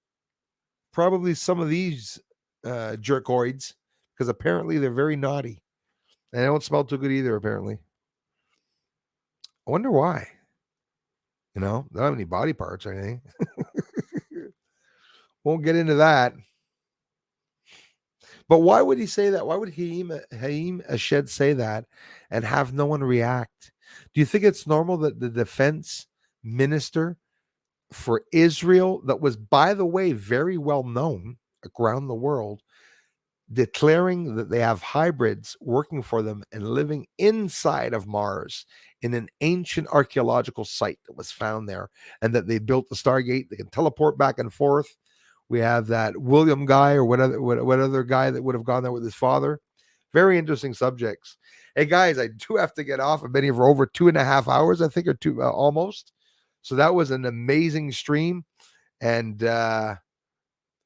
probably some of these jerkoids, because apparently they're very naughty. And they don't smell too good either, apparently. I wonder why. They don't have any body parts or anything. Won't get into that. But why would he say that? Why would Haim Ashed say that and have no one react? Do you think it's normal that the defense minister for Israel, that was, by the way, very well known around the world, declaring that they have hybrids working for them and living inside of Mars in an ancient archaeological site that was found there, and that they built the Stargate, they can teleport back and forth. We have that William guy, or what other guy that would have gone there with his father. Very interesting subjects. Hey guys, I do have to get off. I've been here for over 2.5 hours, I think, or two almost. So that was an amazing stream. And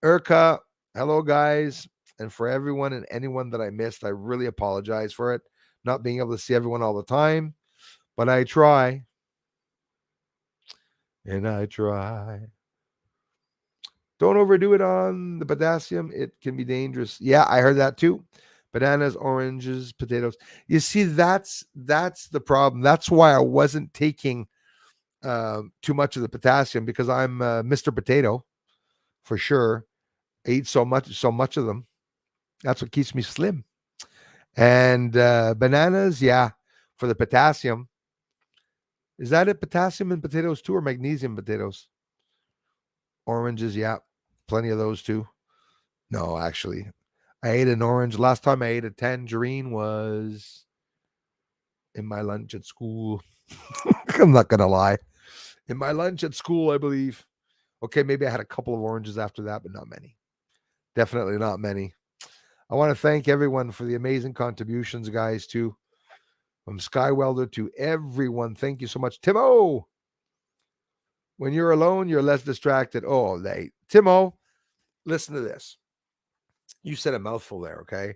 Urka, hello guys. And for everyone and anyone that I missed, I really apologize for it. Not being able to see everyone all the time, but I try. And I try. Don't overdo it on the potassium. It can be dangerous. Yeah, I heard that too. Bananas, oranges, potatoes. You see, that's the problem. That's why I wasn't taking too much of the potassium, because I'm Mr. Potato for sure. I eat so much of them. That's what keeps me slim. And bananas, yeah. for the potassium. Is that it? Potassium in potatoes too, or magnesium potatoes? Oranges, yeah, plenty of those too. No, actually, I ate an orange. Last time I ate a tangerine was in my lunch at school. I'm not gonna lie. In my lunch at school, I believe. Okay, maybe I had a couple of oranges after that, but not many. Definitely not many. I want to thank everyone for the amazing contributions, guys, too. From Skywelder to everyone. Thank you so much. Timo, when you're alone, you're less distracted. Oh, Timo, listen to this. You said a mouthful there, okay?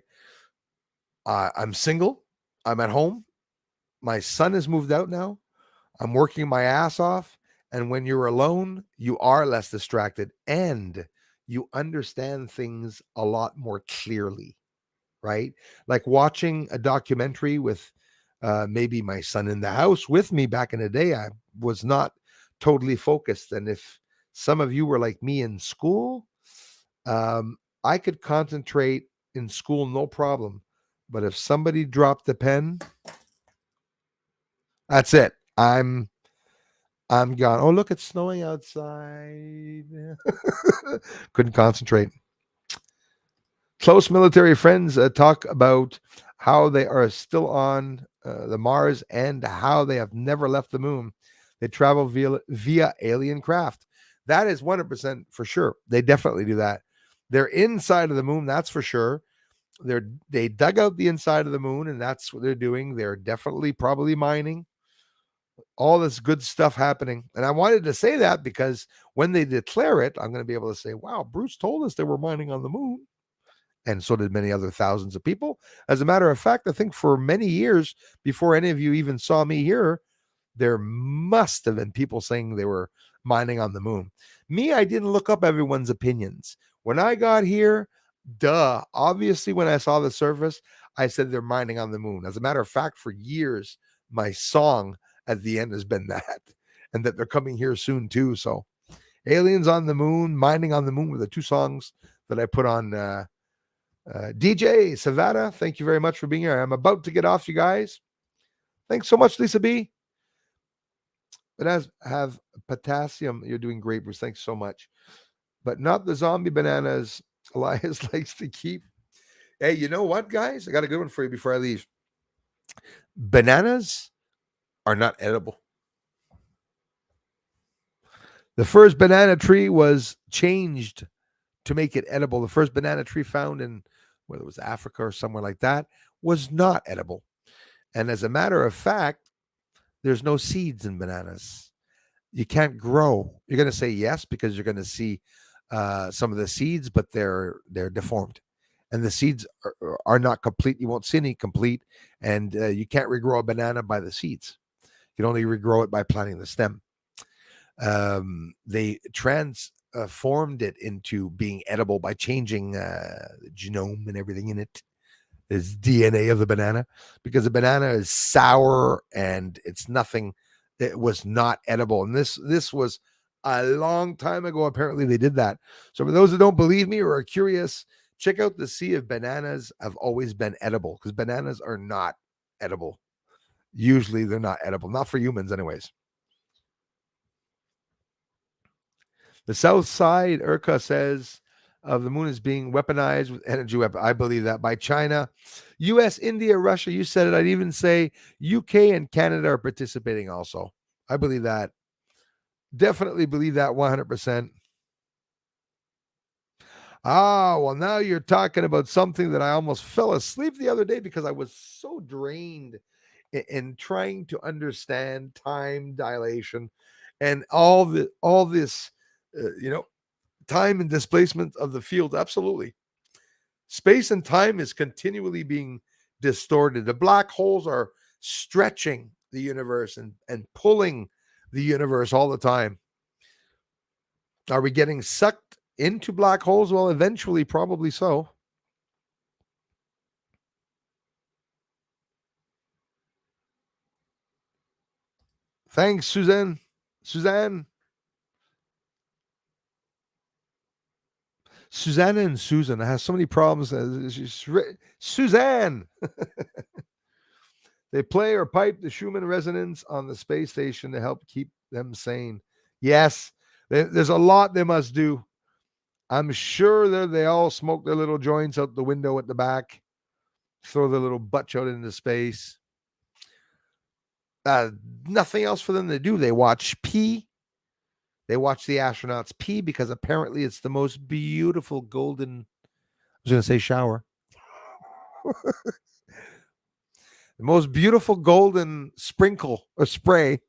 I'm single. I'm at home. My son has moved out now. I'm working my ass off. And when you're alone, you are less distracted and you understand things a lot more clearly, right? Like watching a documentary with maybe my son in the house with me back in the day, I was not totally focused. And if some of you were like me in school, I could concentrate in school no problem. But if somebody dropped the pen, that's it. I'm gone. Oh, look, it's snowing outside. Couldn't concentrate. Close military friends talk about how they are still on the Mars and how they have never left the moon. They travel via alien craft. That is 100% for sure. They definitely do that. They're inside of the moon, that's for sure. They dug out the inside of the moon, and that's what they're doing. They're definitely probably mining. All this good stuff happening. And I wanted to say that because when they declare it, I'm going to be able to say, wow, Bruce told us they were mining on the moon. And so did many other thousands of people. As a matter of fact, I think for many years before any of you even saw me here, there must have been people saying they were mining on the moon. Me, I didn't look up everyone's opinions. When I got here, obviously, when I saw the surface, I said they're mining on the moon. As a matter of fact, for years, my song at the end has been that, and that they're coming here soon too. So, aliens on the moon, mining on the moon were the two songs that I put on. DJ Savata, thank you very much for being here. I'm about to get off, you guys. Thanks so much, Lisa B. But have potassium. You're doing great, Bruce. Thanks so much. But not the zombie bananas Elias likes to keep. Hey, you know what, guys? I got a good one for you before I leave. Bananas are not edible. The first banana tree was changed to make it edible. The first banana tree found in, whether it was Africa or somewhere like that, was not edible. And as a matter of fact, there's no seeds in bananas. You can't grow. You're going to say yes because you're going to see some of the seeds, but they're deformed, and the seeds are not complete. You won't see any complete, and you can't regrow a banana by the seeds. You can only regrow it by planting the stem. They transformed it into being edible by changing the genome and everything in it. Is DNA of the banana, because the banana is sour and it's nothing. It was not edible, and this was a long time ago. Apparently, they did that. So, for those that don't believe me or are curious, check out the sea of bananas. Have always been edible, because bananas are not edible. Usually, they're not edible, not for humans, anyways. The South Side, Urka says, of the moon is being weaponized with energy weapon. I believe that by China, US, India, Russia. You said it. I'd even say UK and Canada are participating also. I believe that. Definitely believe that 100%. Well, now you're talking about something that I almost fell asleep the other day because I was so drained in trying to understand time dilation and all this, time and displacement of the field. Absolutely. Space and time is continually being distorted. The black holes are stretching the universe and pulling the universe all the time. Are we getting sucked into black holes? Well, eventually, probably so. Thanks, Suzanne. Suzanne and Susan. I have so many problems. Suzanne. They play or pipe the Schumann resonance on the space station to help keep them sane. Yes, there's a lot they must do. I'm sure that they all smoke their little joints out the window at the back, throw their little butch out into space. Nothing else for them to do. They watch pee. They watch the astronauts pee because apparently it's the most beautiful golden, I was going to say shower. The most beautiful golden sprinkle or spray.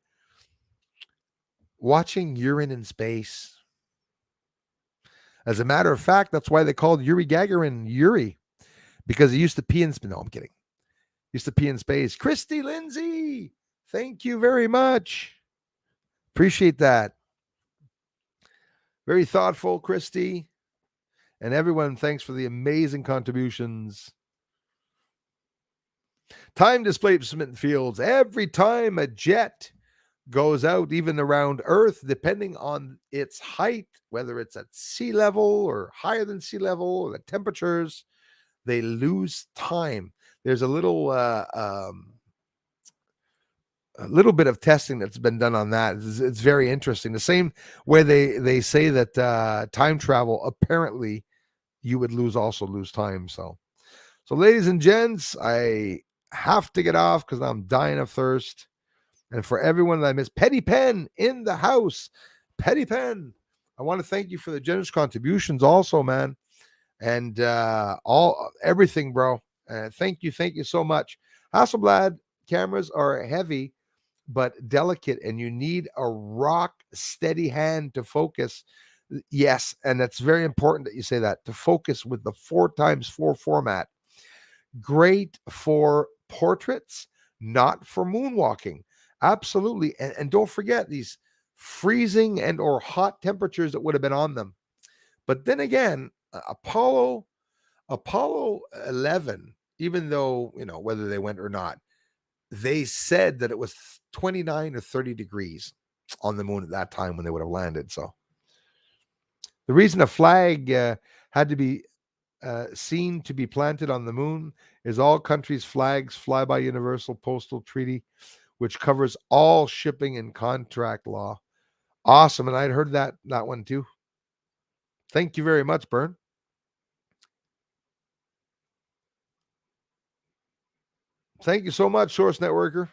Watching urine in space. As a matter of fact, that's why they called Yuri Gagarin Yuri, because he used to pee in space. No, I'm kidding. Used to pee in space. Christy Lindsay, thank you very much. Appreciate that. Very thoughtful, Christy. And everyone, thanks for the amazing contributions. Time displacement fields. Every time a jet goes out, even around Earth, depending on its height, whether it's at sea level or higher than sea level, or the temperatures, they lose time. There's a little bit of testing that's been done on that. It's very interesting. The same way they say that time travel, apparently you would also lose time. So ladies and gents, I have to get off because I'm dying of thirst. And for everyone that I missed, Petty Pen in the house. Petty Pen, I want to thank you for the generous contributions also, man. And everything, bro. Thank you so much. Hasselblad cameras are heavy but delicate, and you need a rock steady hand to focus. Yes, and that's very important that you say that, to focus with the 4x4 format. Great for portraits, not for moonwalking. Absolutely. And don't forget these freezing and or hot temperatures that would have been on them. But then again, Apollo 11, even though, whether they went or not, they said that it was 29 or 30 degrees on the moon at that time when they would have landed. So the reason a flag had to be seen to be planted on the moon is all countries' flags fly by Universal Postal Treaty, which covers all shipping and contract law. Awesome. And I'd heard that one too. Thank you very much, Bern. Thank you so much, Source Networker.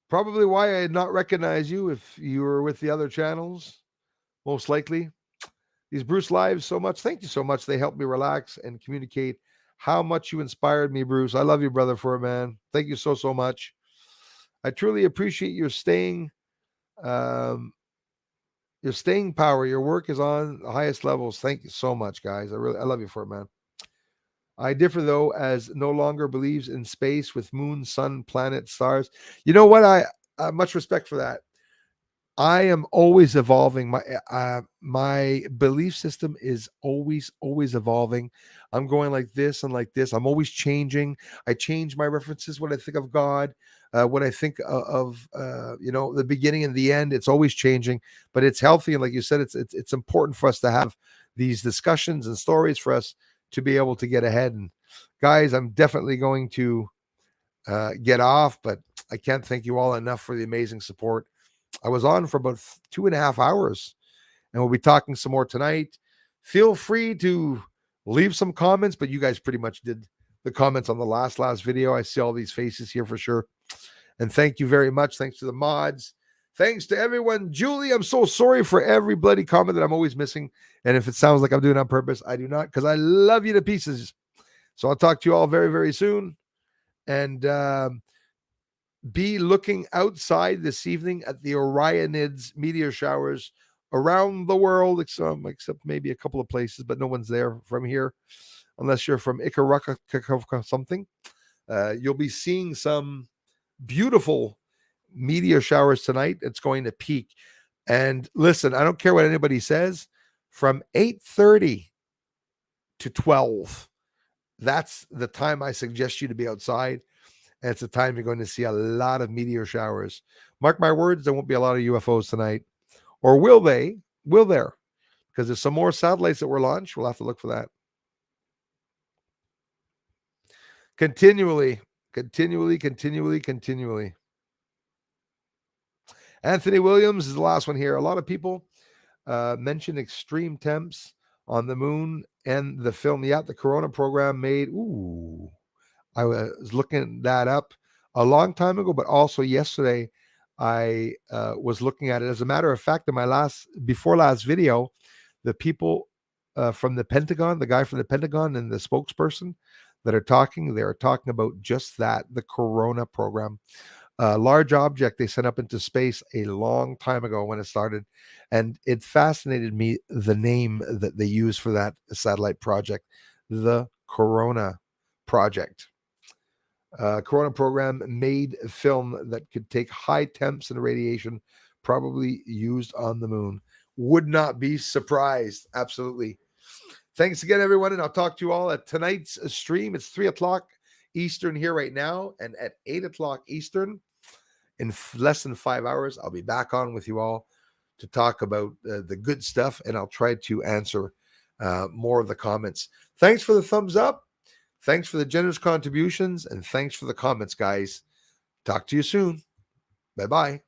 Probably why I had not recognized you if you were with the other channels, most likely. These Bruce Lives so much. Thank you so much. They help me relax and communicate how much you inspired me, Bruce. I love you, brother, for it, man. Thank you so much. I truly appreciate your staying power. Your work is on the highest levels. Thank you so much, guys. I love you for it, man. I differ, though, as no longer believes in space with moon, sun, planet, stars. You know what? I much respect for that. I am always evolving. My belief system is always evolving. I'm going like this and like this. I'm always changing. I change my references when I think of God, when I think of the beginning and the end. It's always changing, but it's healthy. And like you said, it's important for us to have these discussions and stories for us to be able to get ahead. And guys, I'm definitely going to get off, but I can't thank you all enough for the amazing support. I was on for about 2.5 hours, and we'll be talking some more tonight. Feel free to leave some comments, but you guys pretty much did the comments on the last video. I see all these faces here for sure. And thank you very much. Thanks to the mods. Thanks to everyone. Julie, I'm so sorry for every bloody comment that I'm always missing. And if it sounds like I'm doing it on purpose, I do not, because I love you to pieces. So I'll talk to you all very, very soon. And be looking outside this evening at the Orionids meteor showers around the world, except maybe a couple of places, but no one's there from here, unless you're from Icaraka something. You'll be seeing some beautiful meteor showers tonight. It's going to peak. And listen, I don't care what anybody says, from 8:30 to 12, that's the time I suggest you to be outside. And it's a time you're going to see a lot of meteor showers. Mark my words, there won't be a lot of UFOs tonight. Or will they? Will there? Because there's some more satellites that were launched. We'll have to look for that. Continually. Anthony Williams is the last one here. A lot of people mention extreme temps on the moon and the film. Yeah, the Corona program made. Ooh, I was looking that up a long time ago, but also yesterday I was looking at it. As a matter of fact, in my last video, the people from the Pentagon, the guy from the Pentagon and the spokesperson that are talking, they're talking about just that, the Corona program. A large object they sent up into space a long time ago when it started. And it fascinated me, the name that they use for that satellite project, the Corona project. Corona program made a film that could take high temps and radiation, probably used on the moon. Would not be surprised. Absolutely. Thanks again, everyone. And I'll talk to you all at tonight's stream. It's 3:00 Eastern here right now. And at 8:00 Eastern, in less than 5 hours, I'll be back on with you all to talk about the good stuff. And I'll try to answer more of the comments. Thanks for the thumbs up. Thanks for the generous contributions. And thanks for the comments, guys. Talk to you soon. Bye-bye.